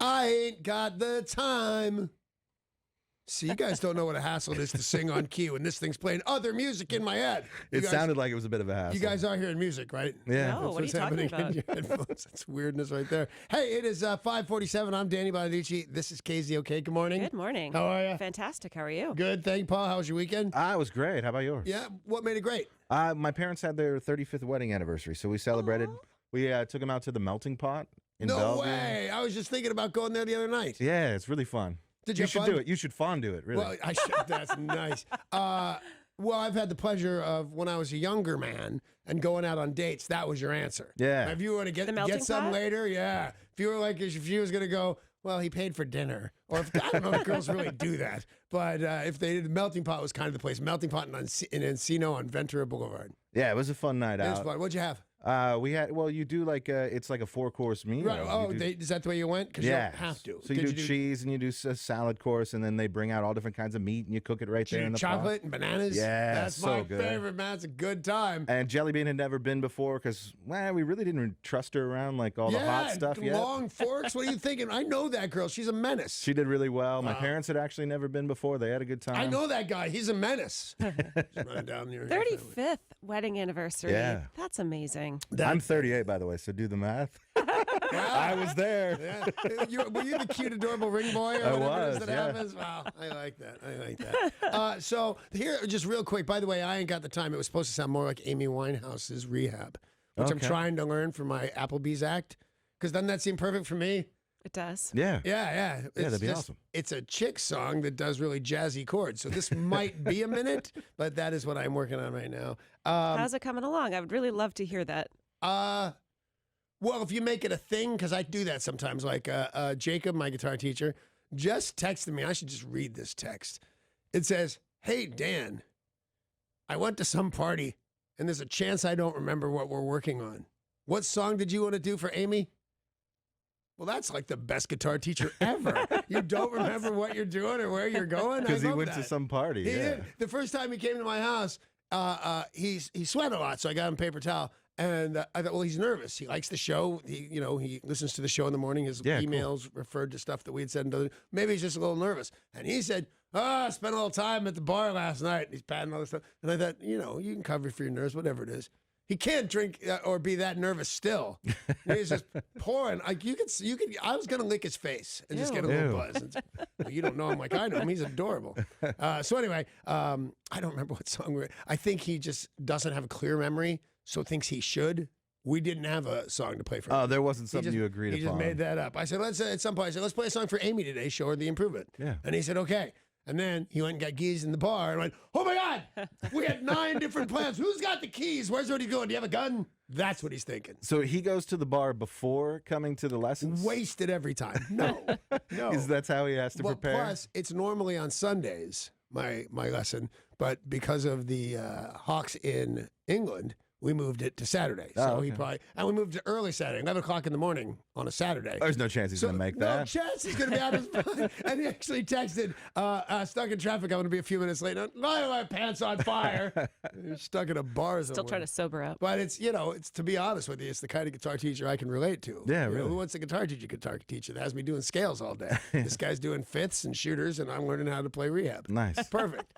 I ain't got the time. See, you guys don't know what a hassle it is to sing on key when this thing's playing other music in my head. It sounded like it was a bit of a hassle. You guys are hearing music, right? Yeah. No, what are you talking about? In your headphones. That's weirdness right there. Hey, it is 5:47. I'm Danny Bonaduce. This is KZOK. Good morning. Good morning. How are you? Fantastic. How are you? Good. Thank you, Paul. How was your weekend? It was great. How about yours? Yeah. What made it great? My parents had their 35th wedding anniversary, so we celebrated. Aww. We took them out to the melting pot in No Belgium. way. I was just thinking about going there the other night. Yeah, it's really fun. Did you You should have fun? do it. You should fondue it, really. Well, I should. That's nice. Well, I've had the pleasure of when I was a younger man and going out on dates. That was your answer. Yeah. If you were to The get melting some pot? later, yeah. If you were like, if she was going to go, well, he paid for dinner, or if I don't know if girls really do that, but if they did, the melting pot was kind of the place. Melting pot in Encino on Ventura Boulevard. Yeah, it was a fun night It was out. fun. What'd you have? We had, well, you do like, it's like a 4-course meal. Right. You Oh, do- is that the way you went? Because yeah. you don't have to. So you Did do cheese and you do a salad course, and then they bring out all different kinds of meat and you cook it right Did there you in do the chocolate and bananas? Yeah, That's so my good. favorite, man. It's a good time. And Jelly Bean had never been before because, well, we really didn't trust her around like all the hot stuff yet. Long forks. What are you thinking? I know that girl. She's a menace. She did really well. My parents had actually never been before. They had a good time. I know that guy. He's a menace. Just run down there. 35th wedding anniversary. Yeah. That's amazing. I'm 38, by the way, so do the math. I was there. Yeah. Were you the cute, adorable ring boy or I whatever it is was, that yeah. happens? Wow, I like that. I like that. So here, just real quick, by the way, I ain't got the time. It was supposed to sound more like Amy Winehouse's Rehab, which I'm Okay. trying to learn for my Applebee's act. Because doesn't that seem perfect for me? It does. Yeah. Yeah. It's that'd be just- awesome. It's a chick song that does really jazzy chords. So this might be a minute, but that is what I'm working on right now. How's it coming along? I would really love to hear that. Well, if you make it a thing, because I do that sometimes. Like Jacob, my guitar teacher, just texted me. I should just read this text. It says, "Hey, Dan, I went to some party, and there's a chance I don't remember what we're working on. What song did you want to do for Amy?" Well, that's like the best guitar teacher ever. You don't remember what you're doing or where you're going? Because he I love went to that. some party. He yeah. did. The first time he came to my house, he sweat a lot, so I got him a paper towel. And I thought, well, he's nervous. He likes the show. He listens to the show in the morning. His Yeah, cool. emails referred to stuff that we had said. And maybe he's just a little nervous. And he said, I spent a little time at the bar last night. And he's patting all this stuff. And I thought, you can cover for your nerves, whatever it is. He can't drink or be that nervous still. He's just pouring. Like you could. I was gonna lick his face and just get a little Ew. buzz. Well, you don't know him like I know him. He's adorable. So anyway, I don't remember what song we're. I think he just doesn't have a clear memory, so thinks he should. We didn't have a song to play for him. Oh, there wasn't He something just- you agreed He upon. just made that up. I said, let's at some point. I said, let's play a song for Amy today. Show her the improvement. Yeah. And he said, okay. And then he went and got keys in the bar and went, oh my God, we got 9 different plans. Who's got the keys? Where's everybody going? Do you have a gun? That's what he's thinking. So he goes to the bar before coming to the lessons? Wasted every time. No. That's how he has to Well, prepare? plus, it's normally on Sundays, my lesson. But because of the Hawks in England, we moved it to Saturday. So he probably, and we moved it early Saturday, 11 o'clock in the morning on a Saturday. There's no chance he's going to make no that. chance he's going to be out of his mind. And he actually texted, stuck in traffic, I'm going to be a few minutes late. Why are my pants on fire? You're stuck in a bar Still somewhere. trying to sober up. But it's, it's to be honest with you, it's the kind of guitar teacher I can relate to. Yeah, You know, really. who wants a guitar teacher that has me doing scales all day? This guy's doing fifths and shooters, and I'm learning how to play rehab. Nice. Perfect.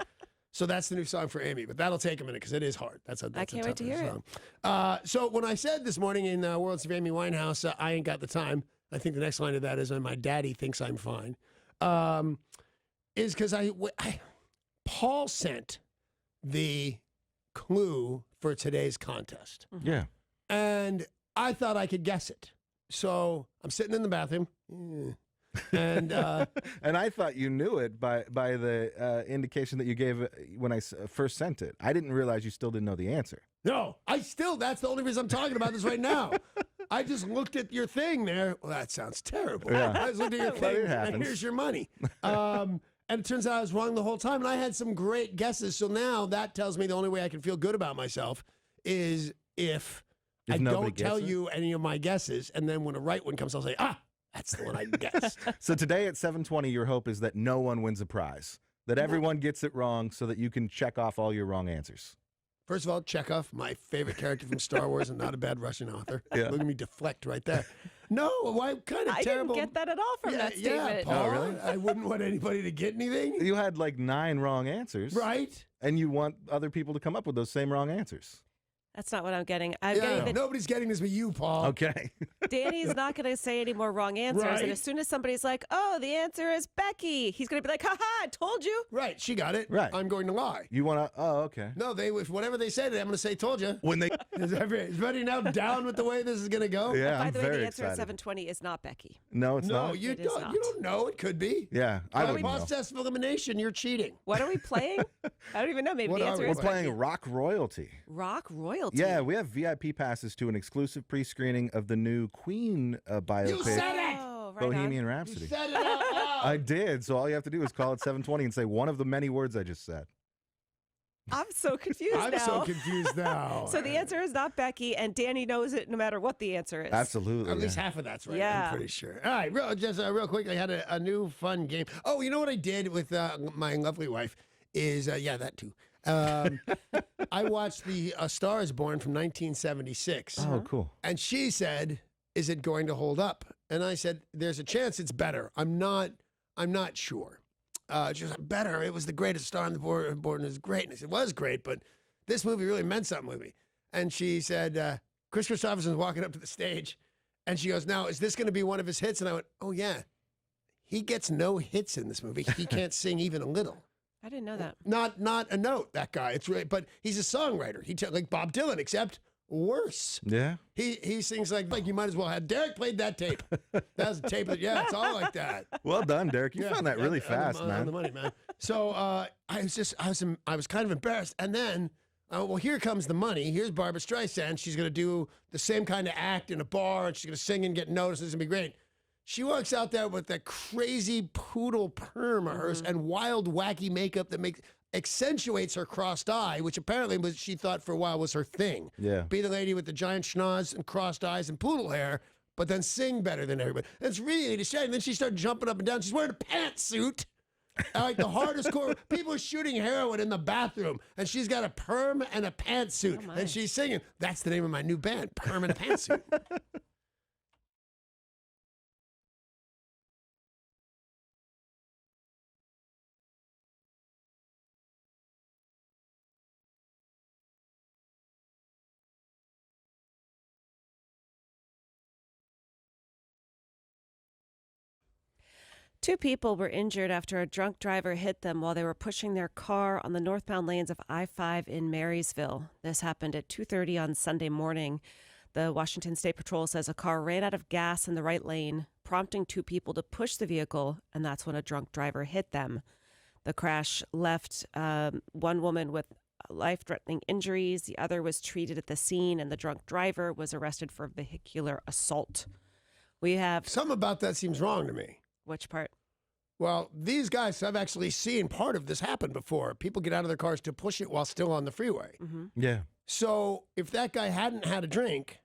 So that's the new song for Amy, but that'll take a minute because it is hard. That's I can't wait to hear it. song. So when I said this morning in Worlds of Amy Winehouse, I ain't got the time. I think the next line of that is when my daddy thinks I'm fine. Is because Paul sent the clue for today's contest, Yeah. and I thought I could guess it. So I'm sitting in the bathroom. And And I thought you knew it by the indication that you gave when I first sent it. I didn't realize you still didn't know the answer. no, that's the only reason I'm talking about this right now. I just looked at your thing there. Well, that sounds terrible. Yeah. I just looked at your Well, thing, it and happens. here's your money. And it turns out I was wrong the whole time, and I had some great guesses. So now that tells me the only way I can feel good about myself is if I nobody don't tell gets it? you any of my guesses, and then when a right one comes, I'll say, that's the one I guessed. So today at 7:20, your hope is that no one wins a prize, that everyone gets it wrong so that you can check off all your wrong answers. First of all, Chekhov, my favorite character from Star Wars, and not a bad Russian author. Yeah. Look at me deflect right there. No, why kind of I terrible? didn't get that at all from that statement. Paul, Oh, really? I wouldn't want anybody to get anything. You had like 9 wrong answers. Right? And you want other people to come up with those same wrong answers. That's not what I'm getting. I'm Yeah, getting that nobody's getting this but you, Paul. Okay. Danny's not going to say any more wrong answers. Right. And as soon as somebody's like, oh, the answer is Becky, he's going to be like, haha, I told you. Right, she got it. Right. I'm going to lie. You want to, oh, okay. No, whatever they say, I'm going to say, told you. When they, Is everybody now down with the way this is going to go? yeah, By I'm the way, very the answer excited. at 720 is not Becky. No, it's No, not. you It is don't. not. You don't know. It could be. Yeah, I By would know. process of elimination, you're cheating. What are we playing? I don't even know. Maybe What the are answer we? We're is playing Becky. Rock Royalty. Rock Royalty. Yeah, we have VIP passes to an exclusive pre-screening of the new Queen You biopic, said it. Oh, right Bohemian on. You Rhapsody. said it out loud. I did. So all you have to do is call at 720 and say one of the many words I just said. I'm so confused I'm now. so confused now. So the answer is not Becky, and Danny knows it no matter what the answer is. Absolutely. At least yeah. half of that's right. Yeah. I'm pretty sure. All right, real quickly, I had a new fun game. Oh, you know what I did with my lovely wife is that too. I watched the A Star Is Born from 1976, Oh, cool. and she said, "Is it going to hold up?" And I said, "There's a chance it's better. I'm not sure." She was like, "Better. It was the greatest star on the board, and it was great." And I said, "It was great, but this movie really meant something with me." And she said, Chris Christopherson's walking up to the stage, and she goes, "Now, is this going to be one of his hits?" And I went, "Oh, yeah. He gets no hits in this movie. He can't sing even a little. I didn't know that. Not a note, that guy. It's really, but he's a songwriter. Like Bob Dylan, except worse. Yeah. He sings like you might as well have. Derek played that tape. That was a tape. Yeah, it's all like that. Well done, Derek. You Yeah, found that yeah, really on fast, the man. money, man. So I was kind of embarrassed, and then well, here comes the money. Here's Barbara Streisand. She's going to do the same kind of act in a bar, and she's going to sing and get noticed. It's going to be great. She walks out there with that crazy poodle perm of hers and wild, wacky makeup that accentuates her crossed eye, which apparently was she thought for a while was her thing. Yeah. Be the lady with the giant schnoz and crossed eyes and poodle hair, but then sing better than everybody. It's really distracting. Then she started jumping up and down. She's wearing a pantsuit. Like the hardest core. People are shooting heroin in the bathroom, and she's got a perm and a pantsuit, my. and she's singing. That's the name of my new band, Perm and a Pantsuit. Two people were injured after a drunk driver hit them while they were pushing their car on the northbound lanes of I-5 in Marysville. This happened at 2:30 on Sunday morning. The Washington State Patrol says a car ran out of gas in the right lane, prompting two people to push the vehicle, and that's when a drunk driver hit them. The crash left one woman with life-threatening injuries. The other was treated at the scene, and the drunk driver was arrested for vehicular assault. We have Something about that seems wrong to me. which part? Well, these guys, I've actually seen part of this happen before. People get out of their cars to push it while still on the freeway. Yeah. So if that guy hadn't had a drink,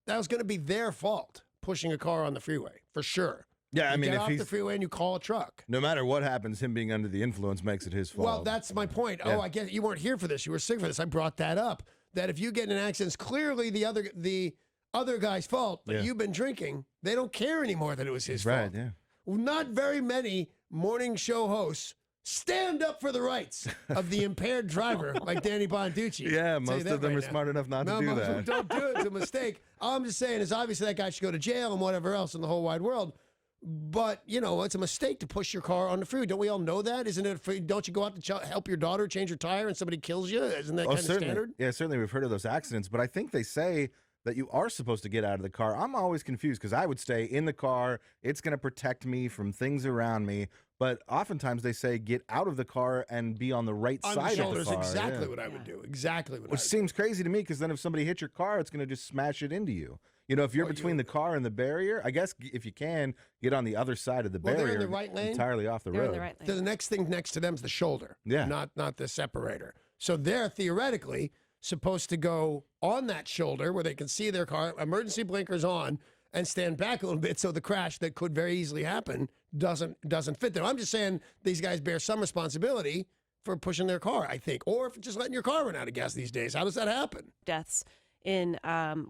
that was going to be their fault, pushing a car on the freeway, for sure. Yeah, I You mean, get if off the he's freeway and you call a truck. no matter what happens, him being under the influence makes it his fault. Well, that's my point. Yeah. Oh, I guess you weren't here for this. You were sick for this. I brought that up. That if you get in an accident, it's clearly the other guy's fault, but Yeah. you've been drinking. They don't care anymore that it was his right. fault. Yeah. Not very many morning show hosts stand up for the rights of the impaired driver like Danny Bonaduce. Yeah, I'll tell you most that of them right are now. smart enough not No, to do most of them that. don't do it. It's a mistake. All I'm just saying is obviously that guy should go to jail and whatever else in the whole wide world. But, it's a mistake to push your car on the freeway. Don't we all know that? Isn't it? Don't you go out to help your daughter change her tire and somebody kills you? Isn't that kind of certainly. standard? Yeah, certainly we've heard of those accidents, but I think they say that you are supposed to get out of the car. I'm always confused because I would stay in the car. It's going to protect me from things around me. But oftentimes they say get out of the car and be on the right On side the shoulder of is the car. exactly yeah. what I would do. Exactly what Which I would seems crazy to me because then if somebody hits your car, it's going to just smash it into you. If you're between the car and the barrier, I guess if you can, get on the other side of the Well, they're barrier. in the right lane? Entirely off the They're road. in the right do. lane. The next thing next to them is the shoulder. Yeah. Not the separator. So they're theoretically supposed to go on that shoulder where they can see their car, emergency blinkers on, and stand back a little bit so the crash that could very easily happen doesn't fit them. I'm just saying these guys bear some responsibility for pushing their car, I think, or for just letting your car run out of gas these days. How does that happen? Deaths in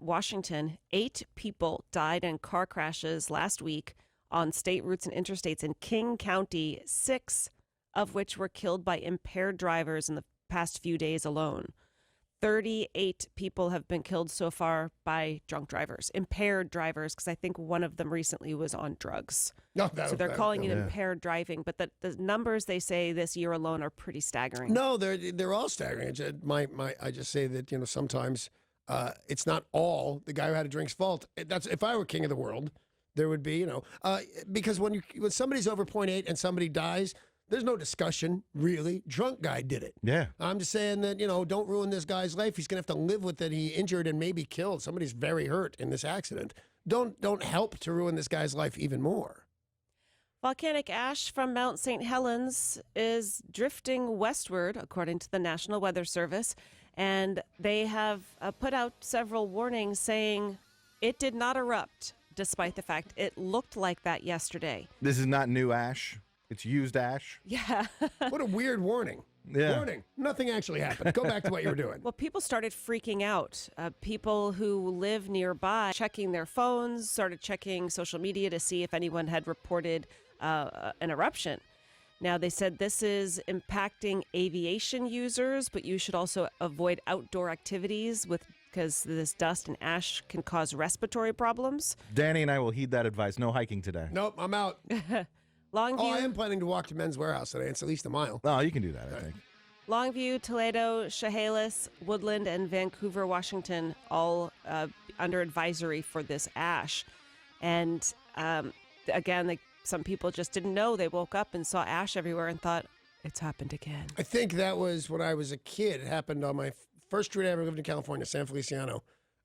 Washington. 8 people died in car crashes last week on state routes and interstates in King County, 6 of which were killed by impaired drivers in the past few days alone. 38 people have been killed so far by drunk drivers, impaired drivers, because I think one of them recently was on drugs. No, So they're calling it impaired driving, but the numbers they say this year alone are pretty staggering. No, they're all staggering. I just say that, you know, sometimes it's not all the guy who had a drink's fault. That's if I were king of the world, there would be, you know, because when somebody's over 0.8 and somebody dies, there's no discussion, really. Drunk guy did it. Yeah. I'm just saying that, you know, don't ruin this guy's life. He's going to have to live with it. He injured and maybe killed. Somebody's very hurt in this accident. Don't help to ruin this guy's life even more. Volcanic ash from Mount St. Helens is drifting westward, according to the National Weather Service. And they have put out several warnings saying it did not erupt, despite the fact it looked like that yesterday. This is not new ash. It's used ash. Yeah. What a weird warning. Yeah. Warning. Nothing actually happened. Go back to what you were doing. Well, people started freaking out. People who live nearby, checking their phones, started checking social media to see if anyone had reported an eruption. Now, they said this is impacting aviation users, but you should also avoid outdoor activities because this dust and ash can cause respiratory problems. Danny and I will heed that advice. No hiking today. Nope, I'm out. Longview. Oh, I am planning to walk to Men's Warehouse today. It's at least a mile. Oh, you can do that, I think. Longview, Toledo, Chehalis, Woodland, and Vancouver, Washington, all under advisory for this ash. And again, some people just didn't know. They woke up and saw ash everywhere and thought, it's happened again. I think that was when I was a kid. It happened on my first street I ever lived in California, San Feliciano.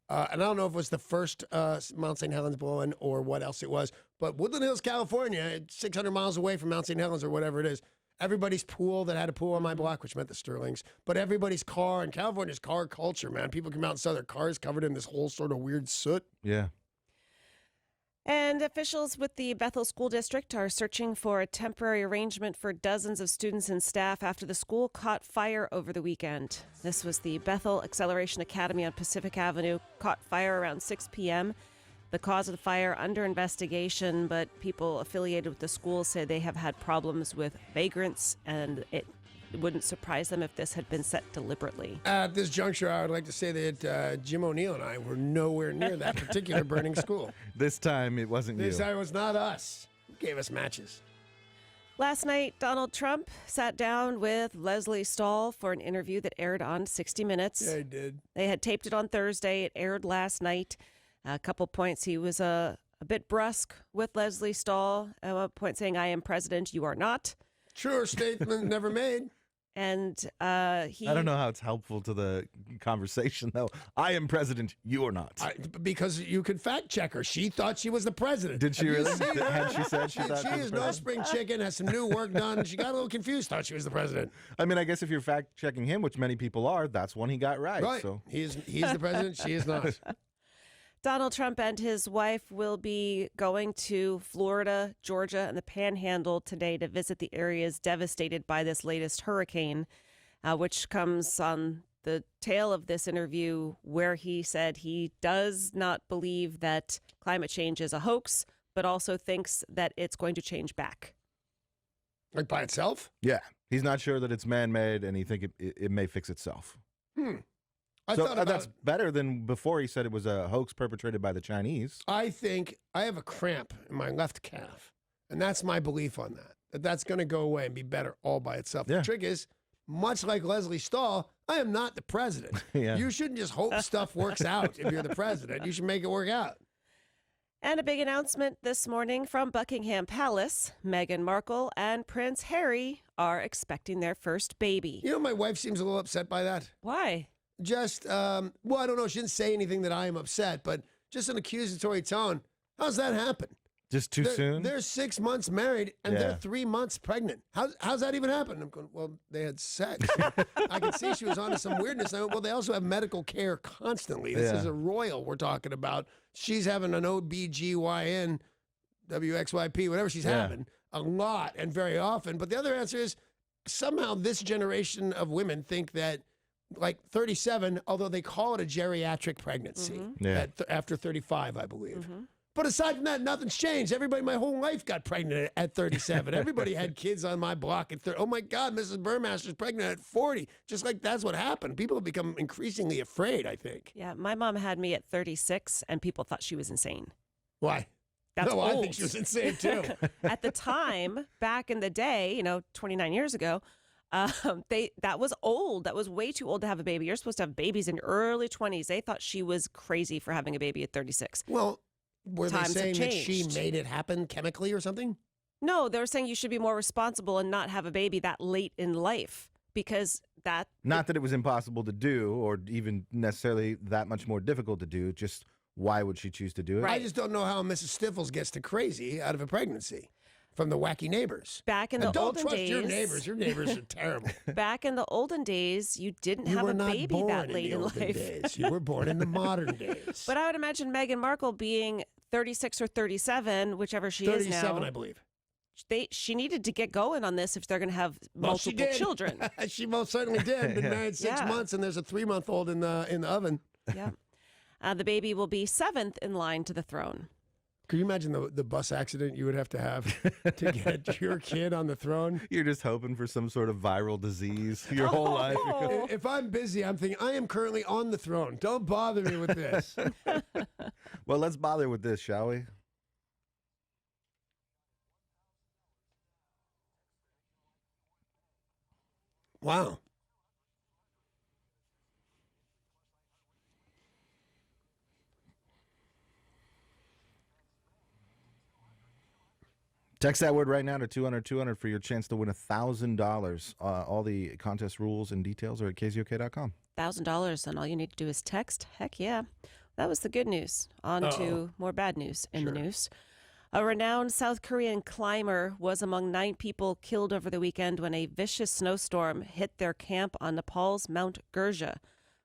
And I don't know if it was the first Mount St. Helens blowing or what else it was, but Woodland Hills, California, 600 miles away from Mount St. Helens or whatever it is, everybody's pool that had a pool on my block, which meant the Sterlings, but everybody's car, and California's car culture, man. People come out and sell their cars covered in this whole sort of weird soot. Yeah. And officials with the Bethel School District are searching for a temporary arrangement for dozens of students and staff after the school caught fire over the weekend. This was the Bethel Acceleration Academy on Pacific Avenue, caught fire around 6 p.m. The cause of the fire under investigation, but people affiliated with the school say they have had problems with vagrants, and it wouldn't surprise them if this had been set deliberately. At this juncture, I would like to say that Jim O'Neill and I were nowhere near that particular burning school. This time it wasn't you. This time it was not us. Who gave us matches? Last night, Donald Trump sat down with Leslie Stahl for an interview that aired on 60 Minutes. Yeah, he did. They had taped it on Thursday. It aired last night. A couple points. He was a bit brusque with Leslie Stahl. At one point saying, I am president, you are not. Truer statement never made. And I don't know how it's helpful to the conversation, though. I am president. You are not. Because you could fact check her. She thought she was the president. Did she really? Had she said she thought she was is the no president? spring chicken, has some new work done. She got a little confused, thought she was the president. I mean, I guess if you're fact checking him, which many people are, that's one he got right. Right. So He's the president. She is not. Donald Trump and his wife will be going to Florida, Georgia, and the Panhandle today to visit the areas devastated by this latest hurricane, which comes on the tail of this interview where he said he does not believe that climate change is a hoax, but also thinks that it's going to change back. Like by itself? yeah, he's not sure that it's man-made, and he think it may fix itself. I So thought about that's better than before he said it was a hoax perpetrated by the Chinese. I think I have a cramp in my left calf, and that's my belief on that. That's going to go away and be better all by itself. Yeah. The trick is, much like Leslie Stahl, I am not the president. Yeah. You shouldn't just hope stuff works out if you're the president. You should make it work out. And a big announcement this morning from Buckingham Palace. Meghan Markle and Prince Harry are expecting their first baby. You know, my wife seems a little upset by that. Why? Just, well, I don't know. She didn't say anything that I am upset, but just an accusatory tone. How's that happen? Just too soon? They're 6 months married, and Yeah. they're 3 months pregnant. How's that even happen? I'm going, well, they had sex. I could see she was onto some weirdness. I went, well, they also have medical care constantly. This Yeah. is a royal we're talking about. She's having an OBGYN, WXYP, whatever she's Yeah. having, a lot and very often. But the other answer is, somehow this generation of women think that like 37, although they call it a geriatric pregnancy Yeah. after 35, I believe. Mm-hmm. But aside from that, nothing's changed. Everybody my whole life got pregnant at 37. Everybody had kids on my block at 30. Oh, my God, Mrs. Burmaster's pregnant at 40. Just like that's what happened. People have become increasingly afraid, I think. Yeah, my mom had me at 36, and people thought she was insane. Why? That's no, old. I think she was insane, too. At the time, back in the day, 29 years ago, that was old. That was way too old to have a baby. You're supposed to have babies in your early 20s. They thought she was crazy for having a baby at 36. Well, were Times they have saying that she changed. made it happen chemically or something? No, they were saying you should be more responsible and not have a baby that late in life because that. Not that it was impossible to do or even necessarily that much more difficult to do, just why would she choose to do it? Right. I just don't know how Mrs. Stifles gets to crazy out of a pregnancy from the wacky neighbors. Back in the And don't olden trust days, your neighbors. Your neighbors are terrible. back in the olden days, you didn't You have were a not baby born that late in in the olden life. days. You were born in the modern days. But I would imagine Meghan Markle being 36 or 37, whichever she is 37, now. I believe. She needed to get going on this if they're going to have Well, she multiple did. children. She most certainly did. Been married 6 Yeah. months, and there's a 3-month-old in the oven. Yeah. The baby will be 7th in line to the throne. Could you imagine the bus accident you would have to get your kid on the throne? You're just hoping for some sort of viral disease your whole life. Oh. If I'm busy, I'm thinking, I am currently on the throne. Don't bother me with this. Well, let's bother with this, shall we? Wow. Text that word right now to 200 for your chance to win $1,000. All the contest rules and details are at KZOK.com. $1,000, and all you need to do is text. Heck yeah. That was the good news. On to more bad news in the news. A renowned South Korean climber was among 9 people killed over the weekend when a vicious snowstorm hit their camp on Nepal's Mount Gurja.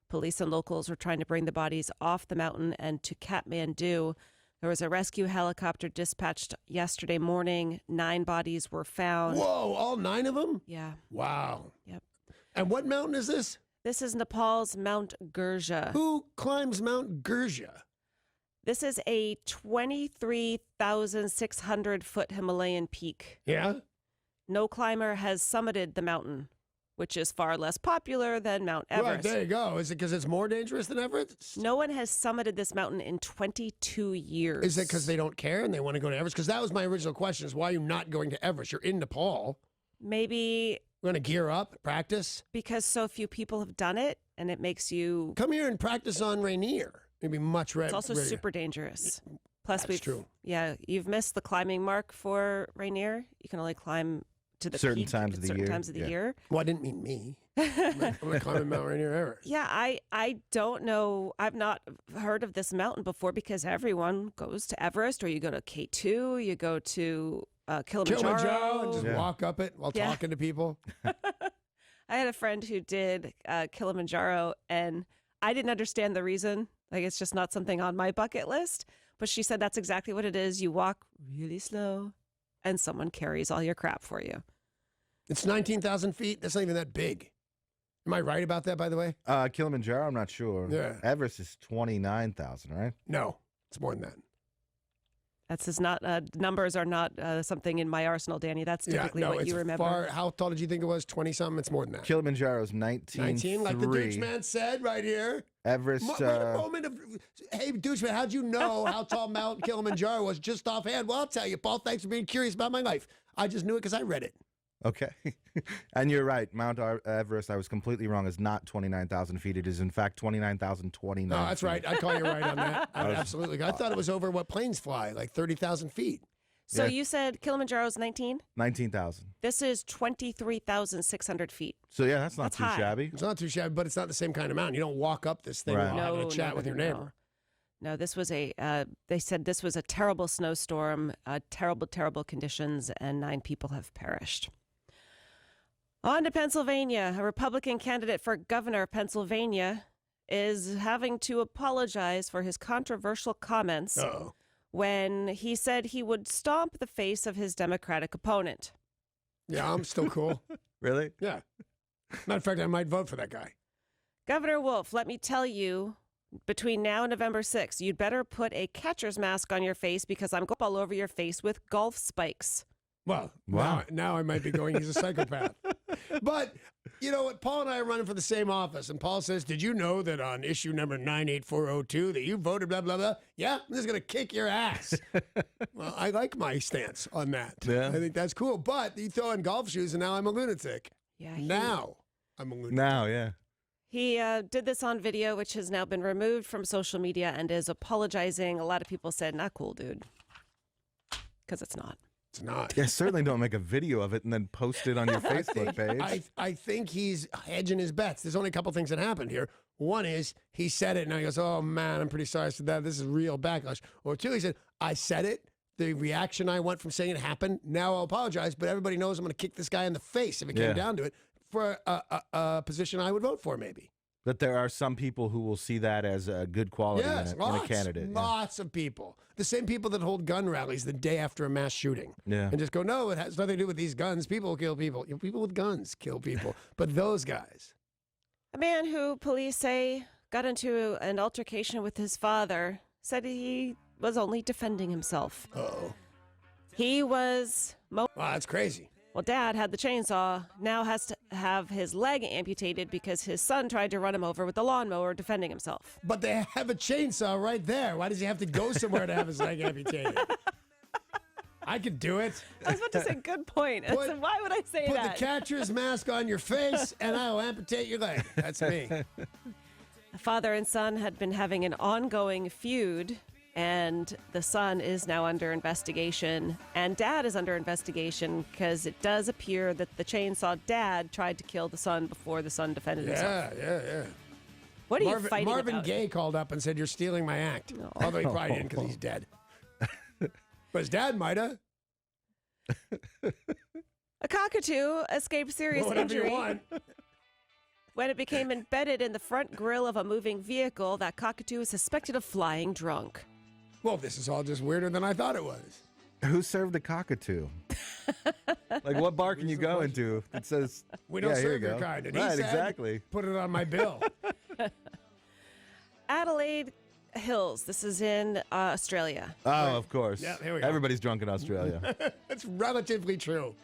Police and locals were trying to bring the bodies off the mountain and to Kathmandu. There was a rescue helicopter dispatched yesterday morning. 9 bodies were found. Whoa, all 9 of them? Yeah. Wow. Yep. And what mountain is this? This is Nepal's Mount Gurja. Who climbs Mount Gurja? This is a 23,600-foot Himalayan peak. Yeah? No climber has summited the mountain, which is far less popular than Mount Well, Everest. there you go. Is it because it's more dangerous than Everest? No one has summited this mountain in 22 years. Is it because they don't care and they want to go to Everest? Because that was my original question, is why are you not going to Everest? You're in Nepal. Maybe We're going to gear up, practice. because so few people have done it, and it makes you... Come here and practice on Rainier. It'd be much It's also super dangerous. Plus, That's true. Yeah, you've missed the climbing mark for Rainier. You can only climb to the Certain peak times at of the certain year. times of the Yeah. year. Well, I didn't mean me. I'm going to climb Mount Rainier Everest. Yeah, I don't know. I've not heard of this mountain before because everyone goes to Everest, or you go to K2, you go to Kilimanjaro and just Yeah. walk up it while Yeah. talking to people. I had a friend who did Kilimanjaro, and I didn't understand the reason. Like, it's just not something on my bucket list. But she said that's exactly what it is. You walk really slow, and someone carries all your crap for you. It's 19,000 feet. That's not even that big. Am I right about that, by the way? Kilimanjaro, I'm not sure. Yeah. Everest is 29,000, right? No, it's more than that. That's just not, numbers are not something in my arsenal, Danny. That's typically what you remember. Far, how tall did you think it was? 20-something? It's more than that. Kilimanjaro's 19, 19, like the doucheman said right here. Everest, Wait a moment of, hey, doucheman, how'd you know how tall Mount Kilimanjaro was just offhand? Well, I'll tell you, Paul, thanks for being curious about my life. I just knew it because I read it. okay. And you're right. Mount Everest, I was completely wrong, is not 29,000 feet. It is, in fact, 29,029 No, that's feet. right. I call you right on that. Absolutely. I thought it was over what planes fly, like 30,000 feet. So Yeah. you said Kilimanjaro's 19? 19,000. This is 23,600 feet. So, yeah, that's not That's too high. shabby. It's not too shabby, but it's not the same kind of mountain. You don't walk up this thing Right. while having a chat with your neighbor. No, this was they said this was a terrible snowstorm, terrible, terrible conditions, and 9 people have perished. On to Pennsylvania. A Republican candidate for governor of Pennsylvania is having to apologize for his controversial comments Uh-oh. when he said he would stomp the face of his Democratic opponent. Yeah, I'm still cool. Really? Yeah. Matter of fact, I might vote for that guy. Governor Wolf, let me tell you, between now and November 6th, you'd better put a catcher's mask on your face because I'm going all over your face with golf spikes. Well, Wow. now I might be going, he's a psychopath. But you know what? Paul and I are running for the same office. And Paul says, did you know that on issue number 98402 that you voted blah, blah, blah? Yeah, I'm just going to kick your ass. Well, I like my stance on that. Yeah. I think that's cool. But you throw in golf shoes and now I'm a lunatic. Yeah. Now I'm a lunatic. Now, yeah. He did this on video, which has now been removed from social media and is apologizing. A lot of people said, not cool, dude. Because it's not. It's not. Yeah, certainly don't make a video of it and then post it on your Facebook page. I think he's hedging his bets. There's only a couple things that happened here. One is he said it and now he goes, oh man, I'm pretty sorry I said that. This is real backlash. Or two, he said, I said it. The reaction I want from saying it happened. Now I'll apologize, but everybody knows I'm going to kick this guy in the face if it came down to it for a position I would vote for maybe. But there are some people who will see that as a good quality in a candidate. Lots of people. The same people that hold gun rallies the day after a mass shooting. Yeah. And just go, no, it has nothing to do with these guns. People kill people. You know, people with guns kill people. But those guys. A man who police say got into an altercation with his father said he was only defending himself. Uh-oh. He was... Wow, that's crazy. Well, Dad had the chainsaw, now has to have his leg amputated because his son tried to run him over with the lawnmower defending himself. But they have a chainsaw right there. Why does he have to go somewhere to have his leg amputated? I could do it. I was about to say, good point. I said, why would I say Put that? the catcher's mask on your face and I'll amputate your leg. That's me. Father and son had been having an ongoing feud, and the son is now under investigation, and Dad is under investigation because it does appear that the chainsaw dad tried to kill the son before the son defended himself. Yeah. What are you fighting Marvin about? Gaye called up and said, you're stealing my act. No. Although he probably didn't because he's dead. But his dad might have. A cockatoo escaped serious Whatever you injury want. when it became embedded in the front grille of a moving vehicle. That cockatoo is suspected of flying drunk. Well, this is all just weirder than I thought it was. Who served the cockatoo? Like, what bar can you go into? It says, We don't yeah, here serve you your go. kind. And Right, he said, exactly. put it on my bill. Adelaide Hills. This is in Australia. Oh, of course. Yeah, here we go. Everybody's drunk in Australia. It's relatively true.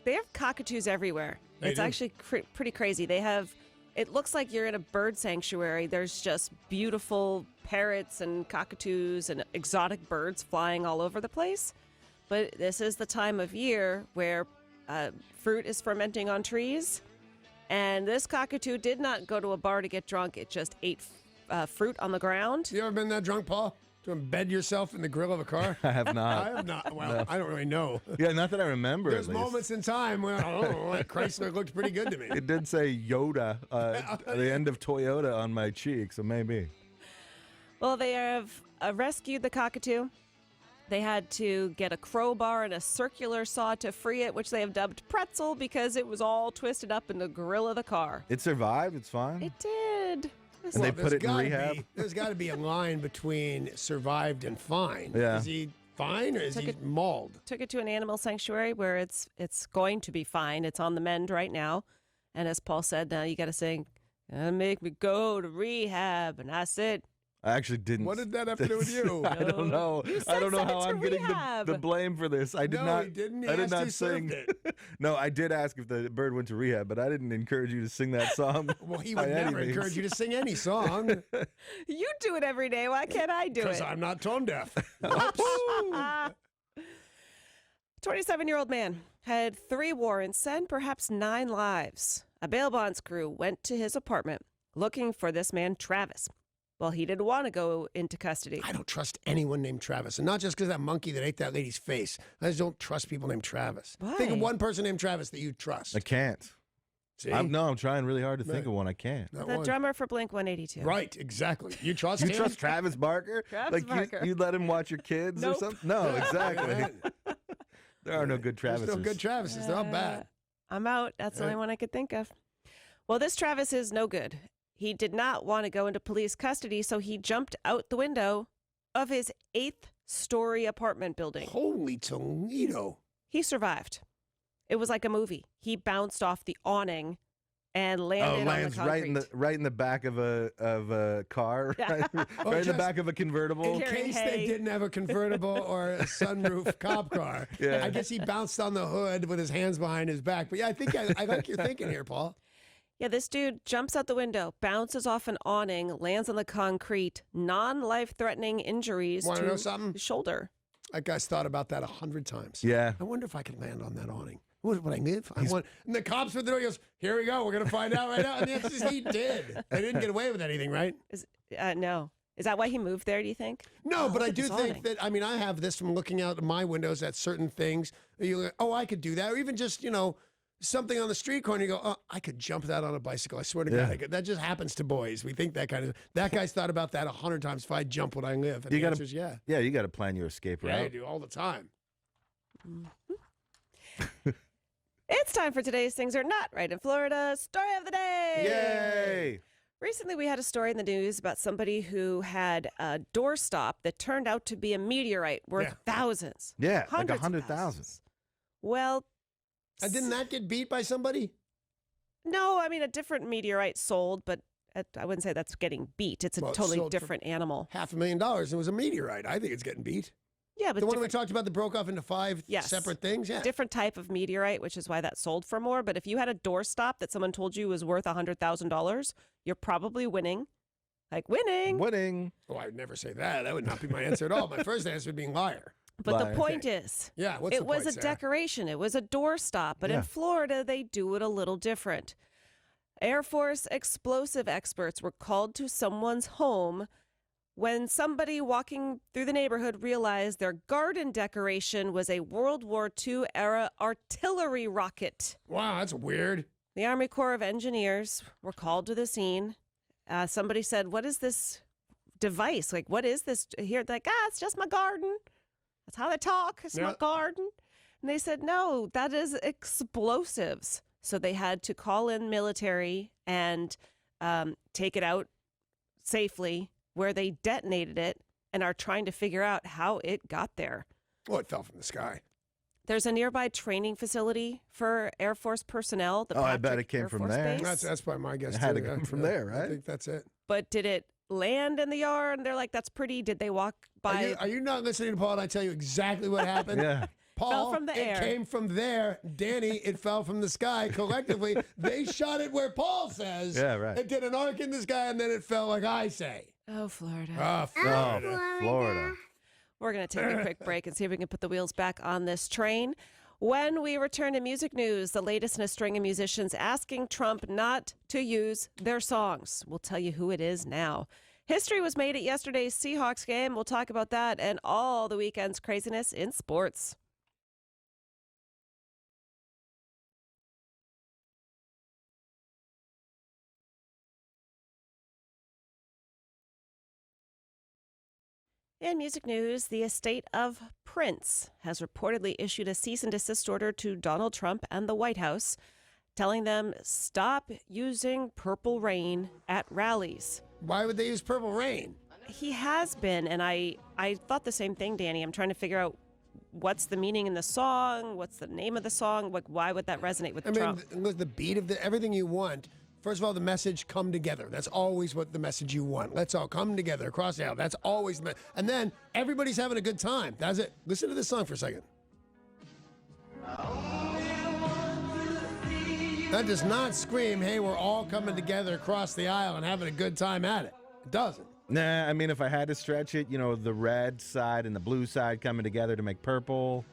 They have cockatoos everywhere. They It's do. actually pretty crazy. They have, it looks like you're in a bird sanctuary. There's just beautiful parrots and cockatoos and exotic birds flying all over the place. But this is the time of year where fruit is fermenting on trees. And this cockatoo did not go to a bar to get drunk. It just ate fruit on the ground. You ever been that drunk, Paul? To embed yourself in the grill of a car? I have I not. have not. Well, I don't really know. Yeah, not that I remember. There's at least. moments in time when, I don't know, like Chrysler looked pretty good to me. It did say Yoda at the end of Toyota on my cheek, so maybe. Well, they have rescued the cockatoo. They had to get a crowbar and a circular saw to free it, which they have dubbed Pretzel because it was all twisted up in the grill of the car. It survived. It's fine. It did. And they put there's it in gotta rehab? There's got to be a line between survived and fine. Yeah. Is he fine or is Took he it- mauled? Took it to an animal sanctuary where it's going to be fine. It's on the mend right now. And as Paul said, now you got to sing, "Gonna make me go to rehab." And I said, I actually didn't. What did that have to do with you? I don't know. You I don't said know how send it I'm to getting rehab. the blame for this. I did No, not. he didn't. He I did asked not who sing. served it. No, I did ask if the bird went to rehab, but I didn't encourage you to sing that song. Well, he by would any never means. encourage you to sing any song "You do it every day. Why can't I do because it?" I'm not tone deaf. 27-year-old man had 3 warrants and perhaps 9 lives. A bail bonds crew went to his apartment looking for this man, Travis. Well, he didn't want to go into custody. I don't trust anyone named Travis. And not just because that monkey that ate that lady's face. I just don't trust people named Travis. Why? Think of one person named Travis that you trust. I can't. See? I'm trying really hard to think Right. of one. I can't. Not The one. drummer for Blink-182. Right, exactly. You trust You him? trust Travis Barker? Travis Barker. You let him watch your kids Nope. or something? No, exactly. Yeah. There are no good There's Travises. no good Travises. They're all bad. I'm out. That's the only one I could think of. Well, this Travis is no good. He did not want to go into police custody, so he jumped out the window of his 8th-story apartment building. Holy Toledo. He survived. It was like a movie. He bounced off the awning and landed on the lands concrete. right in the back of a car, Yeah. right in the back of a convertible. In Carrying case hay. they didn't have a convertible or a sunroof cop car. Yeah. I guess he bounced on the hood with his hands behind his back. But yeah, I like your thinking here, Paul. Yeah, this dude jumps out the window, bounces off an awning, lands on the concrete, non-life-threatening injuries Want to to know something? his shoulder. That guy's thought about that 100 times. Yeah. I wonder if I could land on that awning. Would I live? And the cops with the door goes, here we go. We're going to find out right now. And the answer is he did. They didn't get away with anything, right? No. Is that why he moved there, do you think? No, but look I at do this think awning. that, I have this from looking out of my windows at certain things. You go, I could do that. Or even just, something on the street corner, you go, oh, I could jump that on a bicycle. I swear to God, I could. That just happens to boys. We think that kind of. That guy's thought about that 100 times. If I jump, would I live? And the answer is yeah. Yeah, you got to plan your escape route. Yeah, I do all the time. It's time for today's Things Are Not Right in Florida story of the day. Yay! Recently, we had a story in the news about somebody who had a doorstop that turned out to be a meteorite worth thousands. Yeah, like Hundreds of 100,000. thousands. Well, And didn't that get beat by somebody? no, a different meteorite sold, but I wouldn't say that's getting beat. It's a Well, it totally sold for different animal. $500,000. It was a meteorite. I think it's getting beat. Yeah, but The one we different, talked about that broke off into 5 Yes. separate things? Yeah. different type of meteorite, which is why that sold for more. But if you had a doorstop that someone told you was worth $100,000, you're probably winning. Like winning. Winning. Oh, I would never say that. That would not be my answer at all. My first answer would be liar. But Liar. the point is, Yeah, what's the it was point, a Sarah? decoration. It was a doorstop. But Yeah. in Florida, they do it a little different. Air Force explosive experts were called to someone's home when somebody walking through the neighborhood realized their garden decoration was a World War II era artillery rocket. Wow, that's weird. The Army Corps of Engineers were called to the scene. Somebody said, "What is this device? Like, what is this?" Here, like, it's just my garden. That's how they talk. It's my Yeah. garden. And they said, "No, that is explosives." So they had to call in military and take it out safely where they detonated it and are trying to figure out how it got there. Oh, it fell from the sky. There's a nearby training facility for Air Force personnel. The I bet Patrick it came Air from Force there. Base. That's probably my guess, It had too. to come Yeah, from yeah. there, I right? think that's it. But did it land in the yard? And they're like, that's pretty. Did they walk by? Are you not listening to Paul and I tell you exactly what happened? Yeah. Paul, from the air. It came from there. Danny, it fell from the sky. Collectively, they shot it where Paul says. Yeah, right. It did an arc in the sky, and then it fell like I say. Oh, Florida. Ah, Florida. Oh, Florida. We're going to take a quick break and see if we can put the wheels back on this train. When we return to music news, the latest in a string of musicians asking Trump not to use their songs. We'll tell you who it is now. History was made at yesterday's Seahawks game. We'll talk about that and all the weekend's craziness in sports. In music news, the estate of Prince has reportedly issued a cease and desist order to Donald Trump and the White House, telling them stop using Purple Rain at rallies. Why would they use Purple Rain? He has been, and I thought the same thing, Danny. I'm trying to figure out what's the meaning in the song, what's the name of the song, like why would that resonate with Trump? Look, the beat of everything you want. First of all, the message, come together. That's always what the message you want. Let's all come together across the aisle. That's always the and then everybody's having a good time. That's it. Listen to this song for a second. That does not scream, hey, we're all coming together across the aisle and having a good time at it. It doesn't. Nah, I mean, if I had to stretch it, the red side and the blue side coming together to make purple.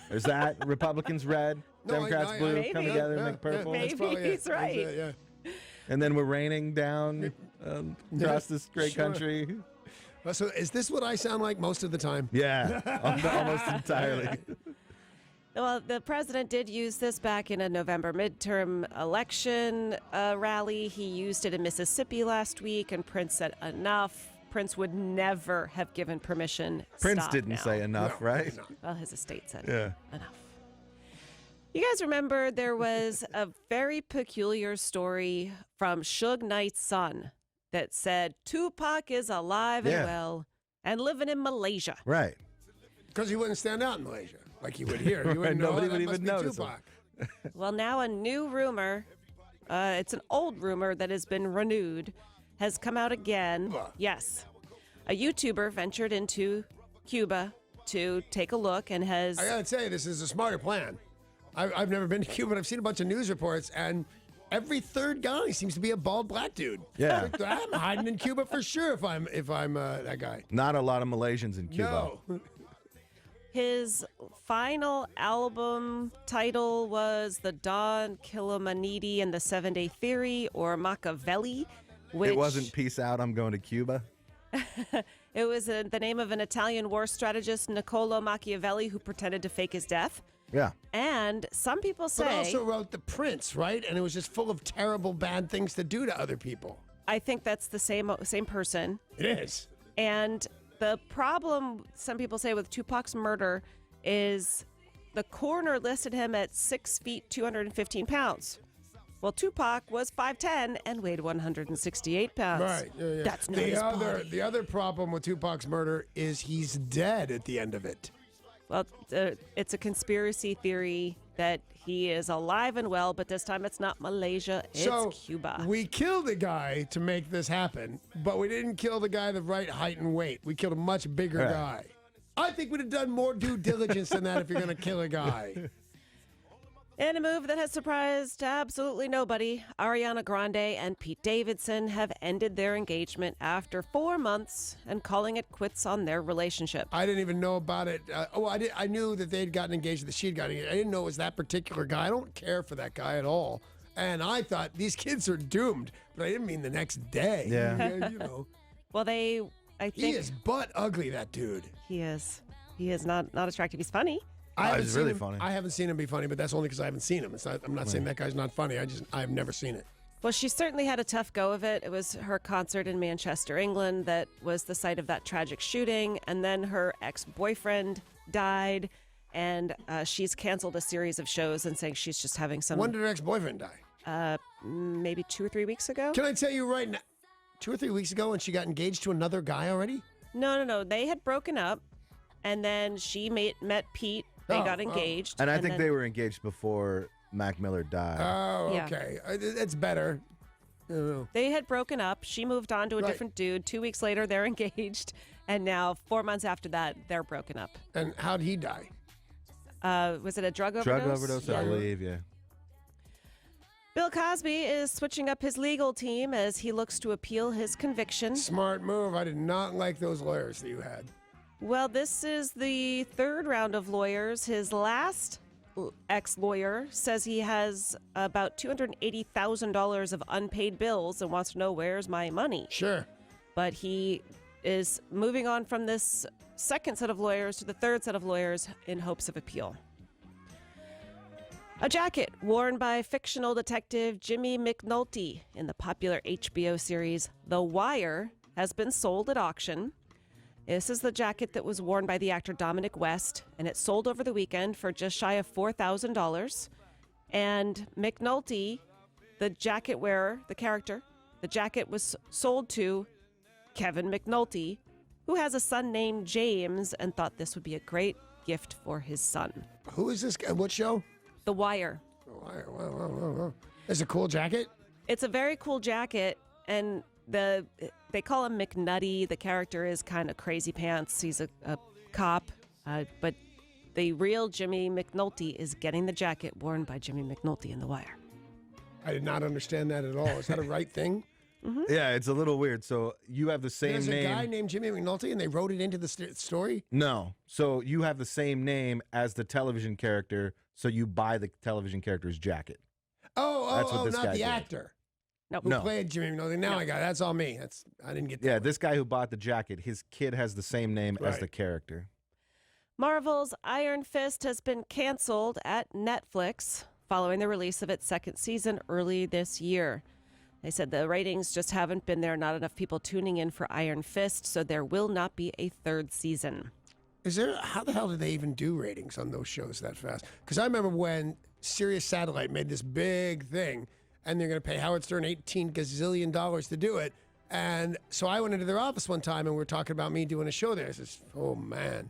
There's that. Republicans red, Democrats blue maybe. come together to make purple. Maybe That's probably it. he's right. That's it, yeah. And then we're raining down across this great Sure. country. Well, so is this what I sound like most of the time? Yeah, almost entirely. Well, the president did use this back in a November midterm election rally. He used it in Mississippi last week, and Prince said enough. Prince would never have given permission. Prince Stop didn't now. say enough, No, right? no. Well, his estate said Yeah. enough. You guys remember there was a very peculiar story from Suge Knight's son that said Tupac is alive and Yeah. well and living in Malaysia. Right. Because he wouldn't stand out in Malaysia. like you would hear. You wouldn't know. Nobody That would must even be notice him. Tupac. Well, now a new rumor, it's an old rumor that has been renewed, has come out again. Cuba. Yes. A YouTuber ventured into Cuba to take a look and has... I gotta say, this is a smarter plan. I've never been to Cuba, but I've seen a bunch of news reports, and every third guy seems to be a bald black dude. Yeah. I'm hiding in Cuba for sure if I'm that guy. Not a lot of Malaysians in Cuba. No. His final album title was The Don Kilomanidi and the 7-Day Theory, or Machiavelli, which... It wasn't Peace Out, I'm going to Cuba. It was the name of an Italian war strategist, Niccolo Machiavelli, who pretended to fake his death. Yeah. And some people say... But also wrote The Prince, right? And it was just full of terrible, bad things to do to other people. I think that's the same person. It is. And the problem, some people say, with Tupac's murder is the coroner listed him at 6 feet, 215 pounds. Well, Tupac was 5'10" and weighed 168 pounds. Right. Yeah. That's not his body. The other problem with Tupac's murder is he's dead at the end of it. Well, it's a conspiracy theory that he is alive and well, but this time it's not Malaysia, it's Cuba. We killed a guy to make this happen, but we didn't kill the guy the right height and weight. We killed a much bigger Yeah. guy. I think we'd have done more due diligence than that if you're going to kill a guy. In a move that has surprised absolutely nobody, Ariana Grande and Pete Davidson have ended their engagement after 4 months and calling it quits on their relationship. I didn't even know about it. I knew that they'd gotten engaged, that she'd gotten engaged. I didn't know it was that particular guy. I don't care for that guy at all. And I thought these kids are doomed, but I didn't mean the next day. Yeah. You know. Well, I think He is butt ugly, that dude. he is not attractive. He's funny. Haven't he's seen really him- funny. I haven't seen him be funny, but that's only because I haven't seen him. I'm not saying that guy's not funny. I've never seen it. Well, she certainly had a tough go of it. It was her concert in Manchester, England, that was the site of that tragic shooting. And then her ex-boyfriend died, and she's canceled a series of shows and saying she's just having some... When did her ex-boyfriend die? maybe 2 or 3 weeks ago? Can I tell you right now, 2 or 3 weeks ago, and she got engaged to another guy already? No. They had broken up, and then she met Pete. They got engaged. And I think then- they were engaged before Mac Miller died. Oh, Yeah. okay. It's better. I don't know. They had broken up. She moved on to a Right. different dude. 2 weeks later, they're engaged. And now, 4 months after that, they're broken up. And how'd he die? Was it a drug overdose? Drug overdose, I believe, yeah. Bill Cosby is switching up his legal team as he looks to appeal his conviction. Smart move. I did not like those lawyers that you had. Well, this is the third round of lawyers. His last ex-lawyer says he has about $280,000 of unpaid bills and wants to know, where's my money? Sure. But he is moving on from this second set of lawyers to the third set of lawyers in hopes of appeal. A jacket worn by fictional detective Jimmy McNulty in the popular HBO series The Wire has been sold at auction. This is the jacket that was worn by the actor Dominic West, and it sold over the weekend for just shy of $4,000. And McNulty, the jacket wearer, the character, the jacket was sold to Kevin McNulty, who has a son named James, and thought this would be a great gift for his son. Who is this guy? What show? The Wire. Wow. It's a cool jacket. It's a very cool jacket, and they call him McNutty. The character is kind of crazy pants. He's a cop, but the real Jimmy McNulty is getting the jacket worn by Jimmy McNulty in The Wire. I did not understand that at all. Is that a right thing? Yeah, it's a little weird. So you have the same There's name. a guy named Jimmy McNulty, and they wrote it into the story? No. So you have the same name as the television character, so you buy the television character's jacket. That's what this not guy the did. actor Nope. who No. played Jimmy McNulty. Now I got it. That's all me. I didn't get that. Yeah, this guy who bought the jacket, his kid has the same name as Right. the character. Marvel's Iron Fist has been canceled at Netflix following the release of its second season early this year. They said the ratings just haven't been there, not enough people tuning in for Iron Fist, so there will not be a third season. How the hell did they even do ratings on those shows that fast? Because I remember when Sirius Satellite made this big thing, and they're going to pay Howard Stern $18 gazillion to do it. And so I went into their office one time, and we were talking about me doing a show there. I says, oh, man,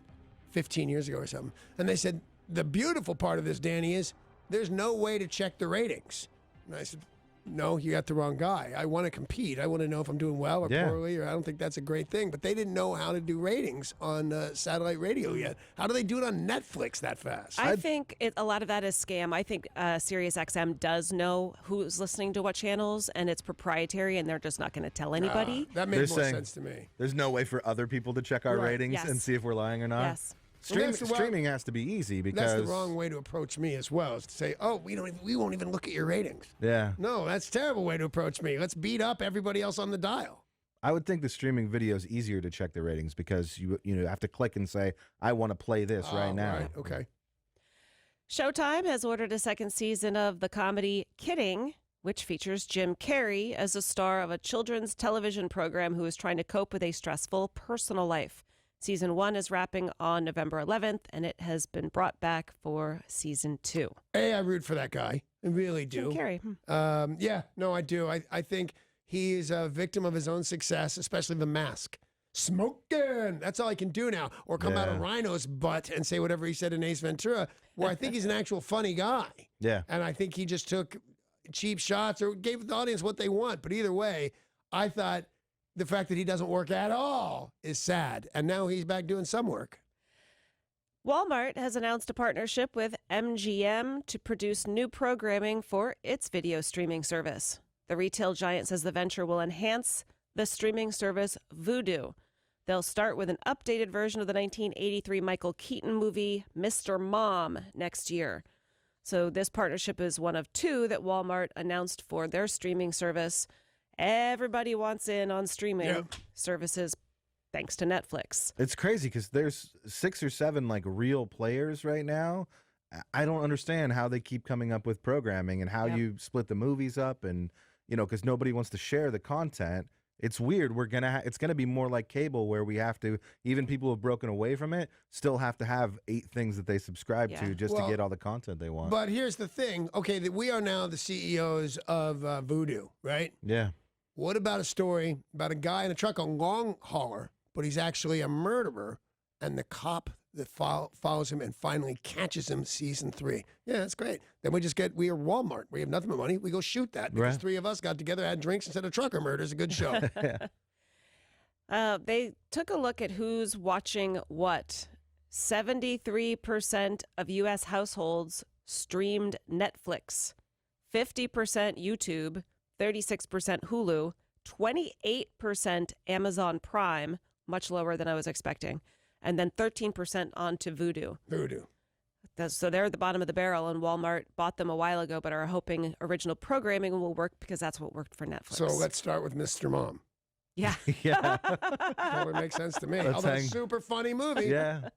15 years ago or something. And they said, the beautiful part of this, Danny, is there's no way to check the ratings. And I said, no, you got the wrong guy. I want to compete. I want to know if I'm doing well or poorly, or I don't think that's a great thing. But they didn't know how to do ratings on satellite radio yet. How do they do it on Netflix that fast? I think a lot of that is scam. I think SiriusXM does know who's listening to what channels, and it's proprietary, and they're just not going to tell anybody. That made more sense to me. There's no way for other people to check our ratings and see if we're lying or not. Yes. Streaming has to be easy because that's the wrong way to approach me as well. Is to say, "Oh, we won't even look at your ratings." Yeah. No, that's a terrible way to approach me. Let's beat up everybody else on the dial. I would think the streaming video is easier to check the ratings because you have to click and say, "I want to play this right now." Right. Okay. Showtime has ordered a second season of the comedy Kidding, which features Jim Carrey as a star of a children's television program who is trying to cope with a stressful personal life. Season 1 is wrapping on November 11th, and it has been brought back for Season 2. I root for that guy. I really do. Jim Carrey. Yeah, no, I do. I think he's a victim of his own success, especially The Mask. Smoking. That's all I can do now. Or come out of Rhino's butt and say whatever he said in Ace Ventura, where I think he's an actual funny guy. Yeah. And I think he just took cheap shots or gave the audience what they want. But either way, I thought the fact that he doesn't work at all is sad. And now he's back doing some work. Walmart has announced a partnership with MGM to produce new programming for its video streaming service. The retail giant says the venture will enhance the streaming service Vudu. They'll start with an updated version of the 1983 Michael Keaton movie Mr. Mom next year. So this partnership is one of two that Walmart announced for their streaming service. Everybody wants in on streaming services thanks to Netflix. It's crazy because there's 6 or 7 like real players right now. I don't understand how they keep coming up with programming and how you split the movies up, and because nobody wants to share the content. It's weird. It's gonna be more like cable, where we have to, even people who have broken away from it still have to have 8 things that they subscribe to just to get all the content they want. But here's the thing. Okay, we are now the CEOs of Vudu, right? Yeah. What about a story about a guy in a truck, a long hauler, but he's actually a murderer, and the cop that follows him and finally catches him, season 3. Yeah, that's great. Then we are Walmart. We have nothing but money. We go shoot that because 3 of us got together, had drinks, and said a trucker murder is a good show. They took a look at who's watching what. 73% of U.S. households streamed Netflix, 50% YouTube, 36% Hulu, 28% Amazon Prime, much lower than I was expecting, and then 13% onto Vudu. So they're at the bottom of the barrel, and Walmart bought them a while ago, but are hoping original programming will work because that's what worked for Netflix. So let's start with Mr. Mom. Yeah. Yeah. Totally makes sense to me. Although a super funny movie. Yeah.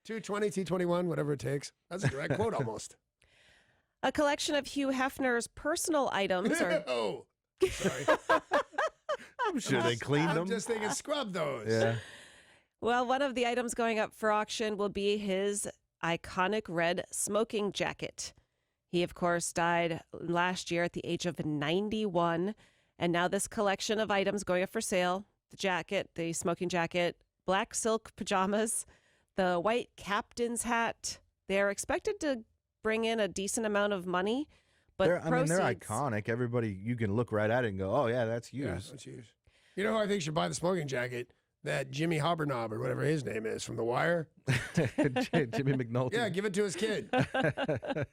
220, T21, whatever it takes. That's a direct quote almost. A collection of Hugh Hefner's personal items are... Oh, sorry. I'm sure they cleaned them. I'm just thinking scrub those. Yeah. Well, one of the items going up for auction will be his iconic red smoking jacket. He, of course, died last year at the age of 91. And now this collection of items going up for sale, the jacket, the smoking jacket, black silk pajamas, the white captain's hat, they're expected to bring in a decent amount of money. But they're iconic. Everybody, you can look right at it and go, oh, yeah, that's used. Yeah, that's used. You know who I think should buy the smoking jacket? That Jimmy Hobbernob or whatever his name is from The Wire. Jimmy McNulty. Yeah, give it to his kid. That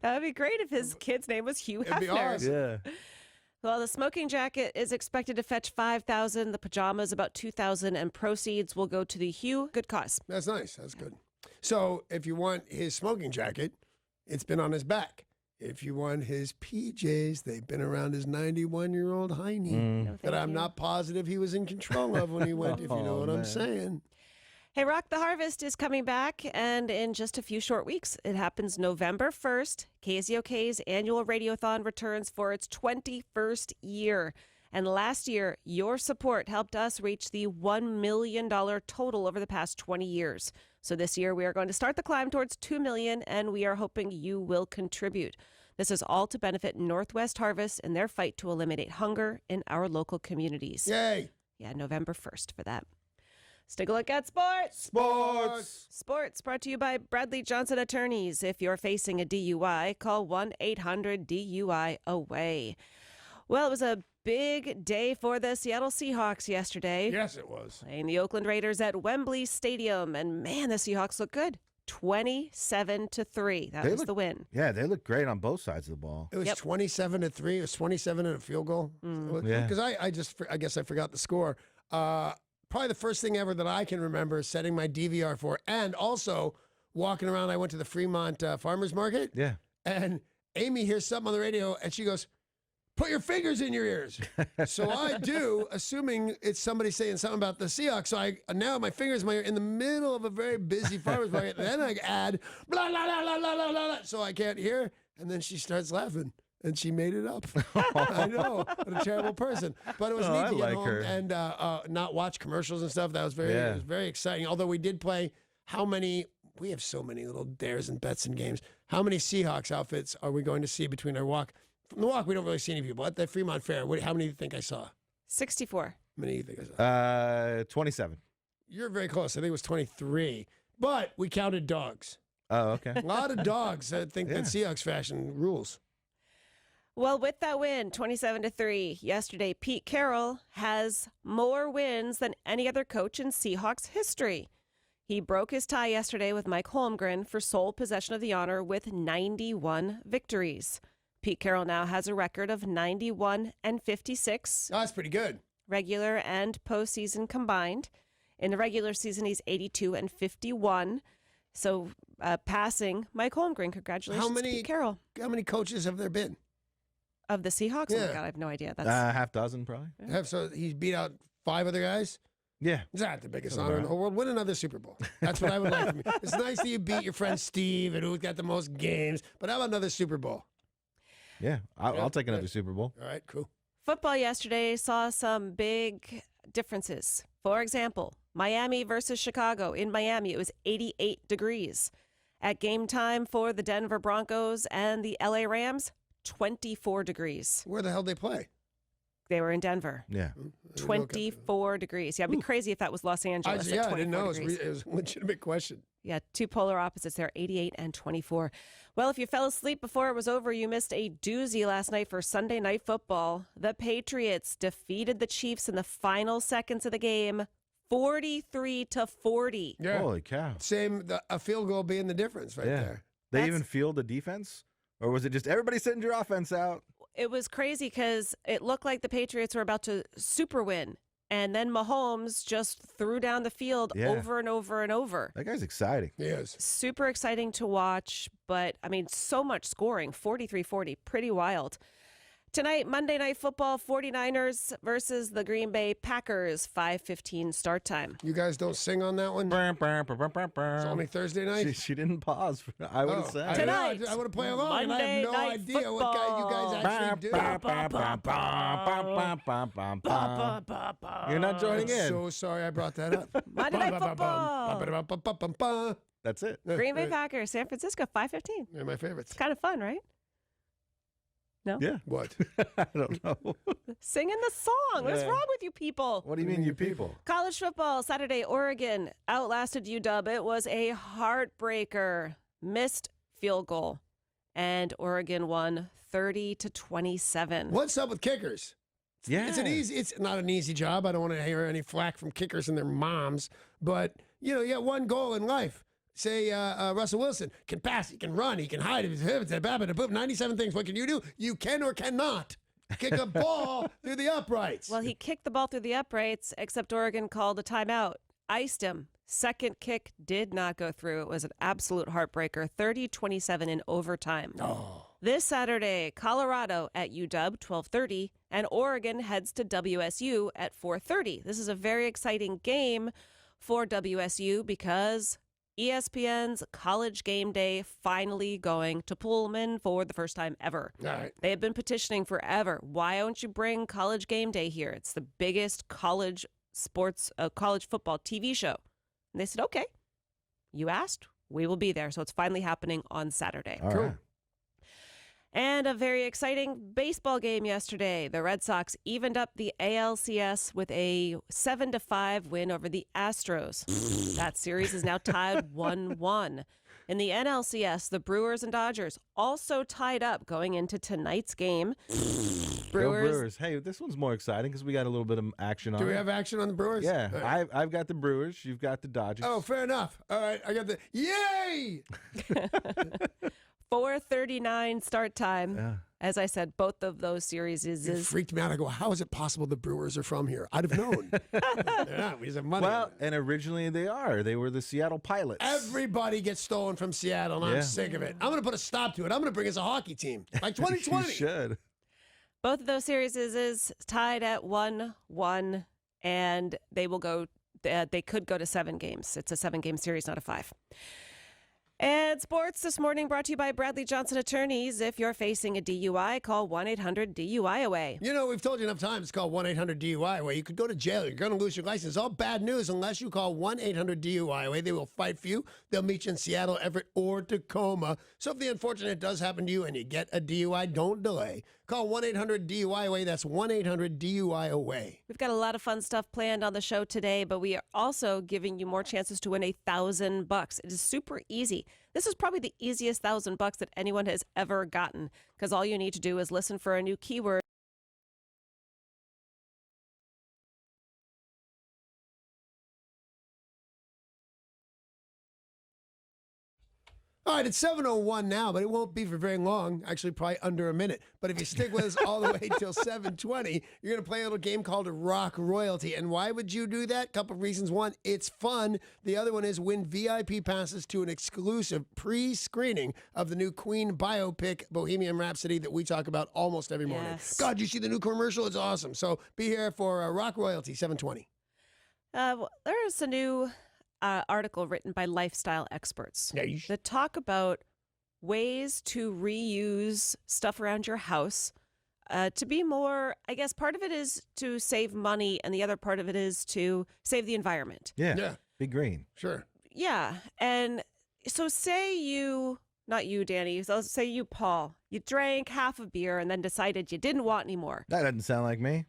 would be great if his kid's name was Hugh Hefner. It'd be awesome. Yeah. Well, the smoking jacket is expected to fetch $5,000, the pajamas about $2,000, and proceeds will go to the Hugh Good Cause. That's nice. That's good. So if you want his smoking jacket, it's been on his back. If you want his PJs, they've been around his 91-year-old hiney that I'm not positive he was in control of when he went, if you know what I'm saying. Hey, Rock the Harvest is coming back, and in just a few short weeks. It happens November 1st. KZOK's annual radiothon returns for its 21st year. And last year, your support helped us reach the $1 million total over the past 20 years. So this year, we are going to start the climb towards $2 million, and we are hoping you will contribute. This is all to benefit Northwest Harvest in their fight to eliminate hunger in our local communities. Yay! Yeah, November 1st for that. Let's take a look at sports. Sports. Sports brought to you by Bradley Johnson Attorneys. If you're facing a DUI, call 1-800-DUI-AWAY. Well, it was a big day for the Seattle Seahawks yesterday. Yes, it was. Playing the Oakland Raiders at Wembley Stadium. And man, the Seahawks look good. 27-3. That was the win. Yeah, they look great on both sides of the ball. It was 27-3. It was 27 and a field goal. Yeah. Because I guess I forgot the score. Probably the first thing ever that I can remember is setting my DVR for, and also walking around. I went to the Fremont Farmers Market. Yeah. And Amy hears something on the radio, and she goes, "Put your fingers in your ears." So I do, assuming it's somebody saying something about the Seahawks. So now my fingers in my ear in the middle of a very busy farmer's market. Then I add blah, blah, blah, blah, blah, blah, blah, so I can't hear. And then she starts laughing. And she made it up. I know. What a terrible person. But it was neat to get home and not watch commercials and stuff. That was it was very exciting. Although we did play we have so many little dares and bets and games. How many Seahawks outfits are we going to see between our walk? From the walk, we don't really see any people. At the Fremont Fair, how many do you think I saw? 64. How many do you think I saw? 27. You're very close. I think it was 23. But we counted dogs. Oh, okay. A lot of dogs. I think that Seahawks fashion rules. Well, with that win, 27-3, yesterday, Pete Carroll has more wins than any other coach in Seahawks history. He broke his tie yesterday with Mike Holmgren for sole possession of the honor with 91 victories. Pete Carroll now has a record of 91-56. Oh, that's pretty good. Regular and postseason combined. In the regular season, he's 82-51. So passing Mike Holmgren. Congratulations to Pete Carroll. How many coaches have there been? Of the Seahawks? Yeah. Oh, my God, I have no idea. That's half dozen, probably. So he's beat out 5 other guys? Yeah. It's not the biggest honor in the whole world. Win another Super Bowl. That's what I would like from you. It's nice that you beat your friend Steve and who's got the most games, but how about another Super Bowl? Yeah. I'll take another Super Bowl. All right, cool. Football yesterday saw some big differences. For example, Miami versus Chicago. In Miami, it was 88 degrees. At game time for the Denver Broncos and the LA Rams, 24 degrees. Where the hell did they play? They were in Denver. Yeah. 24 degrees. Yeah, it'd be crazy if that was Los Angeles. I didn't know. It It was a legitimate question. Yeah, two polar opposites there, 88 and 24. Well, if you fell asleep before it was over, you missed a doozy last night for Sunday Night Football. The Patriots defeated the Chiefs in the final seconds of the game, 43-40. Yeah. Holy cow. A field goal being the difference right there. They even field the defense? Or was it just everybody send your offense out? It was crazy because it looked like the Patriots were about to super win. And then Mahomes just threw down the field over and over and over. That guy's exciting. He is. Super exciting to watch, but, I mean, so much scoring, 43-40, pretty wild. Tonight, Monday Night Football, 49ers versus the Green Bay Packers, 5:15 start time. You guys don't sing on that one? It's only Thursday night? She didn't pause. I would have said. Tonight, I want to play along, and I have no Monday idea Night what you guys actually do. You're not joining in. So sorry I brought that up. Monday Night Football. That's it. Green Bay Packers, San Francisco, 5:15. They're my favorites. It's kind of fun, right? No? Yeah. What? I don't know. Singing the song. What's wrong with you people? What do you mean, you people? College football, Saturday, Oregon outlasted UW. It was a heartbreaker. Missed field goal. And Oregon won 30-27. What's up with kickers? Yeah. It's not an easy job. I don't want to hear any flack from kickers and their moms. But, you got one goal in life. Say Russell Wilson can pass, he can run, he can hide, 97 things. What can you do? You can or cannot kick a ball through the uprights. Well, he kicked the ball through the uprights, except Oregon called a timeout. Iced him. Second kick did not go through. It was an absolute heartbreaker. 30-27 in overtime. Oh. This Saturday, Colorado at UW, 12:30, and Oregon heads to WSU at 4:30. This is a very exciting game for WSU because ESPN's College Game Day finally going to Pullman for the first time ever. All right. They have been petitioning forever. Why don't you bring College Game Day here? It's the biggest college football TV show. And they said, okay, you asked, we will be there. So it's finally happening on Saturday. All right. And a very exciting baseball game yesterday. The Red Sox evened up the ALCS with a 7-5 win over the Astros. That series is now tied 1-1. In the NLCS, the Brewers and Dodgers also tied up going into tonight's game. Go Brewers. Hey, this one's more exciting because we got a little bit of action on it. Do we have action on the Brewers? Yeah, Right. I've got the Brewers. You've got the Dodgers. Oh, fair enough. All right, I got the yay! 4:39 start time. Yeah. As I said, both of those series It is freaked me out. I go, how is it possible the Brewers are from here? I'd have known. They're not. We just have money. Well, and originally they are. They were the Seattle Pilots. Everybody gets stolen from Seattle, and Yeah. I'm sick of it. I'm going to put a stop to it. I'm going to bring us a hockey team like 2020. You should. both of those series is tied at 1-1, and they will go. They could go to 7 games. It's a 7-game series, not a 5. And sports this morning brought to you by Bradley Johnson Attorneys. If you're facing a DUI, call 1-800-DUI-AWAY. You know, we've told you enough times. It's called 1-800-DUI-AWAY. You could go to jail. You're going to lose your license. All bad news unless you call 1-800-DUI-AWAY. They will fight for you. They'll meet you in Seattle, Everett, or Tacoma. So if the unfortunate does happen to you and you get a DUI, don't delay. Call 1-800-DUI-AWAY. That's 1-800-DUI-AWAY. We've got a lot of fun stuff planned on the show today, but we are also giving you more chances to win $1,000. It is super easy. This is probably the easiest $1,000 that anyone has ever gotten, because all you need to do is listen for a new keyword. All right, it's 7:01 now, but it won't be for very long. Actually, probably under a minute. But if you stick with us all the way till 7:20, you're going to play a little game called Rock Royalty. And why would you do that? Couple of reasons. One, it's fun. The other one is win VIP passes to an exclusive pre-screening of the new Queen biopic, Bohemian Rhapsody, that we talk about almost every morning. Yes. God, you see the new commercial? It's awesome. So be here for Rock Royalty, 7:20. There's a new article written by lifestyle experts Yeah, you that talk about ways to reuse stuff around your house to be more, I guess part of it is to save money and the other part of it is to save the environment. Yeah. Be green. Sure. Yeah. And so say you, not you, Danny, so say you, Paul, you drank half a beer and then decided you didn't want any more. That doesn't sound like me.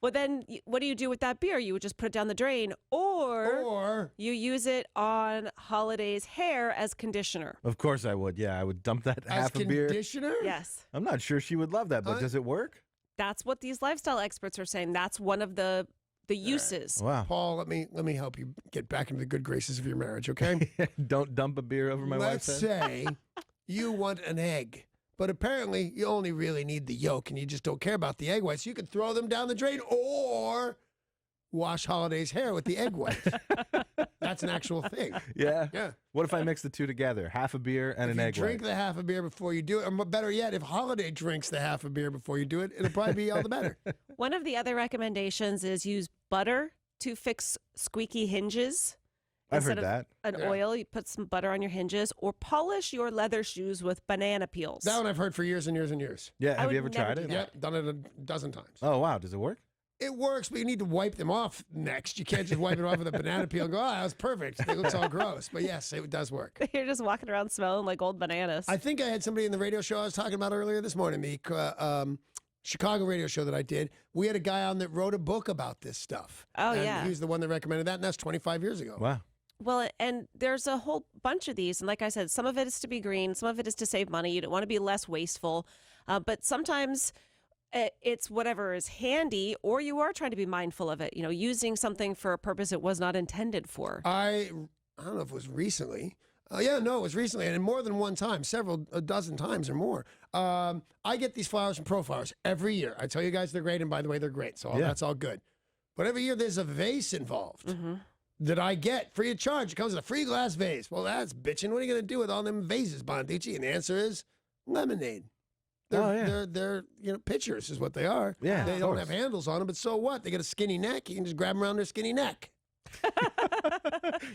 Well, then what do you do with that beer? You would just put it down the drain, or you use it on Holiday's hair as conditioner. Of course I would. Yeah, I would dump that As half a beer. conditioner? Yes. I'm not sure she would love that, but does it work? That's what these lifestyle experts are saying. That's one of the uses. Wow. Paul, let me help you get back into the good graces of your marriage, okay? Don't dump a beer over my Let's wife's head. say you want an egg, but apparently you only really need the yolk and you just don't care about the egg whites. You could throw them down the drain or wash Holiday's hair with the egg white. That's an actual thing. Yeah. Yeah. What if I mix the two together? Half a beer and If an you egg drink white. the half a beer before you do it, or better yet, if Holiday drinks the half a beer before you do it, it'll probably be all the better. One of the other recommendations is use butter to fix squeaky hinges. I've Instead heard that. An Yeah. oil, you put some butter on your hinges, or polish your leather shoes with banana peels. That one I've heard for years and years and years. Yeah. I Have you would ever never tried do it? that. Yep, done it a dozen times. Oh, wow. Does it work? It works, but you need to wipe them off next. You can't just wipe it off with a banana peel and go, oh, that was perfect. It looks all gross. But yes, it does work. You're just walking around smelling like old bananas. I think I had somebody in the radio show I was talking about earlier this morning, the Chicago radio show that I did. We had a guy on that wrote a book about this stuff. Oh, And yeah. He was the one that recommended that, and that's 25 years ago. Wow. Well, and there's a whole bunch of these. And like I said, some of it is to be green, some of it is to save money. You don't want to be less wasteful. But sometimes it's whatever is handy, or you are trying to be mindful of it, using something for a purpose it was not intended for. I don't know if it was recently. It was recently, and more than one time, a dozen times or more. I get these flowers from Pro Flowers every year. I tell you guys they're great, and by the way, they're great, so that's all good. But every year there's a vase involved that I get free of charge. It comes in a free glass vase. Well, that's bitching. What are you going to do with all them vases, Bonaduce? And the answer is lemonade. They're pitchers is what they are. Yeah, They of don't course. have handles on them, but so what? They got a skinny neck. You can just grab them around their skinny neck.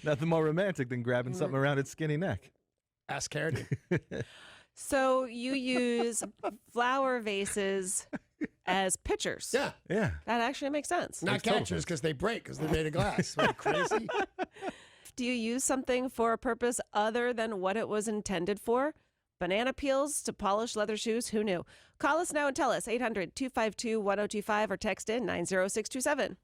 Nothing more romantic than grabbing something around its skinny neck. Ask Carity. So you use flower vases as pitchers. Yeah. Yeah. That actually makes sense. Not Makes total catchers sense. because they break because they're made of glass. Are you crazy? Do you use something for a purpose other than what it was intended for? Banana peels to polish leather shoes. Who knew? Call us now and tell us. 800-252-1025 or text in 90627.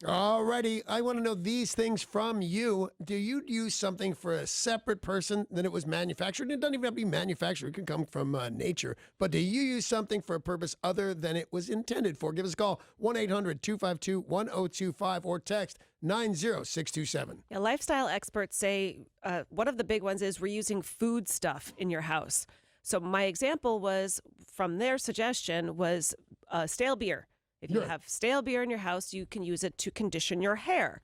Alrighty, I want to know these things from you. Do you use something for a separate person than it was manufactured? It doesn't even have to be manufactured. It can come from nature. But do you use something for a purpose other than it was intended for? Give us a call, 1-800-252-1025 or text 90627. Yeah, lifestyle experts say one of the big ones is reusing food stuff in your house. So my example was from their suggestion was stale beer. If you have stale beer in your house, you can use it to condition your hair.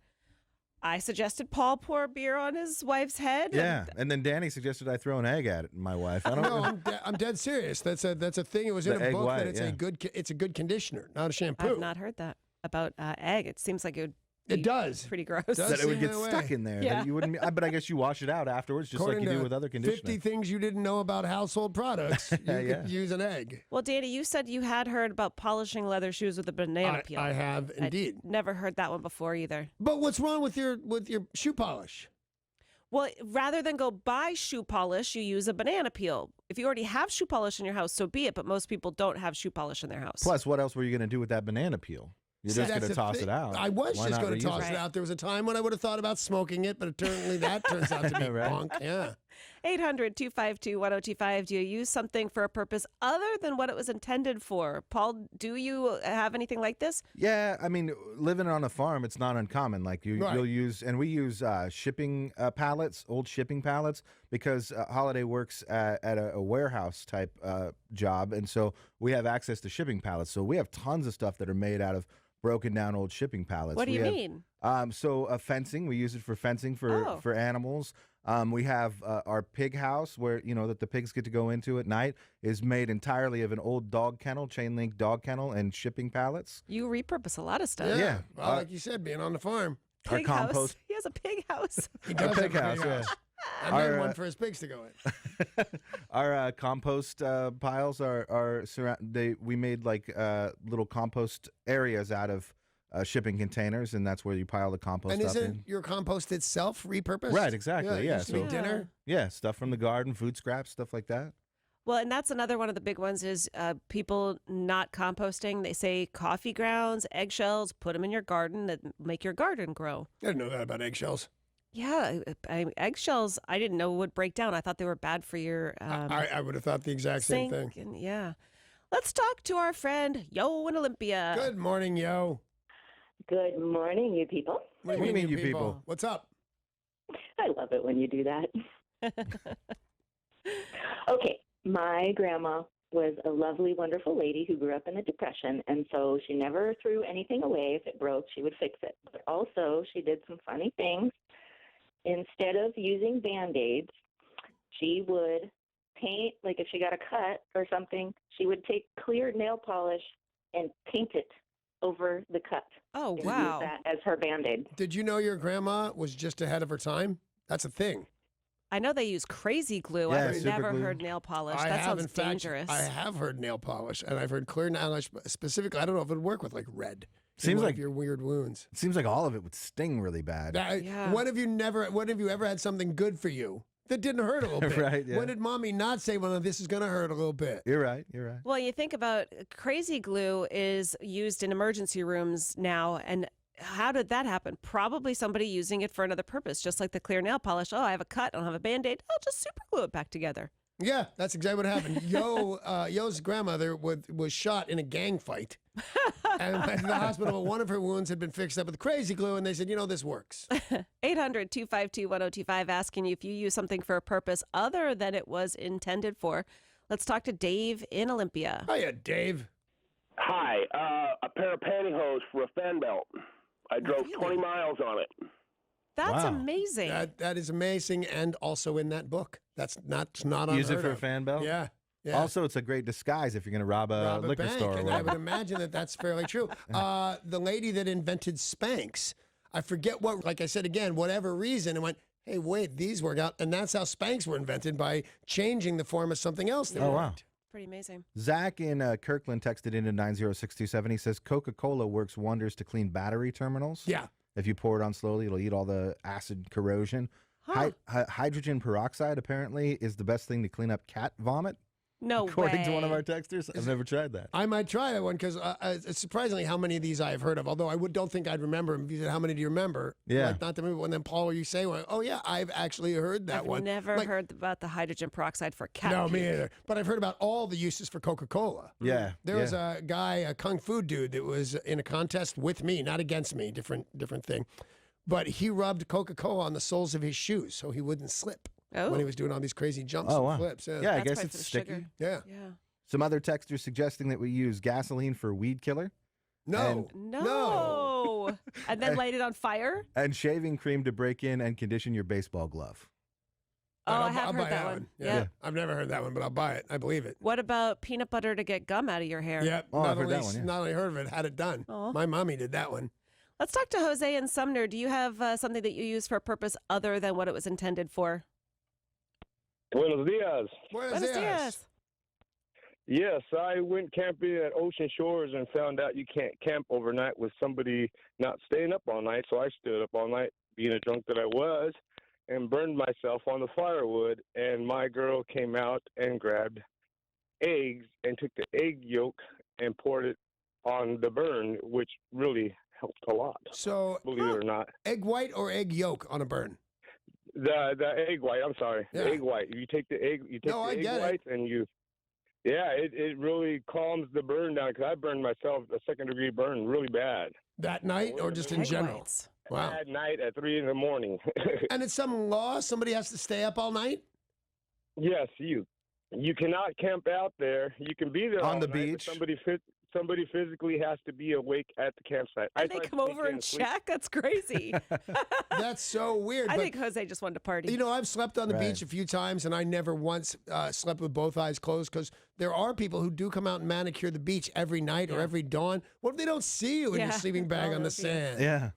I suggested Paul pour beer on his wife's head. Yeah, and then Danny suggested I throw an egg at it. My wife. I don't know. No, I'm dead serious. That's a thing. It was in The a egg book white, that it's a good conditioner, not a shampoo. I've not heard that about egg. It seems like it would It be does. pretty gross. Does That it would seem get that way. stuck in there. Yeah. That you wouldn't. But I guess you wash it out afterwards, just According like you to do with other conditioning. 50 things you didn't know about household products. You Yeah. could use an egg. Well, Danny, you said you had heard about polishing leather shoes with a banana peel. I have indeed. Never heard that one before either. But what's wrong with your shoe polish? Well, rather than go buy shoe polish, you use a banana peel. If you already have shoe polish in your house, so be it. But most people don't have shoe polish in their house. Plus, what else were you going to do with that banana peel? You're See, just that's going to the toss thing. it out. I was Why just not going to reuse toss it? it out. There was a time when I would have thought about smoking it, but apparently that turns out to be Right. bunk. Yeah. 800-252-1025. Do you use something for a purpose other than what it was intended for? Paul, do you have anything like this? Yeah, I mean, living on a farm, it's not uncommon. Like Right. you'll use, and we use shipping pallets, old shipping pallets, because Holiday works at a warehouse type job, and so we have access to shipping pallets. So we have tons of stuff that are made out of broken down old shipping pallets. What do We you have, mean? So fencing, we use it for fencing Oh. for animals. We have our pig house where, that the pigs get to go into at night is made entirely of an old dog kennel, chain link dog kennel, and shipping pallets. You repurpose a lot of stuff. Yeah. Well, like you said, being on the farm. Our Pig house. compost. He has a pig house. He Our does pig have a house, big yeah. I made Our, one for his pigs to go in. Our compost piles we made like little compost areas out of shipping containers, and that's where you pile the compost And stuff isn't in. your compost itself repurposed? Right, exactly, yeah, It used to be so- dinner. Yeah, stuff from the garden, food scraps, stuff like that. Well, and that's another one of the big ones is people not composting. They say coffee grounds, eggshells, put them in your garden that make your garden grow. I didn't know that about eggshells. Yeah, eggshells I didn't know would break down. I thought they were bad for your I would have thought the exact same sink. thing. And, yeah. Let's talk to our friend Yo in Olympia. Good morning, yo. Good morning, you people. What do you mean, you people? What's up? I love it when you do that. Okay, my grandma was a lovely, wonderful lady who grew up in the Depression, and so she never threw anything away. If it broke, she would fix it. But also, she did some funny things. Instead of using Band-Aids, she would paint, like if she got a cut or something, she would take clear nail polish and paint it over the cut. Oh, And wow. use that as her Band-Aid. Did you know your grandma was just ahead of her time? That's a thing. I know they use crazy glue. Yeah, I've super never glue. heard nail polish. I That have, sounds in fact, dangerous. I have heard nail polish, and I've heard clear nail polish specifically. I don't know if it would work with like red. in Seems one like- of your weird wounds. It seems like all of it would sting really bad. Yeah. When have you ever had something good for you that didn't hurt a little bit? Right, yeah. When did mommy not say, well, this is going to hurt a little bit? You're right. You're right. Well, you think about crazy glue is used in emergency rooms now. And how did that happen? Probably somebody using it for another purpose, just like the clear nail polish. Oh, I have a cut. I don't have a Band-Aid. I'll just super glue it back together. Yeah, that's exactly what happened. Yo's grandmother was shot in a gang fight. And went to the hospital, but one of her wounds had been fixed up with crazy glue, and they said, this works. 800-252-1025 asking you if you use something for a purpose other than it was intended for. Let's talk to Dave in Olympia. Hiya, Dave. Hi, a pair of pantyhose for a fan belt. I drove Really? 20 miles on it. That's Wow. amazing. That is amazing, and also in that book. That's not unheard Use it for a of. fan belt? Yeah. Yeah. Also, it's a great disguise if you're going to rob a liquor bank, store or and I whatever. would imagine that that's fairly true. The lady that invented Spanx, I forget what, like I said again, whatever reason, and went, hey, wait, these work out. And that's how Spanx were invented, by changing the form of something else. That Oh, wow. worked. Pretty amazing. Zach in Kirkland texted into 90627. He says Coca-Cola works wonders to clean battery terminals. Yeah. If you pour it on slowly, it'll eat all the acid corrosion. Huh. Hydrogen peroxide apparently is the best thing to clean up cat vomit. No According way. to one of our texters, I've never tried that. I might try that one, because it's surprisingly how many of these I have heard of, although I don't think I'd remember them. If you said, how many do you remember? Yeah. Like, not the movie one. Then, Paul, you say one. Oh, yeah, I've actually heard that I've one. never Like, heard about the hydrogen peroxide for cat No, puke. me either. But I've heard about all the uses for Coca-Cola. Yeah. There was a guy, a kung fu dude, that was in a contest with me, not against me, different thing. But he rubbed Coca-Cola on the soles of his shoes so he wouldn't slip when he was doing all these crazy jumps Oh, and wow. flips. Yeah. Yeah, I That's guess probably it's for the sticky. sugar. Yeah. Yeah. Some other texters suggesting that we use gasoline for weed killer No. No. And then light it on fire? and shaving cream to break in and condition your baseball glove. Oh, But I I'll have buy heard that one. Yeah. Yeah. I've never heard that one, but I'll buy it. I believe it. What about peanut butter to get gum out of your hair? Yeah. Oh, I've heard that one, yeah. Not only heard of it, had it done. Aw. My mommy did that one. Let's talk to Jose and Sumner. Do you have something that you use for a purpose other than what it was intended for? Buenos dias. Buenos Buenos dias. dias. Yes, I went camping at Ocean Shores and found out you can't camp overnight with somebody not staying up all night. So I stood up all night, being a drunk that I was, and burned myself on the firewood. And my girl came out and grabbed eggs and took the egg yolk and poured it on the burn, which really helped a lot, So, believe it or not. egg white or egg yolk on a burn? The egg white. I'm sorry, Yeah. the egg white. You take the egg. You take No, I the get egg it. whites and you. Yeah, it really calms the burn down, because I burned myself a second-degree burn really bad That night or just in Egg general? whites. Wow. at night at 3 in the morning. And it's some law? Somebody has to stay up all night? Yes, you cannot camp out there. You can be there On all the night, but beach? somebody physically has to be awake at the campsite. I And they tried to come sneak over in and sleep. check? That's crazy. That's so weird. I but, think Jose just wanted to party. you know, I've slept on the Right. beach a few times, and I never once slept with both eyes closed, because there are people who do come out and manicure the beach every night or every dawn. What if they don't see you in your Yeah. sleeping bag All on the over you. sand? Yeah.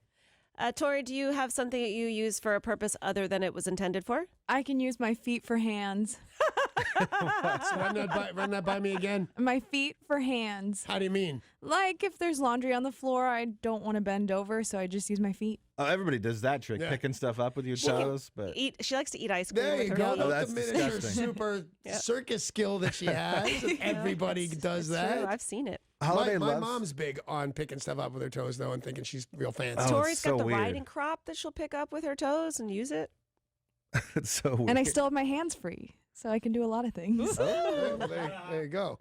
Tori, do you have something that you use for a purpose other than it was intended for? I can use my feet for hands. So run that by me again. My feet for hands. How do you mean? Like if there's laundry on the floor, I don't want to bend over, so I just use my feet. Oh, everybody does that trick, Yeah. picking stuff up with your She can toes. But She likes to eat ice cream There with you her go. feet. Oh, Don't that's diminish her disgusting. super Yeah. circus skill that she has. Everybody does It's that. true. I've seen it. holiday my loves. mom's big on picking stuff up with her toes, though, and thinking she's real fancy. Oh, Tori's it's got so the weird. riding crop that she'll pick up with her toes and use it. It's so weird. And I still have my hands free, so I can do a lot of things. Oh, there you go.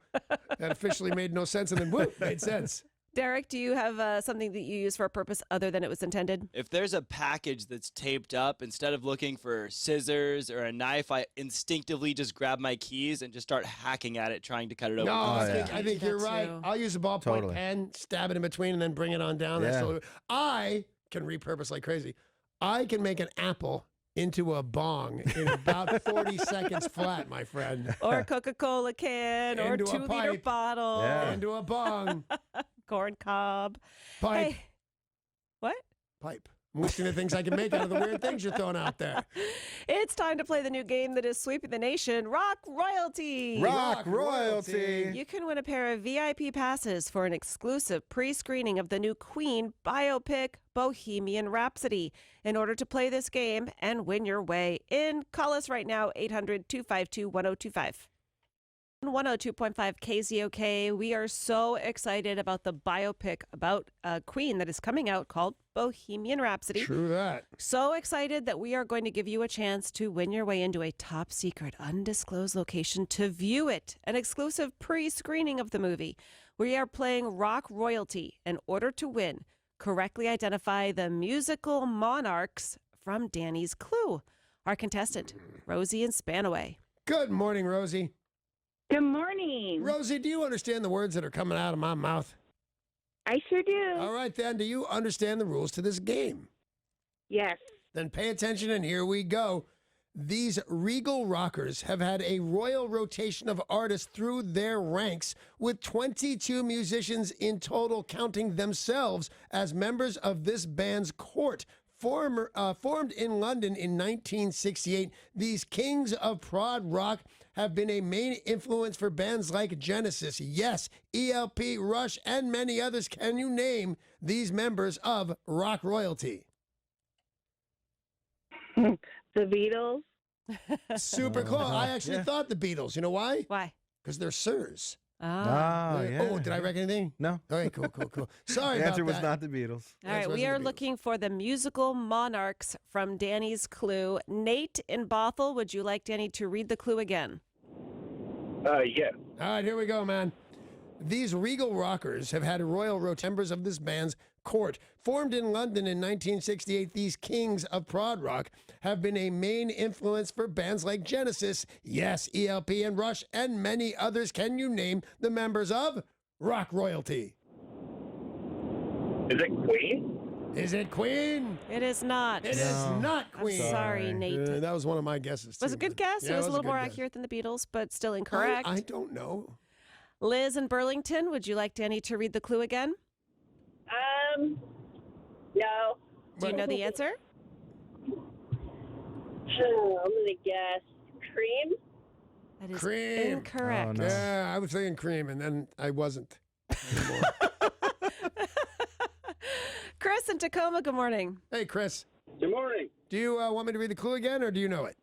That officially made no sense, and then whoop, made sense. Derek, do you have something that you use for a purpose other than it was intended? If there's a package that's taped up, instead of looking for scissors or a knife, I instinctively just grab my keys and just start hacking at it, trying to cut it open. No, I yeah. think, I think do you're that right. too. I'll use a ballpoint Totally. pen, stab it in between, and then bring it on down. That's Yeah. totally- I can repurpose like crazy. I can make an apple into a bong in about 40 seconds flat, my friend. Or a Coca-Cola can or a Into a 2-liter pipe. bottle. Yeah. Into a bong. Corn cob. Pipe. Hey. What? Pipe. I'm listing the things I can make out of the weird things you're throwing out there. It's time to play the new game that is sweeping the nation, Rock Royalty. Rock Rock royalty. royalty. You can win a pair of VIP passes for an exclusive pre-screening of the new Queen biopic, Bohemian Rhapsody. In order to play this game and win your way in, call us right now, 800-252-1025. 102.5 KZOK. We are so excited about the biopic about Queen that is coming out called Bohemian Rhapsody. True that. So excited that we are going to give you a chance to win your way into a top secret, undisclosed location to view it, an exclusive pre-screening of the movie. We are playing Rock Royalty. In order to win, correctly identify the musical monarchs from Danny's Clue. Our contestant, Rosie in Spanaway. Good morning, Rosie. Good morning. Rosie, do you understand the words that are coming out of my mouth? I sure do. All right, then. Do you understand the rules to this game? Yes. Then pay attention, and here we go. These regal rockers have had a royal rotation of artists through their ranks, with 22 musicians in total, counting themselves as members of this band's court. Formed in London in 1968, these kings of prog rock have been a main influence for bands like Genesis, Yes, ELP, Rush, and many others. Can you name these members of rock royalty? The Beatles. Super close. I actually thought the Beatles. You know why? Why? Because they're sirs. Oh, yeah. Oh, did I wreck anything? No. All right, cool. Sorry The about answer was that. not the Beatles. All right, Yes, we are wasn't the Beatles. looking for the musical monarchs from Danny's clue. Nate in Bothell, would you like Danny to read the clue again? Yeah. All right, here we go, man. These regal rockers have had royal members of this band's court. Formed in London in 1968, these kings of prog rock have been a main influence for bands like Genesis, Yes, ELP, and Rush, and many others. Can you name the members of rock royalty? Is it Queen? Is it Queen? It is not. It is not I'm Queen. sorry, Nate. That was one of my guesses. Was too, a good but- guess. Yeah, It was a a little good more guess. accurate than the Beatles, but still incorrect. I don't know. Liz in Burlington, would you like Danny to read the clue again? No. Do you know the answer? I'm gonna guess cream. That is Cream. incorrect. Oh, no. Yeah, I was thinking cream, and then I wasn't. anymore. Chris in Tacoma, good morning. Hey, Chris, Good morning. do you want me to read the clue again, or do you know it?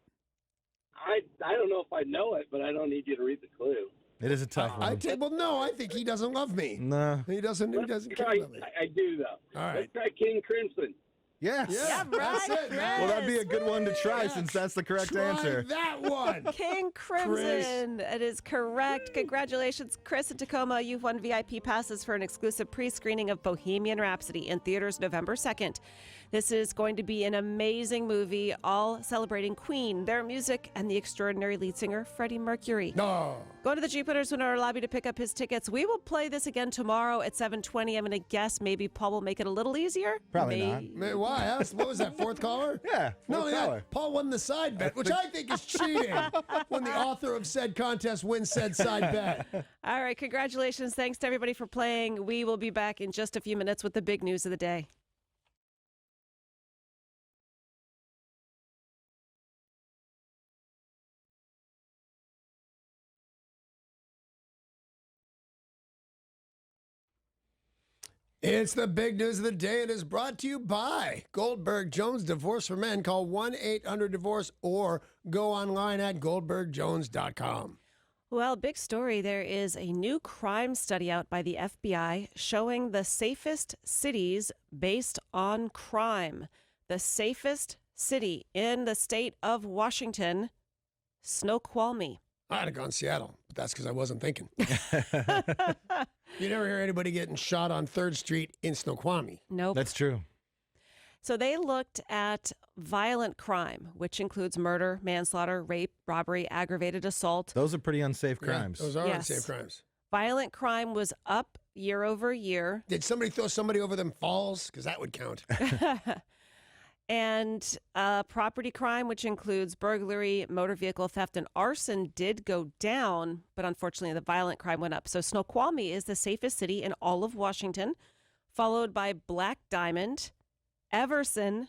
I don't know if I know it, but I don't need you to read the clue. It is a tough one. Well, no, I think he doesn't love me. No. He doesn't care Try, about me. I do, though. All right. Let's try King Crimson. Yes. Yeah, that's right, it, man. Well, that'd be a good one to try since that's the correct Try answer. that one. King Crimson. It is correct. Congratulations, Chris in Tacoma. You've won VIP passes for an exclusive pre-screening of Bohemian Rhapsody in theaters November 2nd. This is going to be an amazing movie, all celebrating Queen, their music, and the extraordinary lead singer, Freddie Mercury. No. Go to the Jupiter's Winter Lobby to pick up his tickets. We will play this again tomorrow at 7:20. I'm going to guess maybe Paul will make it a little easier. Probably not. Man, why? What was that, fourth caller? Yeah. No, fourth yeah, caller. Paul won the side bet, which I think is cheating when the author of said contest wins said side bet. All right, congratulations. Thanks to everybody for playing. We will be back in just a few minutes with the big news of the day. It's the big news of the day. It is brought to you by Goldberg Jones Divorce for Men. Call 1-800-DIVORCE or go online at goldbergjones.com. Well, big story. There is a new crime study out by the FBI showing the safest cities based on crime. The safest city in the state of Washington, Snoqualmie. I'd have gone Seattle, but that's because I wasn't thinking. You never hear anybody getting shot on 3rd Street in Snoqualmie. Nope. That's true. So they looked at violent crime, which includes murder, manslaughter, rape, robbery, aggravated assault. Those are pretty unsafe Yeah, crimes. those are Yes. unsafe crimes. Violent crime was up year over year. Did somebody throw somebody over them falls? Because that would count. And property crime, which includes burglary, motor vehicle theft, and arson, did go down, but unfortunately the violent crime went up. So Snoqualmie is the safest city in all of Washington, followed by Black Diamond, Everson,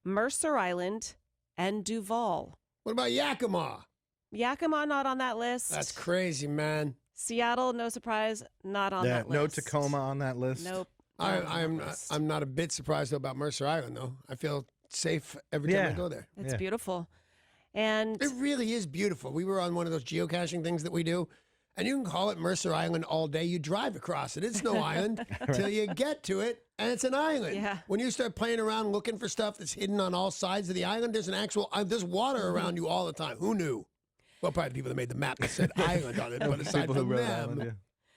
Mercer Island, and Duval. What about Yakima? Yakima not on that list. That's crazy, man. Seattle, no surprise, not on that list. No Tacoma on that list. Nope. not on that list. I'm not a bit surprised though about Mercer Island though. I feel safe every time I Yeah. go there. It's Yeah. beautiful. And It really is beautiful. We were on one of those geocaching things that we do, and you can call it Mercer Island all day. You drive across it. It's no island till you get to it, and it's an island. Yeah. When you start playing around looking for stuff that's hidden on all sides of the island, there's an actual there's water around you all the time. Who knew? Well, probably the people that made the map that said island on it, but aside People who from wrote them, Island, yeah.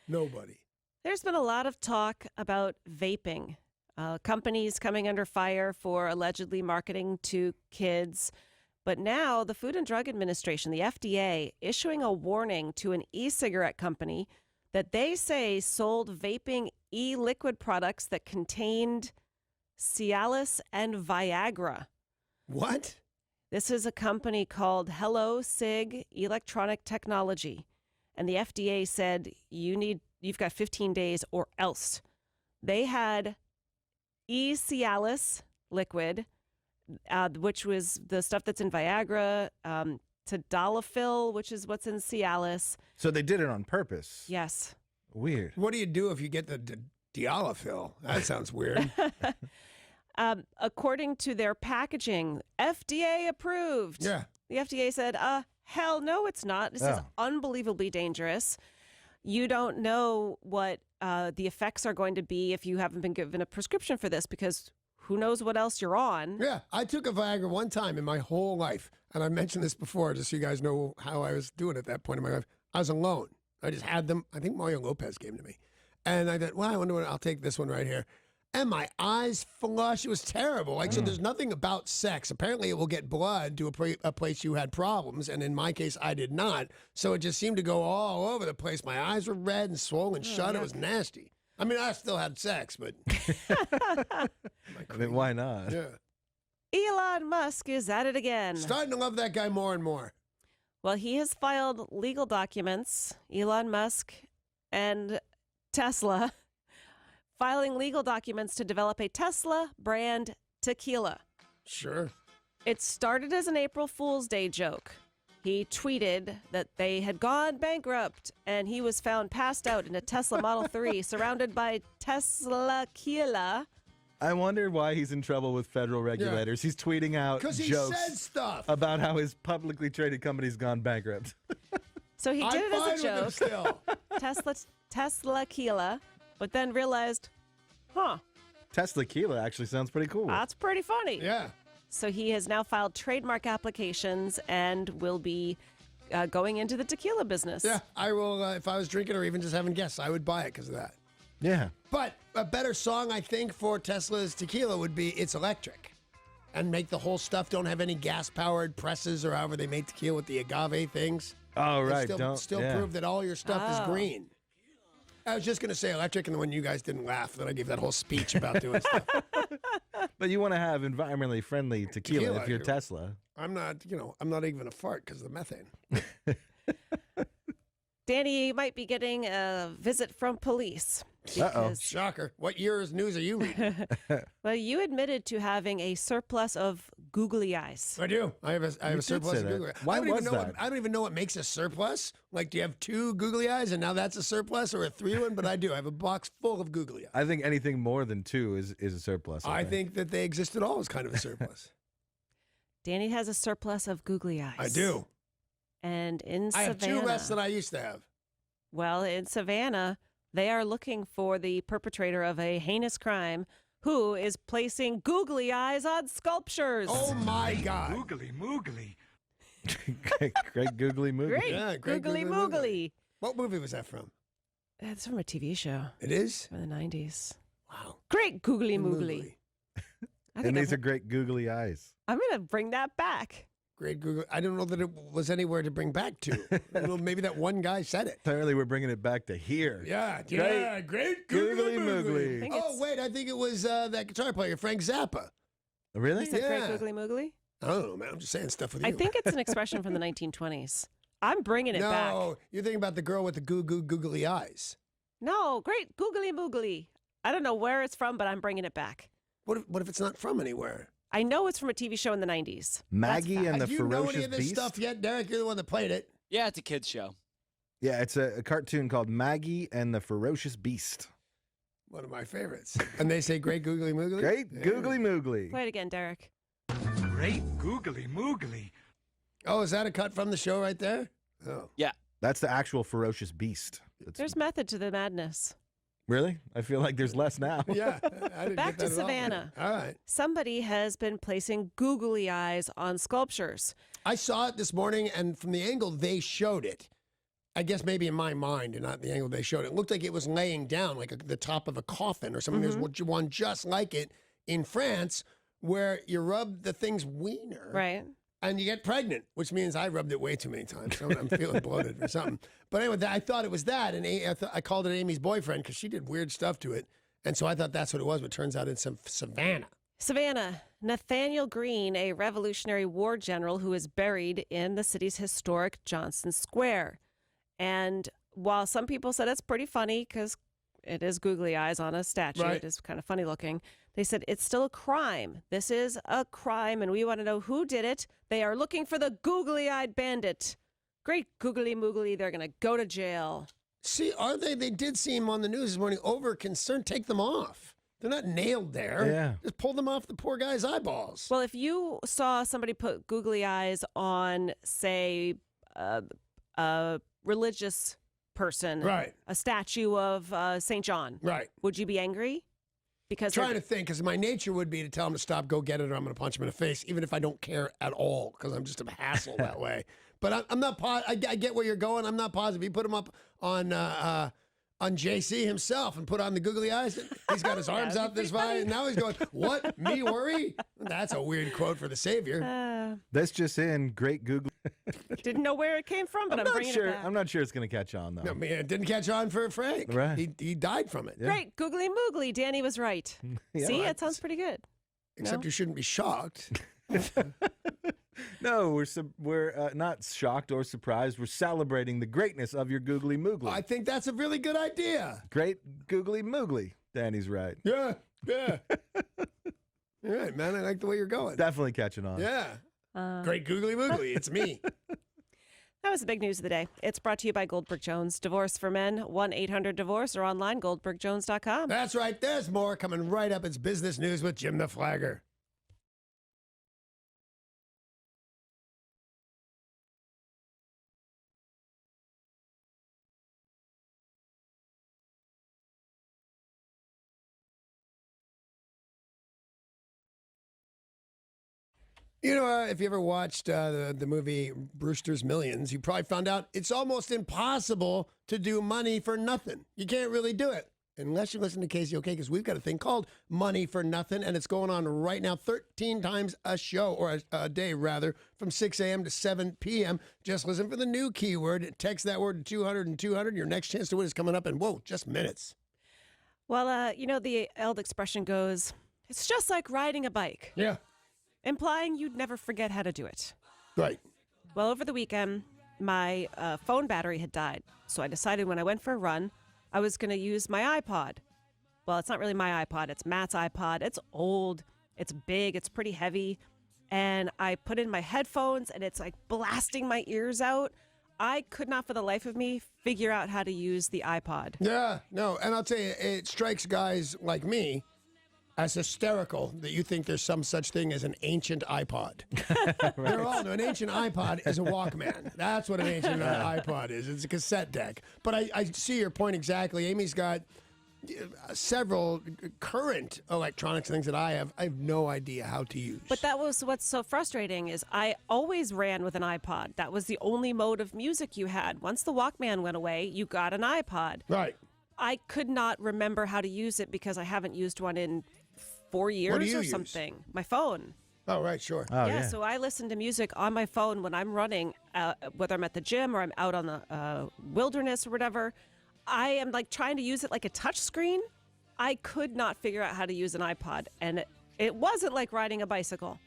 nobody. there's been a lot of talk about vaping. Companies coming under fire for allegedly marketing to kids. But now the Food and Drug Administration, the FDA, issuing a warning to an e-cigarette company that they say sold vaping e-liquid products that contained Cialis and Viagra. What? This is a company called Hello Sig Electronic Technology. And the FDA said you've got 15 days or else. They had Cialis liquid, which was the stuff that's in Viagra, tadalafil, which is what's in Cialis. So they did it on purpose. Yes. Weird. What do you do if you get the dialafil? That sounds weird. According to their packaging, FDA approved. Yeah. The FDA said, hell no, it's not. This is unbelievably dangerous. You don't know what the effects are going to be if you haven't been given a prescription for this, because who knows what else you're on. Yeah, I took a Viagra one time in my whole life. And I mentioned this before, just so you guys know how I was doing at that point in my life. I was alone. I just had them. I think Mario Lopez gave them to me. And I thought, well, I wonder what, I'll take this one right here. And my eyes flush. It was terrible. Like, so there's nothing about sex. Apparently, it will get blood to a place you had problems. And in my case, I did not. So it just seemed to go all over the place. My eyes were red and swollen shut. It was nasty. I mean, I still had sex, but. I mean, why not? Yeah. Elon Musk is at it again. Starting to love that guy more and more. Well, he has filed legal documents, Elon Musk and Tesla, filing legal documents to develop a Tesla brand tequila. Sure. It started as an April Fool's Day joke. He tweeted that they had gone bankrupt and he was found passed out in a Tesla Model 3 surrounded by Tesla tequila. I wonder why he's in trouble with federal regulators. He's tweeting out Because he jokes said stuff. about how his publicly traded company's gone bankrupt. So he did it as a joke, Still. Tesla tequila, but then realized, Tesla Tequila actually sounds pretty cool. that's pretty funny. Yeah. So he has now filed trademark applications and will be going into the tequila business. Yeah, I will. If I was drinking or even just having guests, I would buy it because of that. Yeah. But a better song, I think, for Tesla's tequila would be It's Electric. And make the whole stuff, don't have any gas-powered presses or however they make tequila with the agave things. Oh, right. Still prove that all your stuff is green. I was just going to say electric, and when you guys didn't laugh, then I gave that whole speech about doing stuff. But you want to have environmentally friendly tequila if you're Tesla. I'm not even a fart because of the methane. Danny, you might be getting a visit from police. Uh-oh. Shocker. What year's news are you reading? Well, you admitted to having a surplus of googly eyes. I do. I have a surplus of googly eyes. Why was that? I don't even know what makes a surplus. Like, do you have 2 googly eyes and now that's a surplus, or a 3 one? But I do. I have a box full of googly eyes. I think anything more than 2 is a surplus. I think that they exist at all as kind of a surplus. Danny has a surplus of googly eyes. I do. And in I Savannah. have 2 less than I used to have. Well, in Savannah, they are looking for the perpetrator of a heinous crime who is placing googly eyes on sculptures. Oh, my God. Googly moogly. Great googly movie. Great. Yeah, Googly moogly. What movie was that from? That's from a TV show It is? from the 90s. Wow. Great googly moogly. And these are great googly eyes. I'm going to bring that back. Great Google. I don't know that it was anywhere to bring back to. Well, maybe that one guy said it. Apparently, we're bringing it back to here. Yeah, great googly moogly. moogly. Oh, wait, I think it was that guitar player, Frank Zappa. Really? You said Yeah. great googly moogly? I don't know, man. I'm just saying stuff with you. I think it's an expression from the 1920s. I'm bringing it back. No, you're thinking about the girl with the googly eyes. No, great googly moogly. I don't know where it's from, but I'm bringing it back. What if it's not from anywhere? I know it's from a TV show in the 90s. Maggie and the Do you know Ferocious any of this Beast? stuff yet, Derek? You're the one that played it. Yeah, it's a kid's show. Yeah, it's a cartoon called Maggie and the Ferocious Beast. One of my favorites. And they say great googly moogly? Great googly moogly. Play it again, Derek. Great googly moogly. Oh, is that a cut from the show right there? Oh. Yeah. That's the actual Ferocious Beast. There's method to the madness. Really? I feel like there's less now. Yeah. I didn't Back get that to at all. Savannah. All right. Somebody has been placing googly eyes on sculptures. I saw it this morning, and from the angle they showed it, I guess maybe in my mind and not the angle they showed it, looked like it was laying down like the top of a coffin or something. There's one just like it in France where you rub the thing's wiener. Right. And you get pregnant, which means I rubbed it way too many times. So I'm feeling bloated or something. But anyway, I thought it was that. And I called it Amy's boyfriend because she did weird stuff to it. And so I thought that's what it was. But it turns out it's Savannah. Savannah, Nathaniel Greene, a Revolutionary War general who is buried in the city's historic Johnson Square. And while some people said it's pretty funny because it is googly eyes on a statue, Right. it is kind of funny looking, they said it's still a crime. This is a crime, and we want to know who did it. They are looking for the googly-eyed bandit. Great googly moogly, they're going to go to jail. See, are they? They did see him on the news this morning. Over concerned. Take them off. They're not nailed there. Yeah. Just pull them off the poor guy's eyeballs. Well, if you saw somebody put googly eyes on, say, a religious person, Right. a statue of St. John, Right. would you be angry? Because Trying to think, because my nature would be to tell him to stop, go get it, or I'm going to punch him in the face, even if I don't care at all, because I'm just a hassle that way. But I'm not. I get where you're going. I'm not positive. You put him up on JC himself and put on the googly eyes. He's got his arms out this way, and now he's going, "What? Me worry?" That's a weird quote for the savior. That's just in great Google. Didn't know where it came from, but I'm bringing sure. it back. I'm not sure it's going to catch on though. No, man, it didn't catch on for Frank. Right. He died from it. Yeah. Great googly moogly. Danny was right. Yeah, See, well, it sounds pretty good. Except No? you shouldn't be shocked. No, we're not shocked or surprised. We're celebrating the greatness of your googly moogly. I think that's a really good idea. Great googly moogly. Danny's right. Yeah, yeah. All right, man. I like the way you're going. Definitely catching on. Yeah. Great googly moogly. It's me. That was the big news of the day. It's brought to you by Goldberg Jones. Divorce for Men, 1-800-DIVORCE or online, goldbergjones.com. That's right. There's more coming right up. It's business news with Jim the Flagger. You know, if you ever watched the movie Brewster's Millions, you probably found out it's almost impossible to do money for nothing. You can't really do it unless you listen to KZOK, because we've got a thing called Money for Nothing, and it's going on right now 13 times a show, or a day rather, from 6 a.m. to 7 p.m. Just listen for the new keyword. Text that word to 200 and 200. Your next chance to win is coming up in, just minutes. Well, you know, the old expression goes, it's just like riding a bike. Yeah. Implying you'd never forget how to do it. Right. Well, over the weekend, my phone battery had died. So I decided when I went for a run, I was going to use my iPod. Well, it's not really my iPod. It's Matt's iPod. It's old. It's big. It's pretty heavy. And I put in my headphones, and it's like blasting my ears out. I could not for the life of me figure out how to use the iPod. Yeah, no. And I'll tell you, it strikes guys like me as hysterical that you think there's some such thing as an ancient iPod. They're all an ancient iPod is a Walkman. That's what an ancient iPod is. It's a cassette deck. But I see your point exactly. Amy's got several current electronics things that I have no idea how to use. But that was what's so frustrating is I always ran with an iPod. That was the only mode of music you had. Once the Walkman went away, you got an iPod. Right. I could not remember how to use it because I haven't used one in 4 What do years you or use? something. My phone. Oh, right, sure. Oh, Yeah, so I listen to music on my phone when I'm running, whether I'm at the gym or I'm out on the wilderness or whatever. I am like trying to use it like a touch screen. I could not figure out how to use an iPod, and it wasn't like riding a bicycle.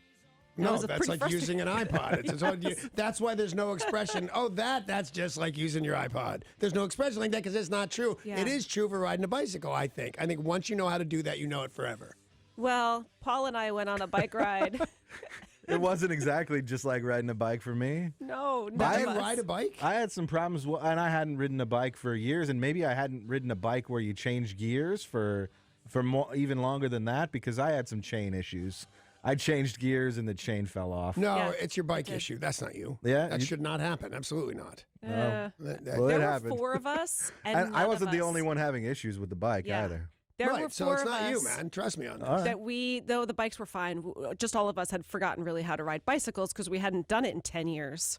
No, that's like using an iPod. That's why there's no expression. Oh, that's just like using your iPod. There's no expression like that because it's not true. Yeah. It is true for riding a bicycle, I think. I think once you know how to do that, you know it forever. Well, Paul and I went on a bike ride. It wasn't exactly just like riding a bike for me. No, Did none you of us. ride a bike? I had some problems, and I hadn't ridden a bike for years, and maybe I hadn't ridden a bike where you change gears for more, even longer than that, because I had some chain issues. I changed gears and the chain fell off. No, Yeah. it's your bike issue. That's not you. Yeah, That you- should not happen. Absolutely not. Uh, Well, there it were happened. 4 of us, and And I none wasn't of the us. only one having issues with the bike Yeah. either. There right, were 4 so it's of not us you, man. Trust me on this. All right. that we, though the bikes were fine, just all of us had forgotten really how to ride bicycles because we hadn't done it in 10 years.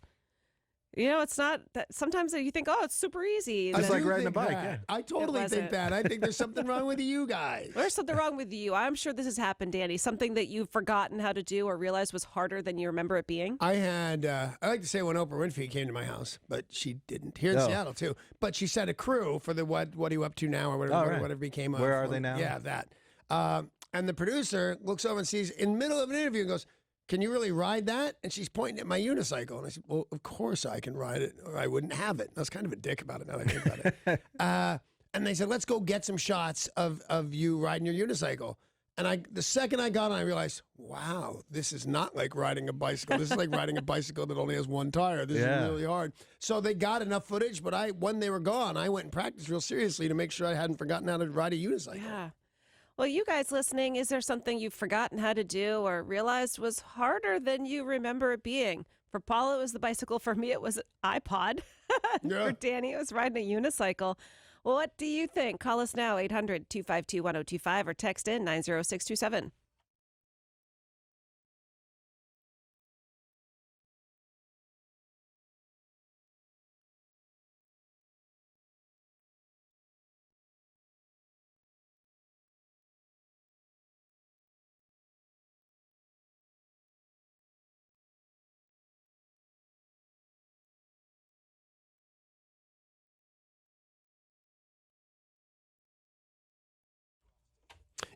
You know, it's not that sometimes you think, oh, it's super easy. Just I like do riding a think bike, that. yeah. I totally think wasn't. that. I think there's something wrong with you guys. There's something wrong with you. I'm sure this has happened, Danny. Something that you've forgotten how to do or realized was harder than you remember it being. I had, I like to say when Oprah Winfrey came to my house, but she didn't. Here in Oh. Seattle, too. But she set a crew for the what are you up to now or whatever, Oh, right. whatever became of. Where are they now? Yeah, that. And the producer looks over and sees in the middle of an interview and goes, "Can you really ride that?" And she's pointing at my unicycle. And I said, "Well, of course I can ride it, or I wouldn't have it." I was kind of a dick about it now that I think about it. And they said, "Let's go get some shots of you riding your unicycle." And the second I got on, I realized, wow, this is not like riding a bicycle. This is like riding a bicycle that only has one tire. This is really hard. So they got enough footage, but when they were gone, I went and practiced real seriously to make sure I hadn't forgotten how to ride a unicycle. Yeah. Well, you guys listening, is there something you've forgotten how to do or realized was harder than you remember it being? For Paula, it was the bicycle. For me, it was an iPod. For Danny, it was riding a unicycle. Well, what do you think? Call us now, 800-252-1025, or text in 90627.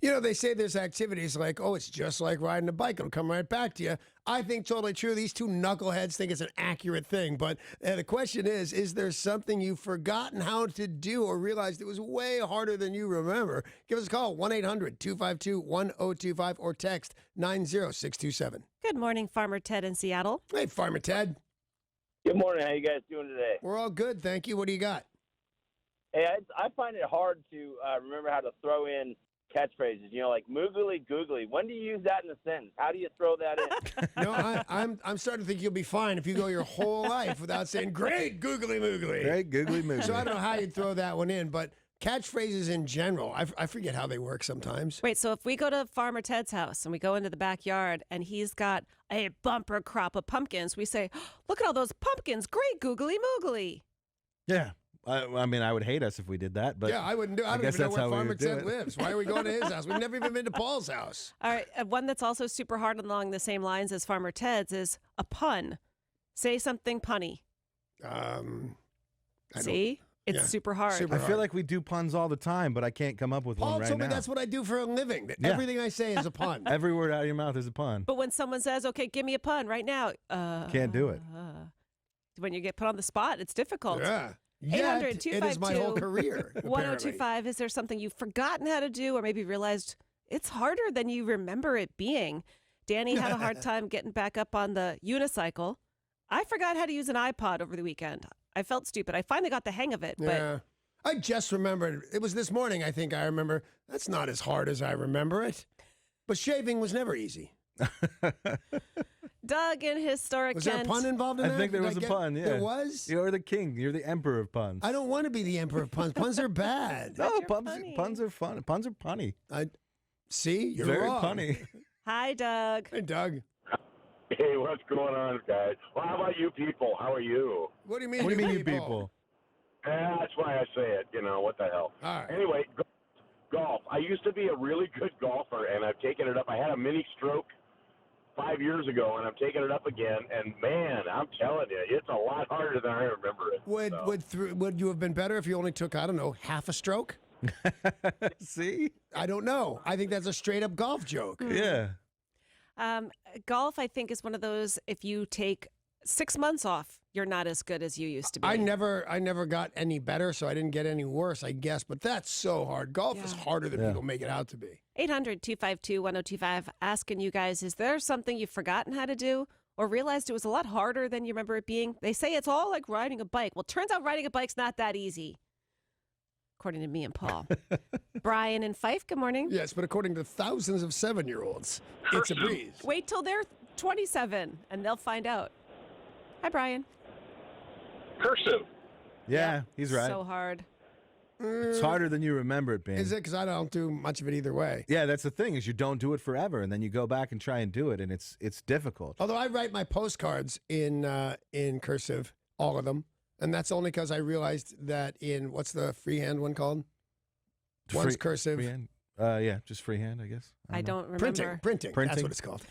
You know, they say there's activities like, oh, it's just like riding a bike. It'll come right back to you. I think totally true. These two knuckleheads think it's an accurate thing. But the question is there something you've forgotten how to do or realized it was way harder than you remember? Give us a call, 1-800-252-1025, or text 90627. Good morning, Farmer Ted in Seattle. Hey, Farmer Ted. Good morning. How you guys doing today? We're all good, thank you. What do you got? Hey, I find it hard to remember how to throw in catchphrases, you know, like moogly googly. When do you use that in a sentence? How do you throw that in? No, I'm starting to think you'll be fine if you go your whole life without saying, great googly moogly. Great googly moogly. So I don't know how you'd throw that one in, but catchphrases in general, I forget how they work sometimes. Wait, so if we go to Farmer Ted's house and we go into the backyard and he's got a bumper crop of pumpkins, we say, look at all those pumpkins, great googly moogly. Yeah. I mean, I would hate us if we did that, but yeah, I wouldn't do it. I don't guess even know that's where how we Farmer would do Ted it. lives. Why are we going to his house? We've never even been to Paul's house. All right, one that's also super hard along the same lines as Farmer Ted's is a pun. Say something punny. See? It's super hard. I feel like we do puns all the time, but I can't come up with Paul one right told me now. that's what I do for a living. That Yeah. Everything I say is a pun. Every word out of your mouth is a pun. But when someone says, okay, give me a pun right now. Can't do it. When you get put on the spot, it's difficult. Yeah. 800 Yet, it is my whole 252 career. 1025. Is there something you've forgotten how to do or maybe realized it's harder than you remember it being? Danny had a hard time getting back up on the unicycle. I forgot how to use an iPod over the weekend. I felt stupid. I finally got the hang of it. Yeah. I just remembered. It was this morning, I think I remember. That's not as hard as I remember it. But shaving was never easy. Doug in Historic Was there a Kent. pun involved in that? I think there Did was a get- pun, yeah. There was? You're the king. You're the emperor of puns. I don't want to be the emperor of puns. Puns are bad. No, puns are fun. Puns are punny. See? You're Very wrong. punny. Hi, Doug. Hey, Doug. Hey, what's going on, guys? Well, how about you people? How are you? What do you mean, What do you mean, you people? That's why I say it. You know, what the hell? All right. Anyway, golf. I used to be a really good golfer, and I've taken it up. I had a mini stroke 5 years ago, and I'm taking it up again. And, man, I'm telling you, it's a lot harder than I remember it. Would you have been better if you only took, I don't know, half a stroke? See? I don't know. I think that's a straight-up golf joke. Yeah. Golf, I think, is one of those, if you take 6 months off, you're not as good as you used to be. I never got any better, so I didn't get any worse, I guess. But that's so hard. Golf is harder than people make it out to be. 800-252-1025, asking you guys, is there something you've forgotten how to do or realized it was a lot harder than you remember it being? They say it's all like riding a bike. Well, turns out riding a bike's not that easy, according to me and Paul. Brian and Fife, good morning. Yes, but according to thousands of 7-year-olds, it's a breeze. Wait till they're 27 and they'll find out. Hi, Brian. Cursive. Yeah, he's right. So hard. It's harder than you remember it being. Is it? Because I don't do much of it either way. Yeah, that's the thing, is you don't do it forever, and then you go back and try and do it, and it's difficult. Although I write my postcards in cursive, all of them, and that's only because I realized that in, what's the freehand one called? One's cursive. Freehand? Yeah, just freehand, I guess. I don't remember. Printing. That's what it's called.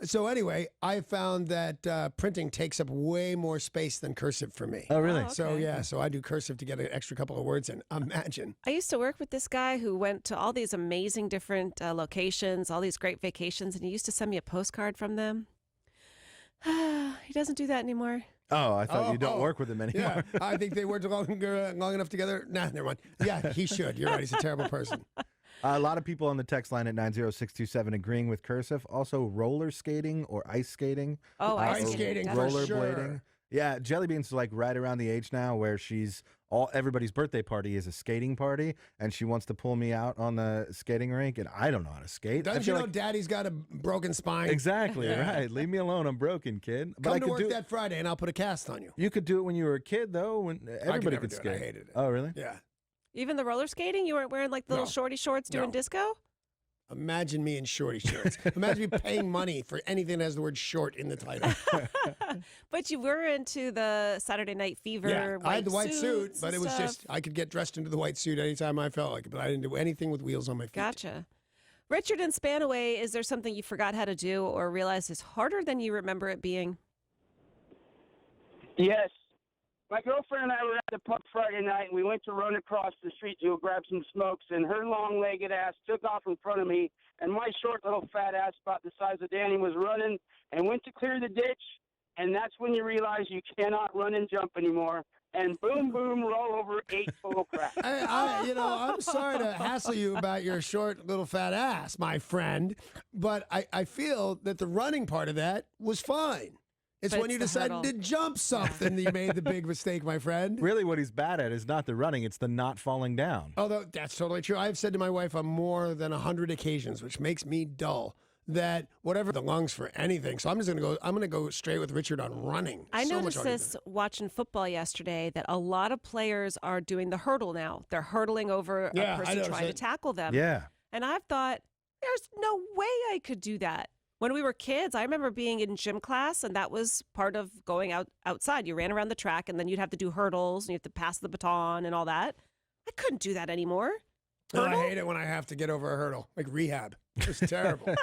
So anyway, I found that printing takes up way more space than cursive for me. Oh, really? So yeah, so I do cursive to get an extra couple of words in. Imagine. I used to work with this guy who went to all these amazing different locations, all these great vacations, and he used to send me a postcard from them. He doesn't do that anymore. Oh, I thought you don't work with him anymore. Yeah, I think they worked long enough together. Nah, never mind. Yeah, he should. You're right. He's a terrible person. A lot of people on the text line at 90627 agreeing with cursive. Also, roller skating or ice skating. Oh, ice skating, roller for blading. sure. Yeah, Jelly Bean's like right around the age now where everybody's birthday party is a skating party, and she wants to pull me out on the skating rink, and I don't know how to skate. Don't you know Daddy's got a broken spine? Exactly, right. Leave me alone. I'm broken, kid. Come to work that Friday, and I'll put a cast on you. You could do it when you were a kid, though, when everybody could do skate. it. I hated it. Oh, really? Yeah. Even the roller skating? You weren't wearing like the little shorty shorts doing disco? Imagine me in shorty shorts. Imagine me paying money for anything that has the word short in the title. But you were into the Saturday Night Fever. Yeah, I had the white suit, suits but and it was stuff. just, I could get dressed into the white suit anytime I felt like it, but I didn't do anything with wheels on my feet. Gotcha. Richard in Spanaway, is there something you forgot how to do or realized is harder than you remember it being? Yes. My girlfriend and I were at the pub Friday night, and we went to run across the street to go grab some smokes, and her long-legged ass took off in front of me, and my short little fat ass about the size of Danny was running and went to clear the ditch, and that's when you realize you cannot run and jump anymore. And boom, boom, roll over, 8 total crap. I'm sorry to hassle you about your short little fat ass, my friend, but I feel that the running part of that was fine. It's But when it's you the decided hurdle. to jump something that you made the big mistake, my friend. Really, what he's bad at is not the running; it's the not falling down. Although that's totally true. I've said to my wife on more than 100 occasions, which makes me dull, that whatever the lungs for anything. So I'm just gonna go. I'm gonna go straight with Richard on running. I So much noticed harder this watching football yesterday that a lot of players are doing the hurdle now. They're hurdling over Yeah, I a person noticed trying to it. tackle them. Yeah. And I've thought, there's no way I could do that. When we were kids, I remember being in gym class, and that was part of going outside. You ran around the track, and then you'd have to do hurdles, and you have to pass the baton and all that. I couldn't do that anymore. No, I hate it when I have to get over a hurdle, like rehab. It's terrible.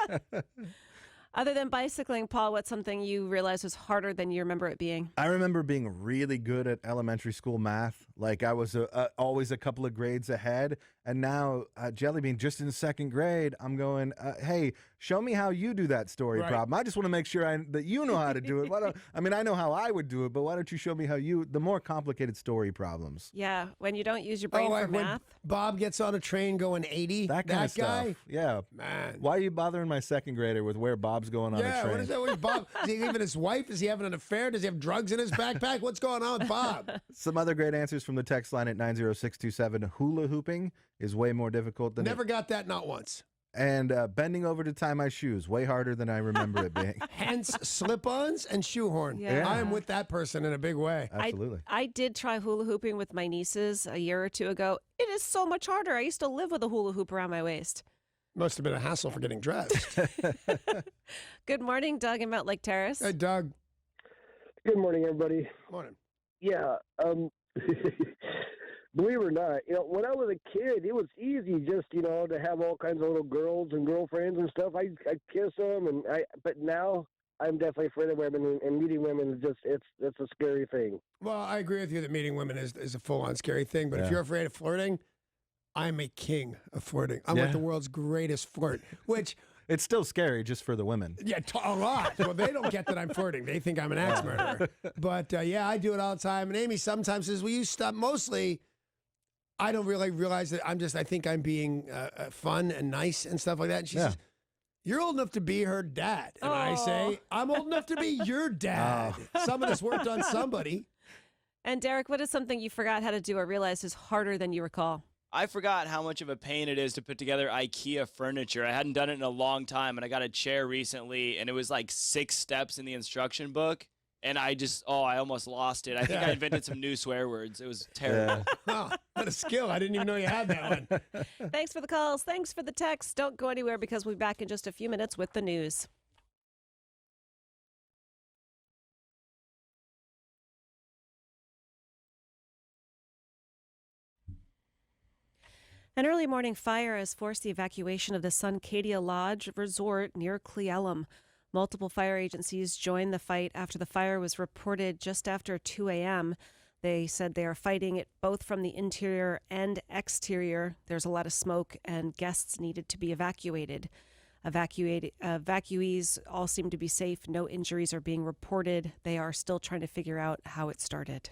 Other than bicycling, Paul, what's something you realized was harder than you remember it being? I remember being really good at elementary school math. Like I was always a couple of grades ahead. And now, Jelly Bean, just in second grade, I'm going, hey, show me how you do that story Right. problem. I just want to make sure that you know how to do it. I know how I would do it, but why don't you show me how the more complicated story problems? Yeah, when you don't use your brain for like when math. Bob gets on a train going 80. That kind of guy. stuff. Yeah. Man. Why are you bothering my second grader with where Bob's going on a Yeah, train? what is that with Bob? Is he leaving his wife? Is he having an affair? Does he have drugs in his backpack? What's going on with Bob? Some other great answers from the text line at 90627. Hula hooping is way more difficult than Never got that, not once. And bending over to tie my shoes, way harder than I remember it being. Hence slip-ons and shoehorn. Yeah. I am with that person in a big way. Absolutely. I did try hula hooping with my nieces a year or two ago. It is so much harder. I used to live with a hula hoop around my waist. Must have been a hassle for getting dressed. Good morning, Doug in Mount Lake Terrace. Hey, Doug. Good morning, everybody. Morning. Yeah. Believe it or not, when I was a kid, it was easy just, to have all kinds of little girls and girlfriends and stuff. I kiss them, but now I'm definitely afraid of women, and meeting women is just, it's a scary thing. Well, I agree with you that meeting women is a full-on scary thing, but if Yeah. you're afraid of flirting, I'm a king of flirting. I'm Yeah. like the world's greatest flirt, which... It's still scary just for the women. Yeah, a lot. Well, they don't get that I'm flirting. They think I'm an axe murderer. But, yeah, I do it all the time. And Amy sometimes says, will you stop? Mostly, I don't really realize that I think I'm being fun and nice and stuff like that. And she says, you're old enough to be her dad. And I say, I'm old enough to be your dad. Some of this worked on somebody. And Derek, what is something you forgot how to do or realized is harder than you recall? I forgot how much of a pain it is to put together IKEA furniture. I hadn't done it in a long time, and I got a chair recently, and it was like 6 steps in the instruction book, and I almost lost it. I think I invented some new swear words. It was terrible. Oh, what a skill. I didn't even know you had that one. Thanks for the calls. Thanks for the texts. Don't go anywhere because we'll be back in just a few minutes with the news. An early morning fire has forced the evacuation of the Suncadia Lodge resort near Cleellum. Multiple fire agencies joined the fight after the fire was reported just after 2 a.m. They said they are fighting it both from the interior and exterior. There's a lot of smoke and guests needed to be evacuated. Evacuees all seem to be safe. No injuries are being reported. They are still trying to figure out how it started.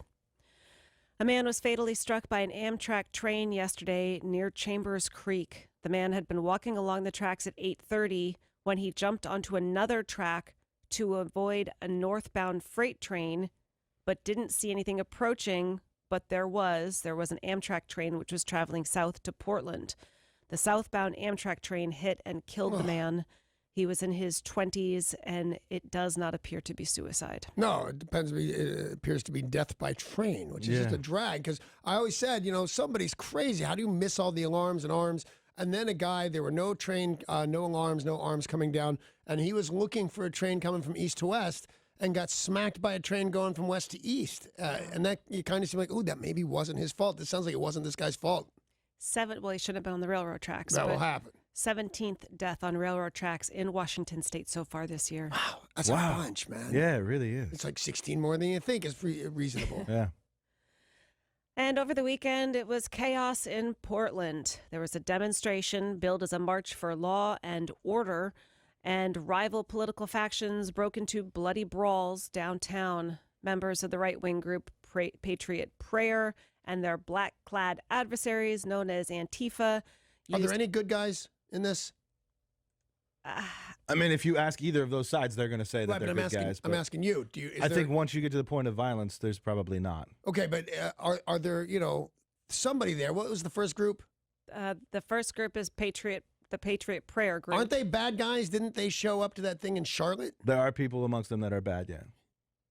A man was fatally struck by an Amtrak train yesterday near Chambers Creek. The man had been walking along the tracks at 8:30 when he jumped onto another track to avoid a northbound freight train, but didn't see anything approaching. But there was an Amtrak train which was traveling south to Portland. The southbound Amtrak train hit and killed the man. He was in his 20s, and it does not appear to be suicide. No, it depends. It appears to be death by train, which is just a drag. Because I always said, somebody's crazy. How do you miss all the alarms and arms? And then a guy, there were no train, no alarms, no arms coming down, and he was looking for a train coming from east to west and got smacked by a train going from west to east. And that you kind of seem like, that maybe wasn't his fault. This sounds like it wasn't this guy's fault. He shouldn't have been on the railroad tracks. That will happen. 17th death on railroad tracks in Washington state so far this year. Wow, that's a bunch, man. Yeah, it really is. It's like 16 more than you think is reasonable. Yeah. And over the weekend, it was chaos in Portland. There was a demonstration billed as a march for law and order, and rival political factions broke into bloody brawls downtown. Members of the right-wing group Patriot Prayer and their black-clad adversaries known as Antifa. Are there any good guys in this? I mean, if you ask either of those sides, they're going to say that they're good guys. I'm asking you. I think once you get to the point of violence, there's probably not. Okay, but are there, somebody there? What was the first group? The first group is the Patriot Prayer group. Aren't they bad guys? Didn't they show up to that thing in Charlotte? There are people amongst them that are bad, yeah.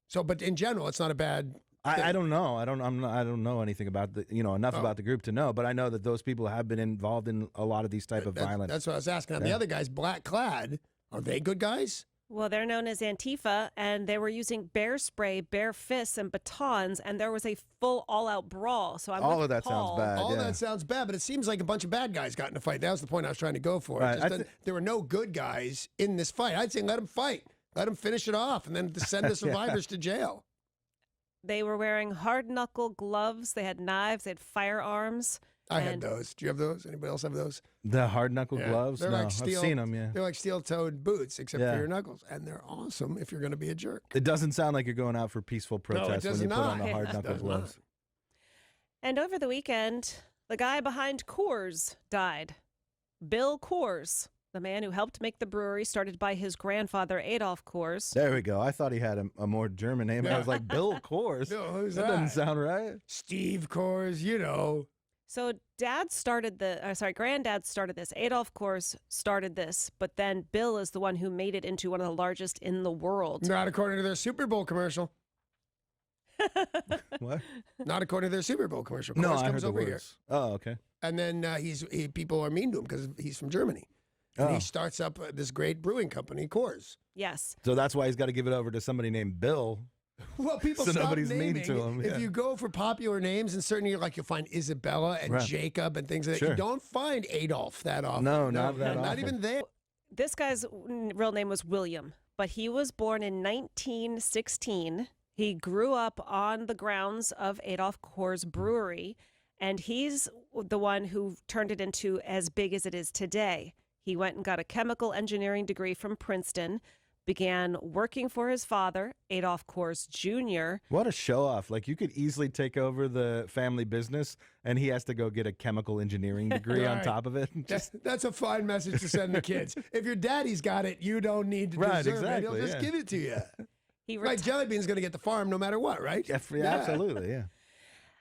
So, but in general, it's not a bad. I don't know. I don't know anything about enough about the group to know, but I know that those people have been involved in a lot of these type of violence. That's what I was asking. The other guys, black clad, are they good guys? Well, they're known as Antifa, and they were using bear spray, bare fists, and batons, and there was a full all-out brawl. So all of that sounds bad. All that sounds bad, but it seems like a bunch of bad guys got in a fight. That was the point I was trying to go for. Right. There were no good guys in this fight. I'd say let them fight. Let them finish it off, and then send the survivors to jail. They were wearing hard-knuckle gloves. They had knives. They had firearms. I had those. Do you have those? Anybody else have those? The hard-knuckle gloves? They're like steel, I've seen them, yeah. They're like steel-toed boots, except for your knuckles. And they're awesome if you're going to be a jerk. It doesn't sound like you're going out for peaceful protest when you put on the hard-knuckle gloves. And over the weekend, the guy behind Coors died. Bill Coors, the man who helped make the brewery, started by his grandfather, Adolf Coors. There we go. I thought he had a more German name. I was like, Bill Coors. No, who's that? Doesn't sound right. Steve Coors, So Granddad started this. Adolf Coors started this, but then Bill is the one who made it into one of the largest in the world. Not according to their Super Bowl commercial. What? Not according to their Super Bowl commercial. No, Coors I comes heard the over words. here. Oh, okay. And then people are mean to him because he's from Germany. And he starts up this great brewing company, Coors. Yes. So that's why he's got to give it over to somebody named Bill. Well, people so stop nobody's naming. mean to him. If you go for popular names, and certainly you'll find Isabella and Jacob and things like that. You don't find Adolf that often. No, not that often. Not even there. This guy's real name was William, but he was born in 1916. He grew up on the grounds of Adolf Coors Brewery, and he's the one who turned it into as big as it is today. He went and got a chemical engineering degree from Princeton, began working for his father, Adolf Coors Jr. What a show-off. Like, you could easily take over the family business, and he has to go get a chemical engineering degree on top of it. That's a fine message to send the kids. If your daddy's got it, you don't need to deserve it. He'll just give it to you. Like Jelly Bean's going to get the farm no matter what, right? Yeah, absolutely,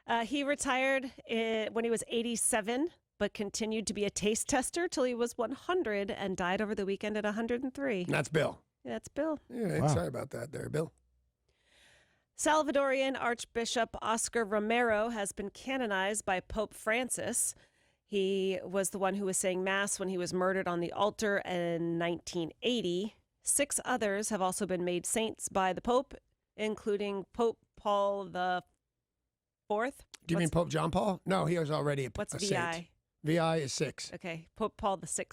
yeah. He retired when he was 87, but continued to be a taste tester till he was 100 and died over the weekend at 103. That's Bill. That's Bill. Yeah, sorry about that there, Bill. Salvadorian Archbishop Oscar Romero has been canonized by Pope Francis. He was the one who was saying Mass when he was murdered on the altar in 1980. 6 others have also been made saints by the Pope, including Pope Paul the Fourth. Do you mean Pope John Paul? No, he was already a What's saint. VI? VI is 6. Okay, Pope Paul VI.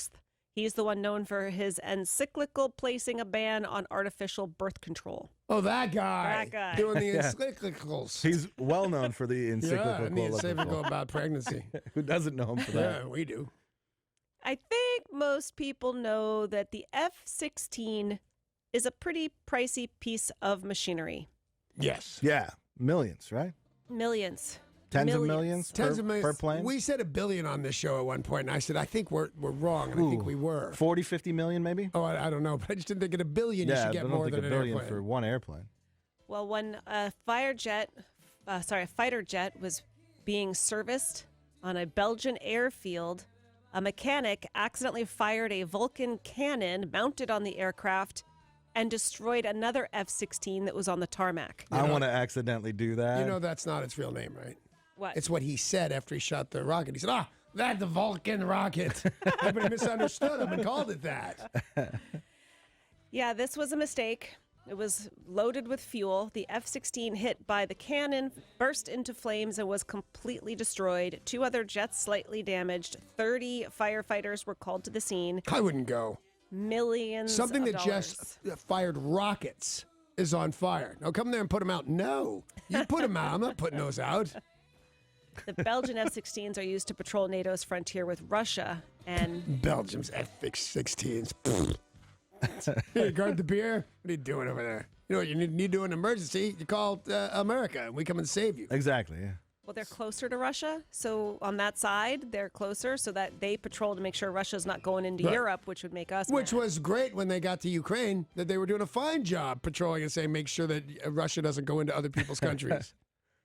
He's the one known for his encyclical placing a ban on artificial birth control. Oh, that guy. That guy. Doing the Yeah. encyclicals. He's well known for the encyclical. Yeah, and the encyclical about pregnancy. Who doesn't know him for that? Yeah, we do. I think most people know that the F-16 is a pretty pricey piece of machinery. Yes. Yeah, millions, right? Millions. Tens of millions, Tens per, of millions. per plane? We said $1 billion on this show at one point, and I said, I think we're wrong, and I think we were. 40, 50 million maybe? Oh, I don't know, but I just didn't think at $1 billion you should get more than a an billion airplane. for one airplane. Well, when a fighter jet was being serviced on a Belgian airfield, a mechanic accidentally fired a Vulcan cannon mounted on the aircraft and destroyed another F-16 that was on the tarmac. I want to accidentally do that. You know that's not its real name, right? What? It's what he said after he shot the rocket. He said, that's the Vulcan rocket. Everybody misunderstood him and called it that. Yeah, this was a mistake. It was loaded with fuel. The F-16 hit by the cannon, burst into flames, and was completely destroyed. 2 other jets slightly damaged. 30 firefighters were called to the scene. I wouldn't go. Millions Something of that dollars. just fired rockets is on fire. Now come there and put them out. No. You put them out. I'm not putting those out. The Belgian F-16s are used to patrol NATO's frontier with Russia, and Belgium's F-16s. Hey, guard the beer. What are you doing over there? You know what you need to do in an emergency? You call America, and we come and save you. Exactly, yeah. well, they're closer to Russia, so on that side, they're closer, so that they patrol to make sure Russia's not going into Right. Europe, which would make us Which mad. was great when they got to Ukraine, that they were doing a fine job patrolling and saying, make sure that Russia doesn't go into other people's countries.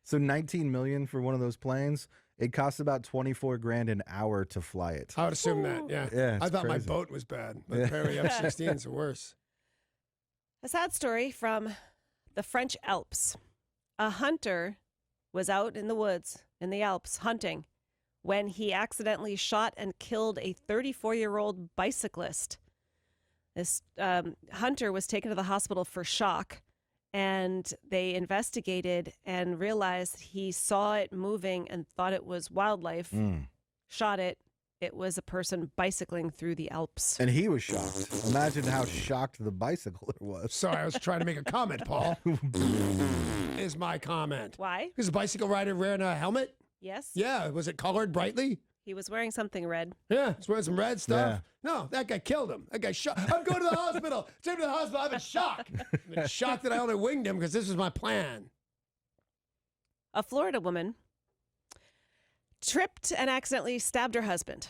So 19 million for one of those planes. It costs about 24 grand an hour to fly it. I would assume that, yeah. Yeah, I it's thought my crazy. boat was bad, but Yeah. apparently F-16s are worse. A sad story from the French Alps. A hunter was out in the woods in the Alps hunting when he accidentally shot and killed a 34-year-old bicyclist. This hunter was taken to the hospital for shock, and they investigated and realized he saw it moving and thought it was wildlife, shot it. It was a person bicycling through the Alps. And he was shocked. Imagine how shocked the bicycler was. Sorry, I was trying to make a comment, Paul. Is my comment. Why? Is a bicycle rider wearing a helmet? Yes. Yeah. Was it colored brightly? He was wearing something red. Yeah. He's wearing some red stuff. No, that guy killed him. That guy shot. I'm going to the hospital. Take me to the hospital. I'm in shock. I'm in shock that I only winged him because this was my plan. A Florida woman tripped and accidentally stabbed her husband.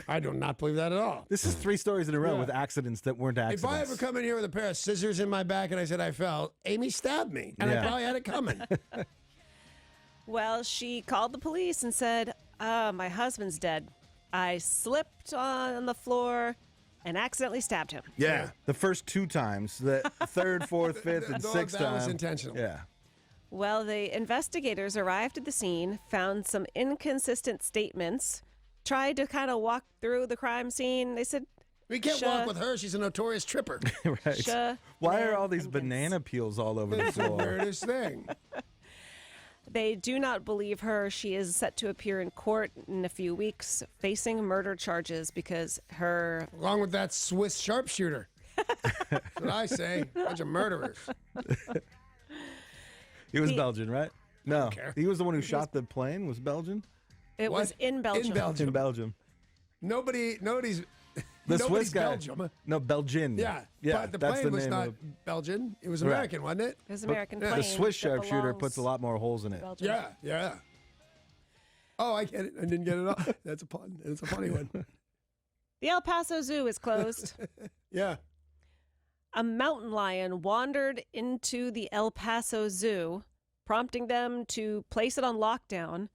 I do not believe that at all. This is 3 stories in a row Yeah. with accidents that weren't accidents. If I ever come in here with a pair of scissors in my back and I said I fell, Amy stabbed me. And I Yeah. probably had it coming. Well, she called the police and said, my husband's dead. I slipped on the floor and accidentally stabbed him. Yeah, the first 2 times. The third, fourth, fifth, and sixth that time. was intentional. Yeah. Well, the investigators arrived at the scene, found some inconsistent statements, tried to kind of walk through the crime scene. They said, We can't walk with her. She's a notorious tripper. Right. Why are all these banana peels all over the That's the floor? weirdest thing. They do not believe her. She is set to appear in court in a few weeks, facing murder charges because her... Along with that Swiss sharpshooter. That's what I say. Bunch of murderers. He was Belgian, right? No, care. he was the one who shot the plane. Was Belgian? It was in Belgium. In Belgium. In Belgium. Nobody's The Swiss guy. Belgium. No, Belgian. Yeah, yeah. but the that's plane the was name not of Belgian. It was Right. American, wasn't it? It was But American the plane. Swiss that sharpshooter belongs puts a lot more holes in to it. Belgium. Yeah, yeah. Oh, I get it. I didn't get it all. That's a pun. It's a funny one. The El Paso Zoo is closed. Yeah. A mountain lion wandered into the El Paso Zoo, prompting them to place it on lockdown,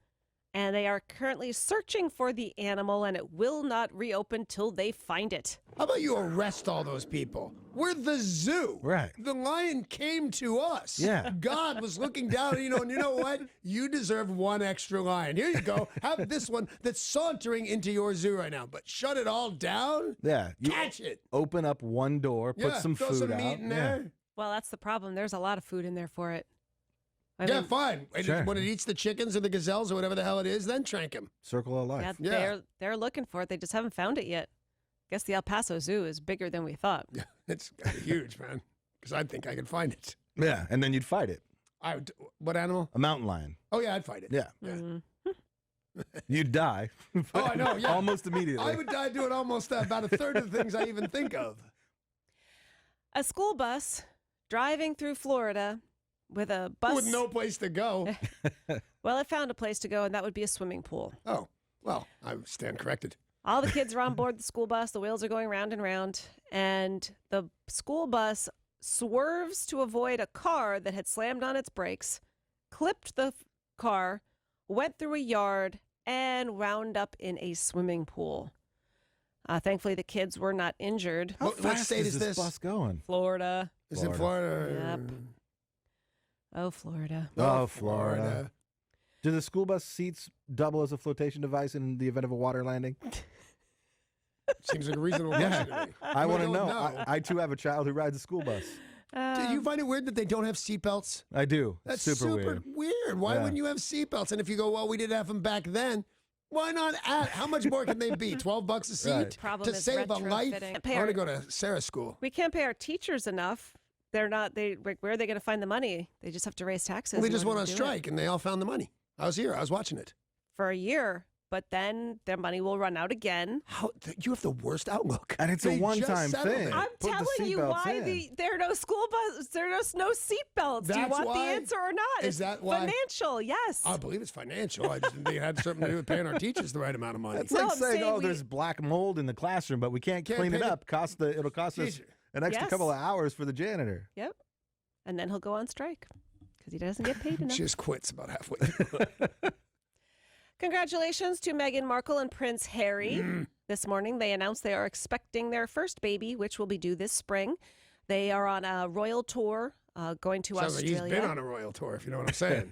and they are currently searching for the animal, and it will not reopen till they find it. How about you arrest all those people? We're the zoo. Right. The lion came to us. Yeah. God was looking down, and you know what? You deserve one extra lion. Here you go. Have this one that's sauntering into your zoo right now, but shut it all down. Yeah. You Catch it. Open up one door, put Yeah, some throw food some out. meat in Yeah. there. Well, that's the problem. There's a lot of food in there for it. Yeah, fine. And Sure. when it eats the chickens or the gazelles or whatever the hell it is, then trank him. Circle of life. Yeah, they're looking for it. They just haven't found it yet. Guess the El Paso Zoo is bigger than we thought. It's huge, man. Because I think I could find it. Yeah, and then you'd fight it. I would. What animal? A mountain lion. Oh yeah, I'd fight it. Yeah. Mm-hmm. You'd die. Oh, I know. Yeah, almost immediately. I would die doing almost about a third of the things I even think of. A school bus driving through Florida with a bus With no place to go. Well, it found a place to go, and that would be a swimming pool. Oh, well, I stand corrected. All the kids are on board the school bus. The wheels are going round and round, and the school bus swerves to avoid a car that had slammed on its brakes, clipped the car, went through a yard, and wound up in a swimming pool. Thankfully, the kids were not injured. How What fast state is this bus going? Florida. Is it Florida? Yep. Oh, Florida. Oh, Florida. Do the school bus seats double as a flotation device in the event of a water landing? Seems like a reasonable question to me. I want to don't know. I too have a child who rides a school bus. Do you find it weird that they don't have seatbelts? I do. That's super weird. Why Yeah. wouldn't you have seatbelts? And if you go, well, we didn't have them back then, why not add? How much more can they be? $12 a seat Right. Problem to is save a life? retrofitting. I want to go to Sarah's school. We can't pay our teachers enough. They're not. Where are they going to find the money? They just have to raise taxes. We in just order went to on do it. strike, and they all found the money. I was here. I was watching it. For a year, but then their money will run out again. You have the worst outlook. And it's They a just one-time settled thing. it. I'm Put the telling you seatbelts why in. there are no school buses. There are no seatbelts. Do you That's want the why? answer or not? Is It's that why? financial? Yes. I believe it's financial. I just didn't think it had something to do with paying our teachers the right amount of money. It's No, like I'm saying, saying oh, there's black mold in the classroom, but we can't clean it pay the up. It'll cost us teacher. an extra Yes. couple of hours for the janitor. Yep. And then he'll go on strike because he doesn't get paid enough. She just quits about halfway through. Congratulations to Meghan Markle and Prince Harry. This morning, they announced they are expecting their first baby, which will be due this spring. They are on a royal tour going to Sounds like Australia. he's been on a royal tour, if you know what I'm saying.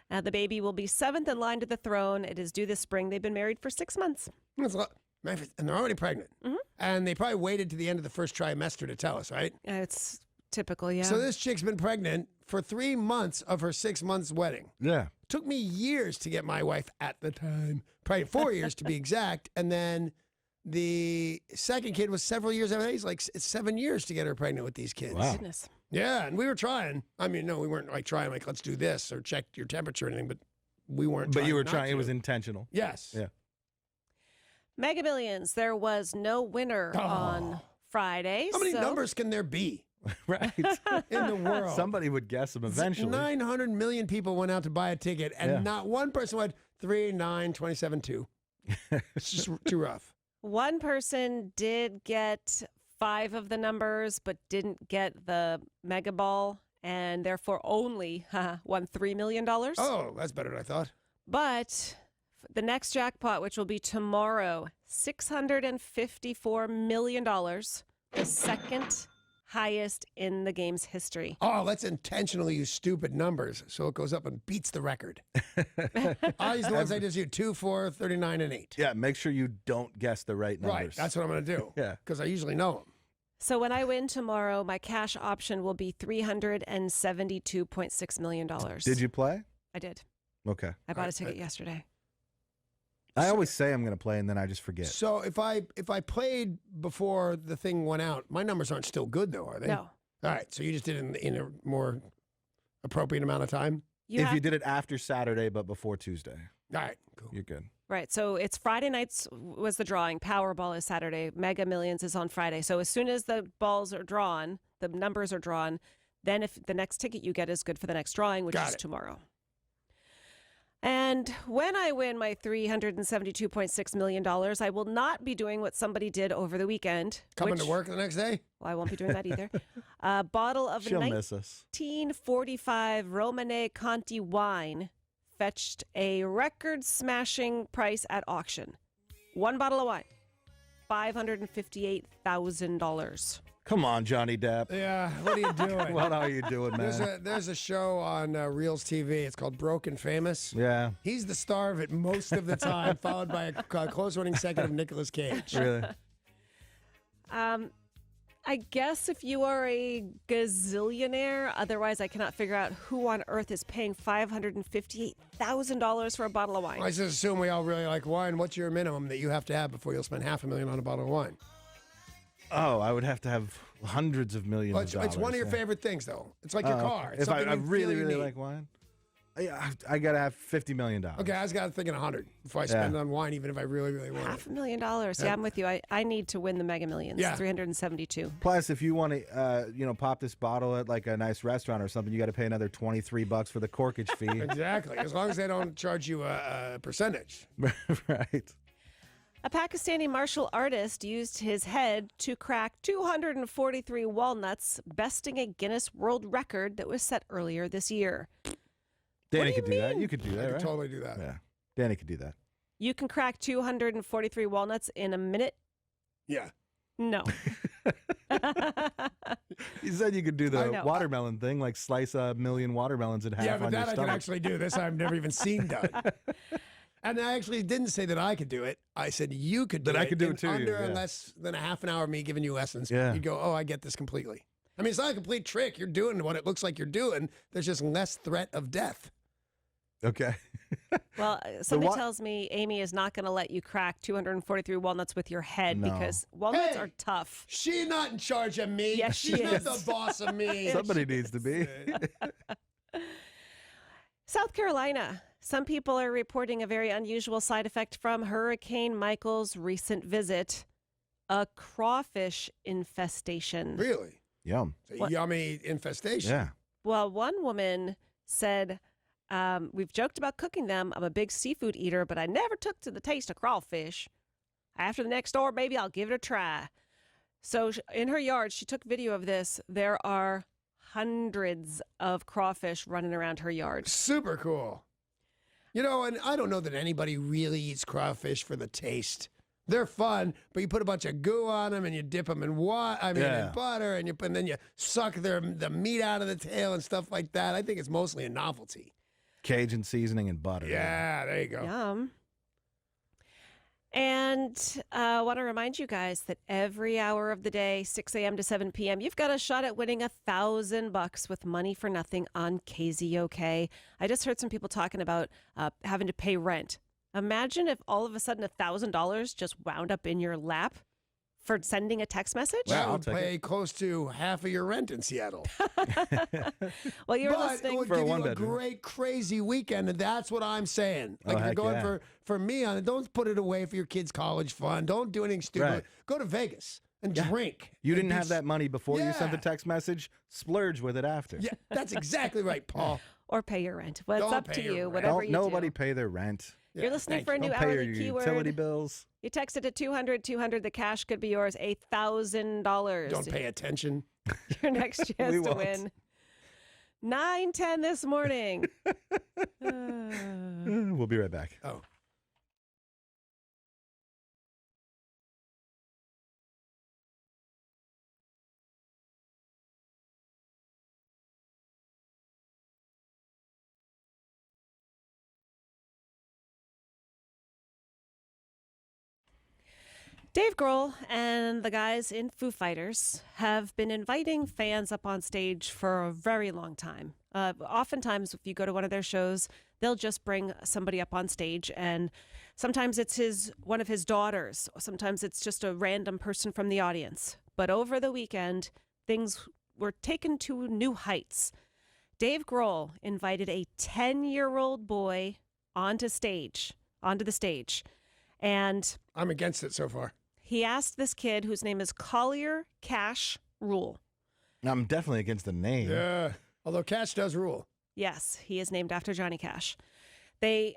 The baby will be 7th in line to the throne. It is due this spring. They've been married for 6 months. That's a lot. And they're already pregnant. Mhm. And they probably waited to the end of the first trimester to tell us, right? It's typical, yeah. So this chick's been pregnant for 3 months of her 6 months wedding. Yeah. Took me years to get my wife at the time, probably 4 years to be exact. And then the second kid was several years after that. He's like, it's 7 years to get her pregnant with these kids. Wow. Goodness. Yeah, and we were trying. I mean, no, we weren't like trying, like, let's do this or check your temperature or anything, but we weren't But trying. you were not trying. It to. was intentional. Yes. Yeah. Mega Millions, there was no winner on Friday. How many so numbers can there be Right. in the world? Somebody would guess them eventually. 900 million people went out to buy a ticket, and Yeah. not one person went 3, 9, 27, 2. It's just too rough. One person did get 5 of the numbers, but didn't get the mega ball, and therefore only won $3 million. Oh, that's better than I thought. But the next jackpot, which will be tomorrow, $654 million, the second highest in the game's history. Oh, let's intentionally use stupid numbers so it goes up and beats the record. I'll use the ones I just used 2, 4, 39, and 8. Yeah, make sure you don't guess the right numbers. Right, that's what I'm going to do. Yeah. Because I usually know them. So when I win tomorrow, my cash option will be $372.6 million. Did you play? I did. Okay. I bought a ticket yesterday. I always say I'm going to play and then I just forget. So if I played before the thing went out, my numbers aren't still good, though, are they? No. All right, so you just did it in a more appropriate amount of time? If you did it after Saturday but before Tuesday, All right, cool. you're good. Right. So it's Friday nights was the drawing. Powerball is Saturday. Mega Millions is on Friday. So as soon as the balls are drawn, the numbers are drawn, then if the next ticket you get is good for the next drawing, which is tomorrow. And when I win my $372.6 million, I will not be doing what somebody did over the weekend. Coming to work the next day? Well, I won't be doing that either. A bottle of She'll miss us. 1945 Romane Conti wine fetched a record-smashing price at auction. One bottle of wine, $558,000. Come on, Johnny Depp. Yeah, what are you doing? What are you doing, man? There's a show on Reels TV. It's called Broken Famous. Yeah. He's the star of it most of the time, followed by a close running second of Nicolas Cage. Really? I guess if you are a gazillionaire, otherwise I cannot figure out who on earth is paying $558,000 for a bottle of wine. I just assume we all really like wine. What's your minimum that you have to have before you'll spend $500,000 on a bottle of wine? Oh, I would have to have hundreds of millions Well, of dollars. it's one of your favorite things, though. It's like your car. It's If I something you really, feel you really need. like wine, I got to have $50 million. Okay, I was thinking 100 before I spend it on wine, even if I really, really want it. $500,000. Yeah, I'm with you. I need to win the Mega Millions. Yeah. 372. Plus, if you want to, pop this bottle at like a nice restaurant or something, you got to pay another $23 for the corkage fee. Exactly. As long as they don't charge you a percentage. Right. A Pakistani martial artist used his head to crack 243 walnuts, besting a Guinness World Record that was set earlier this year. Danny could do that. You could do that, I right? could totally do that. Yeah. Danny could do that. You can crack 243 walnuts in a minute? Yeah. No. You said you could do I the know. watermelon thing, like slice a million watermelons in half Yeah, but on your that I stomach. can actually do. This I've never even seen done. And I actually didn't say that I could do it. I said you could do it. That I could do in it too, Under yeah. less than a half an hour of me giving you lessons, Yeah. you'd go, oh, I get this completely. I mean, it's not a complete trick. You're doing what it looks like you're doing. There's just less threat of death. Okay. Well, somebody tells me Amy is not going to let you crack 243 walnuts with your head No. because walnuts Hey, are tough. She's not in charge of me. Yes, She's she not is. the boss of me. Somebody needs to be. South Carolina. Some people are reporting a very unusual side effect from Hurricane Michael's recent visit, a crawfish infestation. Really? Yum. It's a yummy infestation. Yeah. Well, one woman said, we've joked about cooking them. I'm a big seafood eater, but I never took to the taste of crawfish. After the next door, maybe I'll give it a try. So in her yard, she took video of this. There are hundreds of crawfish running around her yard. Super cool. You know, and I don't know that anybody really eats crawfish for the taste. They're fun, but you put a bunch of goo on them and you dip them in in butter, and then you suck the meat out of the tail and stuff like that. I think it's mostly a novelty. Cajun seasoning and butter. Yeah, there you go. Yum. And I want to remind you guys that every hour of the day, 6 a.m. to 7 p.m., you've got a shot at winning $1,000 with money for nothing on KZOK. I just heard some people talking about having to pay rent. Imagine if all of a sudden $1,000 just wound up in your lap for sending a text message. That would pay close to half of your rent in Seattle. Well, you're but listening it would for a give you a one-bedroom. great, crazy weekend, and that's what I'm saying. Like, Oh, if you're heck going yeah. for me on it, don't put it away for your kids' college fun. Don't do anything stupid. Right. Go to Vegas and drink. You and didn't be have that money before you sent the Yeah. text message. Splurge with it after. Yeah, that's exactly right, Paul. Or pay your rent. Well, it's Don't up pay to your you, rent. whatever Don't you nobody do. pay their rent. You're listening thank for a you. new Don't pay hourly your keyword. utility bills. You text it to 200. The cash could be yours, $1,000. Don't pay attention. Your next chance We to won't. win. 9:10 this morning. We'll be right back. Oh. Dave Grohl and the guys in Foo Fighters have been inviting fans up on stage for a very long time. Oftentimes, if you go to one of their shows, they'll just bring somebody up on stage, and sometimes it's one of his daughters. Sometimes it's just a random person from the audience. But over the weekend, things were taken to new heights. Dave Grohl invited a 10-year-old boy onto the stage, and I'm against it so far. he asked this kid, whose name is Collier Cash Rule. I'm definitely against the name. Yeah. Although Cash does rule. Yes, he is named after Johnny Cash. Dave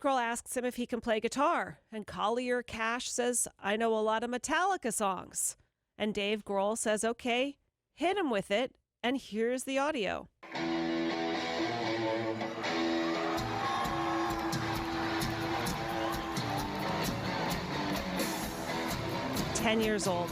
Grohl asks him if he can play guitar, and Collier Cash says, I know a lot of Metallica songs. And Dave Grohl says, okay, hit him with it, and here's the audio. Ten years old.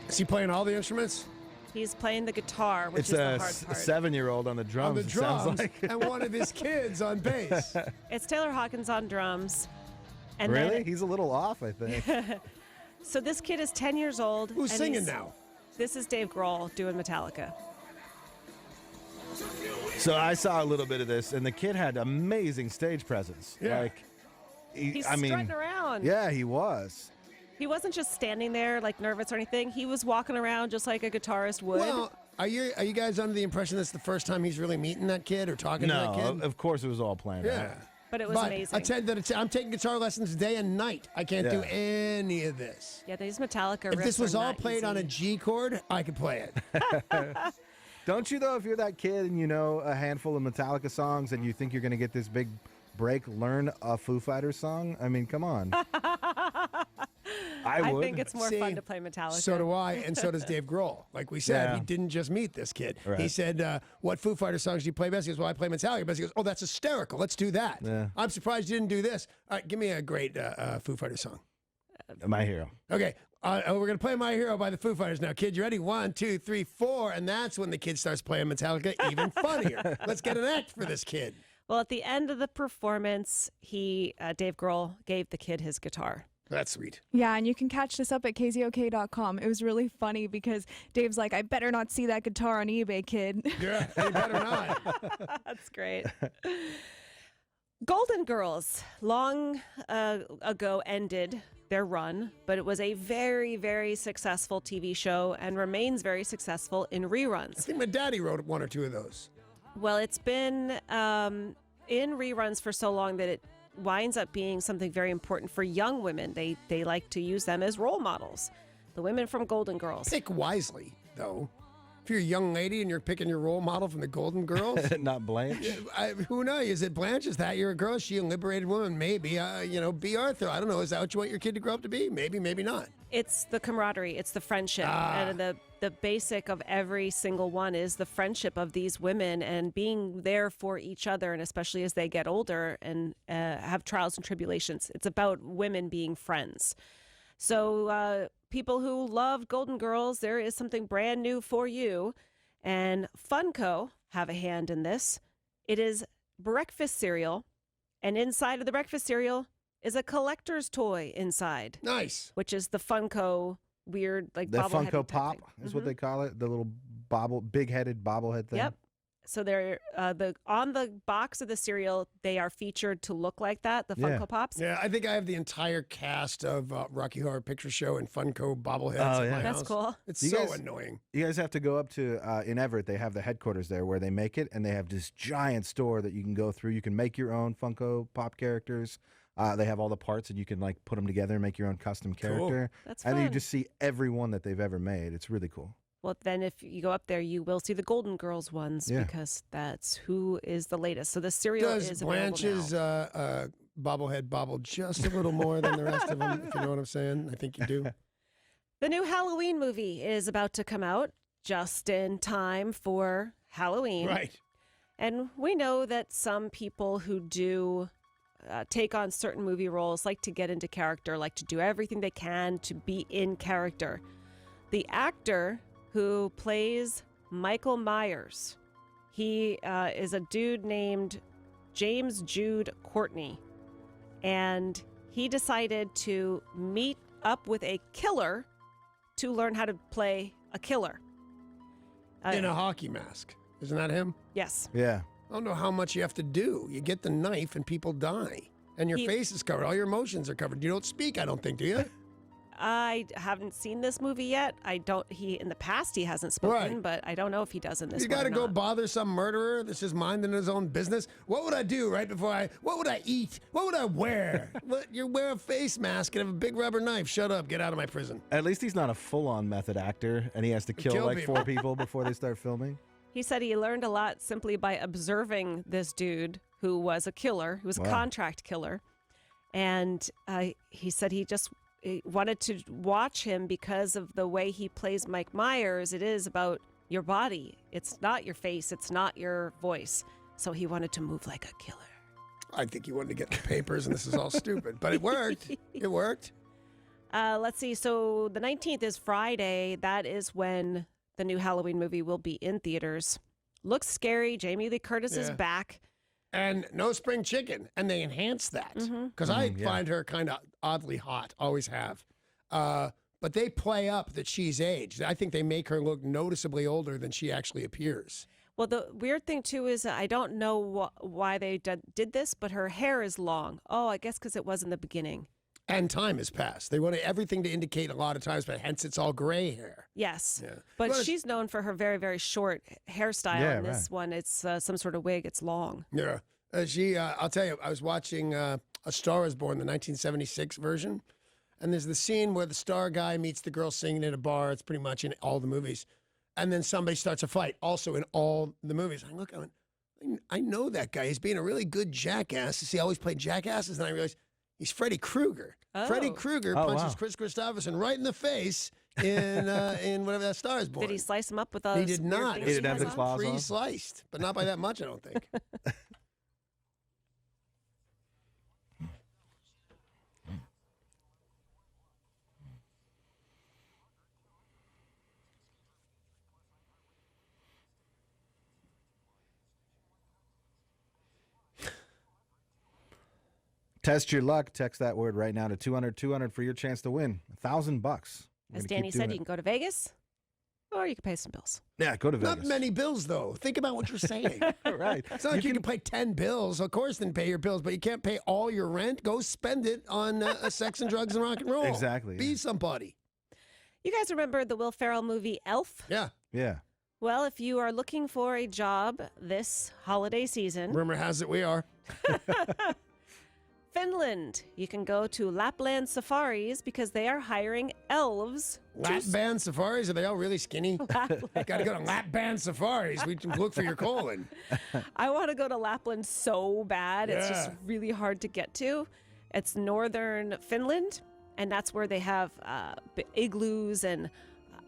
Is he playing all the instruments? He's playing the guitar, which It's is the a hard part. 7-year-old on the drums. On the it sounds drums, like. and one of his kids on bass. It's Taylor Hawkins on drums. And Really? then- He's a little off, I think. So this kid is 10 years old. Who's and singing he's- now? This is Dave Grohl doing Metallica. So I saw a little bit of this, and the kid had amazing stage presence. Yeah. Like, He's strutting around. Yeah, he was. He wasn't just standing there like nervous or anything. He was walking around just like a guitarist would. Well, are you guys under the impression that's the first time he's really meeting that kid or talking to that kid? No, of course it was all planned out. But it was amazing. I tell you that I'm taking guitar lessons day and night. I can't do any of this. Yeah, these Metallica If riffs this was are all not played on a easy. G chord, I could play it. Don't you, though, if you're that kid and you know a handful of Metallica songs and you think you're going to get this big break, learn a Foo Fighters song? I mean, come on. I would. I think it's more fun to play Metallica. So do I, and so does Dave Grohl. Like we said, he didn't just meet this kid. Right. He said, what Foo Fighters songs do you play best? He goes, well, I play Metallica best. He goes, oh, that's hysterical. Let's do that. Yeah. I'm surprised you didn't do this. All right, give me a great Foo Fighters song. My Hero. Okay, we're going to play My Hero by the Foo Fighters now. Kid, you ready? 1, 2, 3, 4. And that's when the kid starts playing Metallica even funnier. Let's get an act for this kid. Well, at the end of the performance, Dave Grohl gave the kid his guitar. That's sweet. Yeah, and you can catch this up at KZOK.com. It was really funny because Dave's like, I better not see that guitar on eBay, kid. Yeah, you better not. That's great. Golden Girls long ago ended their run, but it was a very, very successful TV show and remains very successful in reruns. I think my daddy wrote one or two of those. Well, it's been in reruns for so long that it winds up being something very important for young women. They like to use them as role models. The women from Golden Girls. Pick wisely, though. If you're a young lady and you're picking your role model from the Golden Girls, not Blanche. Who knows? Is it Blanche? Is that you're a girl? Is she a liberated woman? Maybe. B. Arthur. I don't know. Is that what you want your kid to grow up to be? Maybe. Maybe not. It's the camaraderie. It's the friendship. And the basic of every single one is the friendship of these women and being there for each other, and especially as they get older and have trials and tribulations. It's about women being friends. So people who love Golden Girls, there is something brand new for you. And Funko have a hand in this. It is breakfast cereal. And inside of the breakfast cereal is a collector's toy inside. Nice. Which is the Funko weird, like, The bobblehead Funko Pop thing. is what they call it. The little big-headed bobblehead thing. Yep. So they're on the box of the cereal, they are featured to look like that, the Funko Pops. Yeah, I think I have the entire cast of Rocky Horror Picture Show and Funko bobbleheads at my That's house. cool. It's You so guys- annoying. You guys have to go up to, in Everett, they have the headquarters there where they make it, and they have this giant store that you can go through. You can make your own Funko Pop characters. They have all the parts, and you can put them together and make your own custom character. That's and you fun. just see every one that they've ever made. It's really cool. Well, then if you go up there, you will see the Golden Girls ones because that's who is the latest. So the cereal Does is available Blanche's now. bobblehead bobble just a little more than the rest of them, if you know what I'm saying? I think you do. The new Halloween movie is about to come out just in time for Halloween. Right. And we know that some people who do take on certain movie roles like to get into character, like to do everything they can to be in character. The actor who plays Michael Myers, he is a dude named James Jude Courtney. And he decided to meet up with a killer to learn how to play a killer. In a hockey mask. Isn't that him? Yes. Yeah. I don't know how much you have to do. You get the knife and people die. And your face is covered. All your emotions are covered. You don't speak, I don't think, do you? I haven't seen this movie yet. In the past he hasn't spoken, Right. but I don't know if he does in this You one got to or go not. bother some murderer that's just minding his own business. What would I do right before what would I eat? What would I wear? You wear a face mask and have a big rubber knife. Shut up. Get out of my prison. At least he's not a full-on method actor, and he has to kill Kill like people. 4 people before they start filming. He said he learned a lot simply by observing this dude who was a killer, who was a Wow. contract killer. And he said he wanted to watch him because of the way he plays Mike Myers. It is about your body. It's not your face. It's not your voice. So he wanted to move like a killer. I think he wanted to get the papers, and this is all stupid. But it worked. It worked. Let's see. So the 19th is Friday. That is when the new Halloween movie will be in theaters. Looks scary. Jamie Lee Curtis is Yeah. back. And no spring chicken. And they enhanced that. Because I find her kind of oddly hot. Always have. but they play up that she's aged. I think they make her look noticeably older than she actually appears. Well, the weird thing, too, is I don't know why they did this, but her hair is long. Oh, I guess because it was in the beginning. And time has passed. They wanted everything to indicate a lot of times, but hence it's all gray hair. Yes. Yeah. But Well, she's known for her very, very short hairstyle. Yeah, In this one, it's some sort of wig. It's long. Yeah. I'll tell you, I was watching A Star is Born, the 1976 version. And there's the scene where the star guy meets the girl singing at a bar. It's pretty much in all the movies. And then somebody starts a fight, also in all the movies. I went, I know that guy. He's being a really good jackass. He always played jackasses. And I realized he's Freddy Krueger. Oh. Freddy Krueger punches Chris Christopherson right in the face in whatever that Star is Born. Did he slice him up with a He did not. He He didn't have the claws on? pre-sliced, but not by that much, I don't think. Test your luck. Text that word right now to 200 for your chance to win $1,000. As Danny said, you can go to Vegas or you can pay some bills. Yeah, go to Vegas. Not many bills, though. Think about what you're saying. Right. It's not like you can pay 10 bills. Of course, then pay your bills, but you can't pay all your rent. Go spend it on sex and drugs and rock and roll. Exactly, Be somebody. You guys remember the Will Ferrell movie Elf? Yeah. Yeah. Well, if you are looking for a job this holiday season, Rumor has it we are. Finland, you can go to Lapland Safaris because they are hiring elves. Lap band safaris? Are they all really skinny? Got to go to lap band safaris. We can look for your colon. I want to go to Lapland so bad. It's just Yeah. really hard to get to. It's northern Finland, and that's where they have igloos and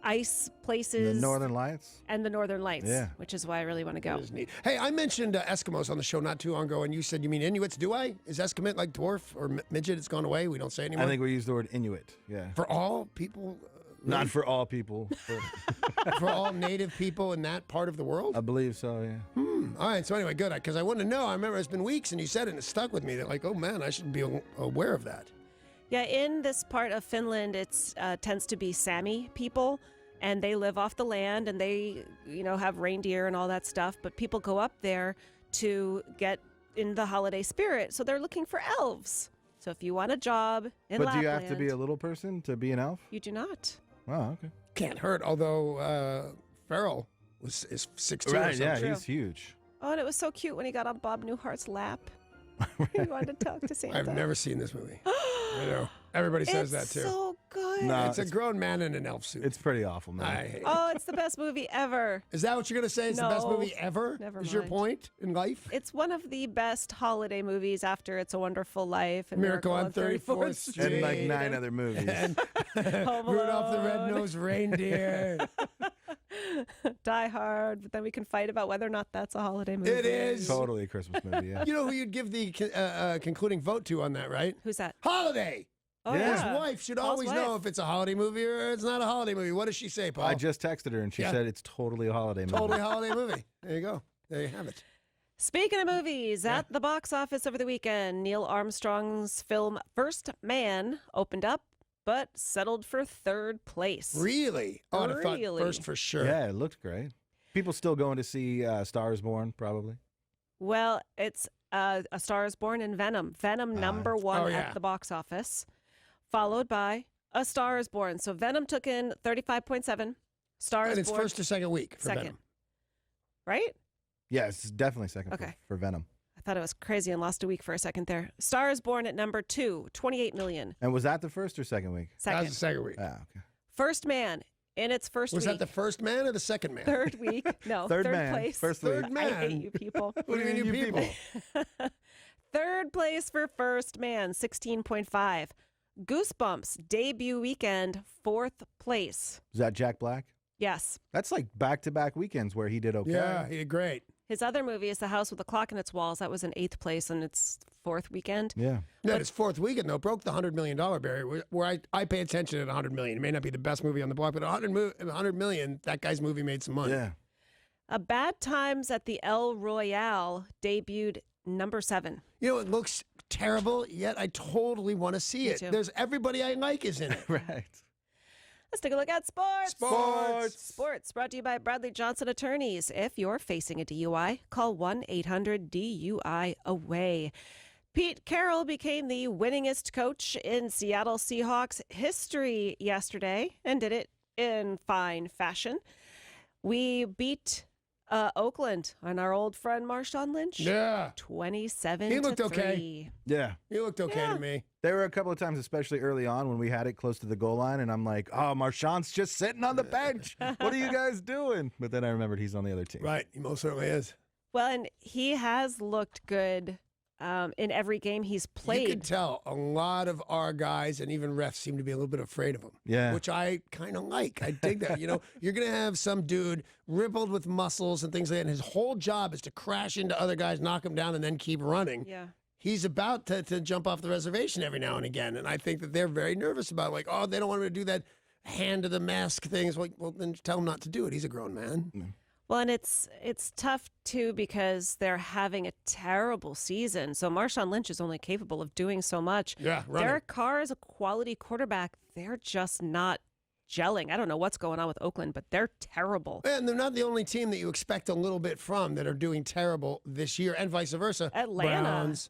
ice places. The Northern Lights? And the Northern Lights, Yeah. which is why I really want to go. That is neat. Hey, I mentioned Eskimos on the show not too long ago, and you said you mean Inuits. Do I? Is Esquimalt like dwarf or midget? It's gone away. We don't say it anymore. I think we use the word Inuit. Yeah. For all people? Not for all people. For all native people in that part of the world? I believe so, yeah. All right, so anyway, good. Because I want to know. I remember it's been weeks, and you said it, and it stuck with me. That like, oh, man, I should be aware of that. Yeah, in this part of Finland, it tends to be Sami people, and they live off the land, and they, have reindeer and all that stuff. But people go up there to get in the holiday spirit, so they're looking for elves. So if you want a job in But Lapland, do you have to be a little person to be an elf? You do not. Oh, okay. Can't hurt. Although Farrell is 6'2". Right, or yeah, something. he's huge. Oh, and it was so cute when he got on Bob Newhart's lap. He wanted to talk to Santa. I've never seen this movie. I know. Everybody says that too. It's so good. No, It's a grown man in an elf suit. It's pretty awful, man. I hate it. Oh, it's the best movie ever. Is that what you're going to say? It's the best No, movie ever? never Is your mind. point in life? It's one of the best holiday movies after It's a Wonderful Life and Miracle on 34th Street. And like 9 other movies. And Home Rudolph the Alone. Red-Nosed Reindeer. Die Hard, but then we can fight about whether or not that's a holiday movie. It is. Totally a Christmas movie, yeah. You know who you'd give the concluding vote to on that, right? Who's that? Holiday. Oh, Yeah. His wife should Paul's always know wife. if it's a holiday movie or it's not a holiday movie. What does she say, Paul? I just texted her and she Yeah. said it's totally a holiday movie. Totally holiday movie. There you go. There you have it. Speaking of movies, at the box office over the weekend, Neil Armstrong's film First Man opened up, but settled for third place. Really? Oh, I'd have thought Really? first for sure. Yeah, it looked great. People still going to see Star is Born, probably. Well, it's A Star is Born and Venom. Venom number one Oh, yeah. at the box office, followed by A Star is Born. So Venom took in 35.7. Star is And it's Born first or second week for second. Venom. Right? Yeah, it's definitely second Okay. for Venom. I thought it was crazy and lost a week for a second there. Star is Born at number 2, 28 million. And was that the first or second week? That was Second. the second week. Ah, okay. First Man in its first Was week. that the first man or the second man? third week? No, Third third man, place. first Third week. man. I hate you people. What do you mean, you people? Third place for First Man, 16.5. Goosebumps debut weekend, fourth place. Is that Jack Black? Yes. That's like back-to-back weekends where he did okay. Yeah, he did great. His other movie is The House with a Clock in Its Walls. That was in eighth place in its fourth weekend. Yeah. Yeah, his fourth weekend, though, broke the $100 million barrier, where I pay attention at $100 million. It may not be the best movie on the block, but $100 million, that guy's movie made some money. Yeah. Bad Times at the El Royale debuted number 7. You know, it looks terrible, yet I totally want to see Me it. too. There's everybody I like is in it. Right. Let's take a look at sports. Sports. Sports brought to you by Bradley Johnson Attorneys. If you're facing a DUI, call 1-800-DUI-AWAY. Pete Carroll became the winningest coach in Seattle Seahawks history yesterday and did it in fine fashion. We beat Oakland and our old friend Marshawn Lynch. Yeah. 27 He looked to okay. 3. Yeah. He looked okay to me. There were a couple of times, especially early on, when we had it close to the goal line, and I'm like, oh, Marshawn's just sitting on the bench. What are you guys doing? But then I remembered he's on the other team. Right. He most certainly is. Well, and he has looked good in every game he's played. You can tell a lot of our guys and even refs seem to be a little bit afraid of him. Yeah. Which I kind of like. I dig that. You know, you're going to have some dude rippled with muscles and things like that, and his whole job is to crash into other guys, knock them down, and then keep running. Yeah. He's about to jump off the reservation every now and again, and I think that they're very nervous about it. Like, oh, they don't want him to do that hand to the mask thing. It's like, well, then tell him not to do it. He's a grown man. Well, and it's tough, too, because they're having a terrible season. So Marshawn Lynch is only capable of doing so much. Yeah, running. Derek Carr is a quality quarterback. They're just not gelling. I don't know what's going on with Oakland, but they're terrible. And they're not the only team that you expect a little bit from that are doing terrible this year, and vice versa. Atlanta. Browns.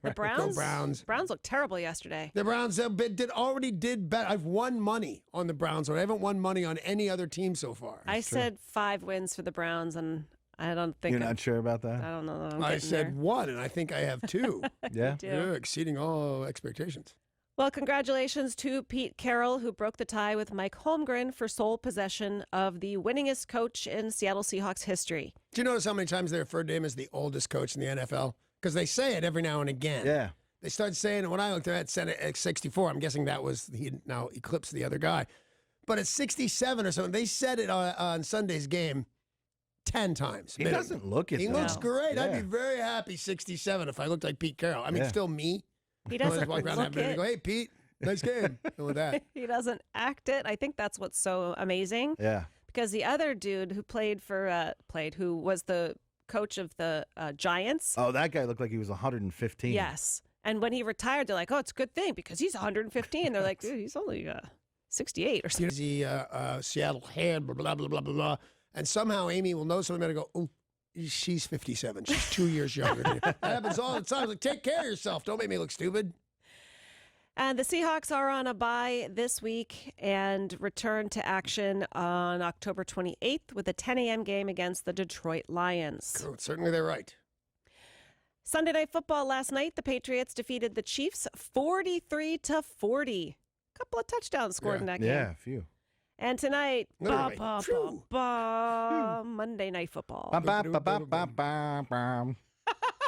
The Browns? Go Browns. Browns look terrible yesterday. The Browns already did bet. I've won money on the Browns, but I haven't won money on any other team so far. I said 5 wins for the Browns, and I don't think You're not sure about that? I don't know. That I'm I getting said there. 1, and I think I have 2. Yeah. do. Yeah, exceeding all expectations. Well, congratulations to Pete Carroll, who broke the tie with Mike Holmgren for sole possession of the winningest coach in Seattle Seahawks history. Do you notice how many times they referred to him as the oldest coach in the NFL? Because they say it every now and again. Yeah. They started saying it when I looked at it, said it at 64. I'm guessing that was he now eclipsed the other guy. But at 67 or something, they said it on Sunday's game 10 times. He minimum. doesn't look it, He though. looks great. I'd Yeah. be very happy 67 if I looked like Pete Carroll. I mean, Yeah. still me. He I doesn't just walk around look and it. go, hey, Pete, nice game. Go with that. He doesn't act it. I think that's what's so amazing. Yeah. Because the other dude who who was the coach of the Giants. Oh, that guy looked like he was 115. Yes. And when he retired, they're like, oh, it's a good thing because he's 115. They're like, dude, he's only 68 or something. The Seattle head, blah, blah, blah, blah, blah. And somehow Amy will know something and go, oh, she's 57. She's 2 years younger than you. That happens all the time. Like, take care of yourself. Don't make me look stupid. And the Seahawks are on a bye this week and return to action on October 28th with a 10 a.m. game against the Detroit Lions. Cool. Certainly they're right. Sunday Night Football last night, the Patriots defeated the Chiefs 43-40. Couple of touchdowns scored in that game. Yeah, a few. And tonight, Literally. Monday Night Football. Bum, bum, bum, bum, bum, bum, bum.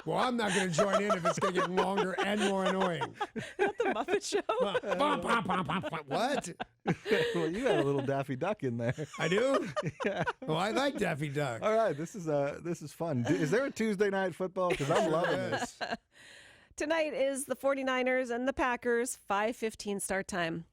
Well, I'm not going to join in if it's going to get longer and more annoying. Not the Muppet Show. What? Well, you had a little Daffy Duck in there. I do? Yeah. Well, I like Daffy Duck. All right, this is fun. Is there a Tuesday night football? Because I'm loving this. Tonight is the 49ers and the Packers, 5:15 start time.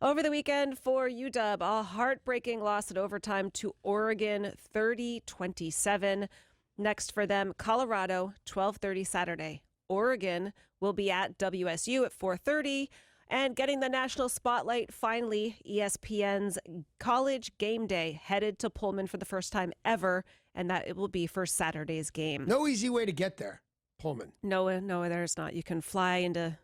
Over the weekend for UW, a heartbreaking loss at overtime to Oregon, 30-27. Next for them, Colorado, 12:30 Saturday. Oregon will be at WSU at 4:30. And getting the national spotlight, finally, ESPN's College Game Day headed to Pullman for the first time ever, and that it will be for Saturday's game. No easy way to get there, Pullman. No, there's not. You can fly into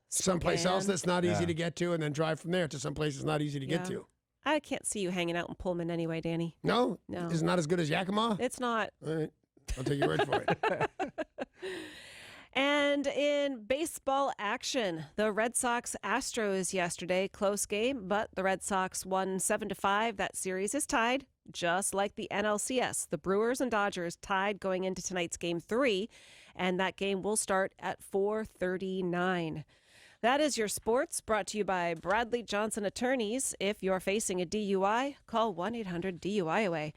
Someplace else Spokane. that's not easy Yeah. to get to, and then drive from there to someplace that's not easy to get Yeah. to. I can't see you hanging out in Pullman anyway, Danny. No? No. It's not as good as Yakima? It's not. All right. I'll take your word for it. And in baseball action, the Red Sox Astros yesterday, close game, but the Red Sox won 7-5. That series is tied, just like the NLCS. The Brewers and Dodgers tied going into tonight's game 3, and that game will start at 4:39. That is your sports, brought to you by Bradley Johnson Attorneys. If you're facing a DUI, call 1-800-DUI-AWAY.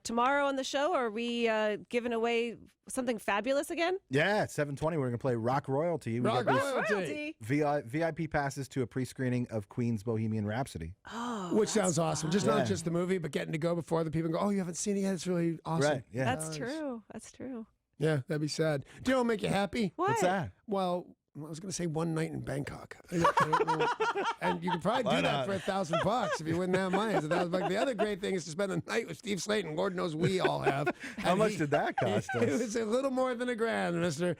Tomorrow on the show, are we giving away something fabulous again? Yeah, at 7:20, we're going to play Rock Royalty. We Rock got Royalty. VIP passes to a pre-screening of Queen's Bohemian Rhapsody. Oh, Which sounds awesome. Just fun. not just the movie, but getting to go before other people and go, oh, you haven't seen it yet? It's really awesome. Right, yeah. That's true. That's true. Yeah, that'd be sad. Do you know what will make you happy? What? What's that? Well, I was going to say one night in Bangkok. I don't know. And you could probably Why do not? that for $1,000 if you wouldn't have money. It's $1,000. The other great thing is to spend the night with Steve Slayton. Lord knows we all have. How And much did that cost It us? was a little more than $1,000, mister.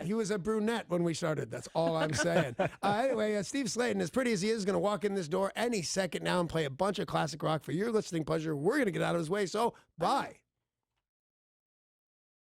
He was a brunette when we started. That's all I'm saying. Anyway, Steve Slayton, as pretty as he is going to walk in this door any second now and play a bunch of classic rock for your listening pleasure. We're going to get out of his way, so bye.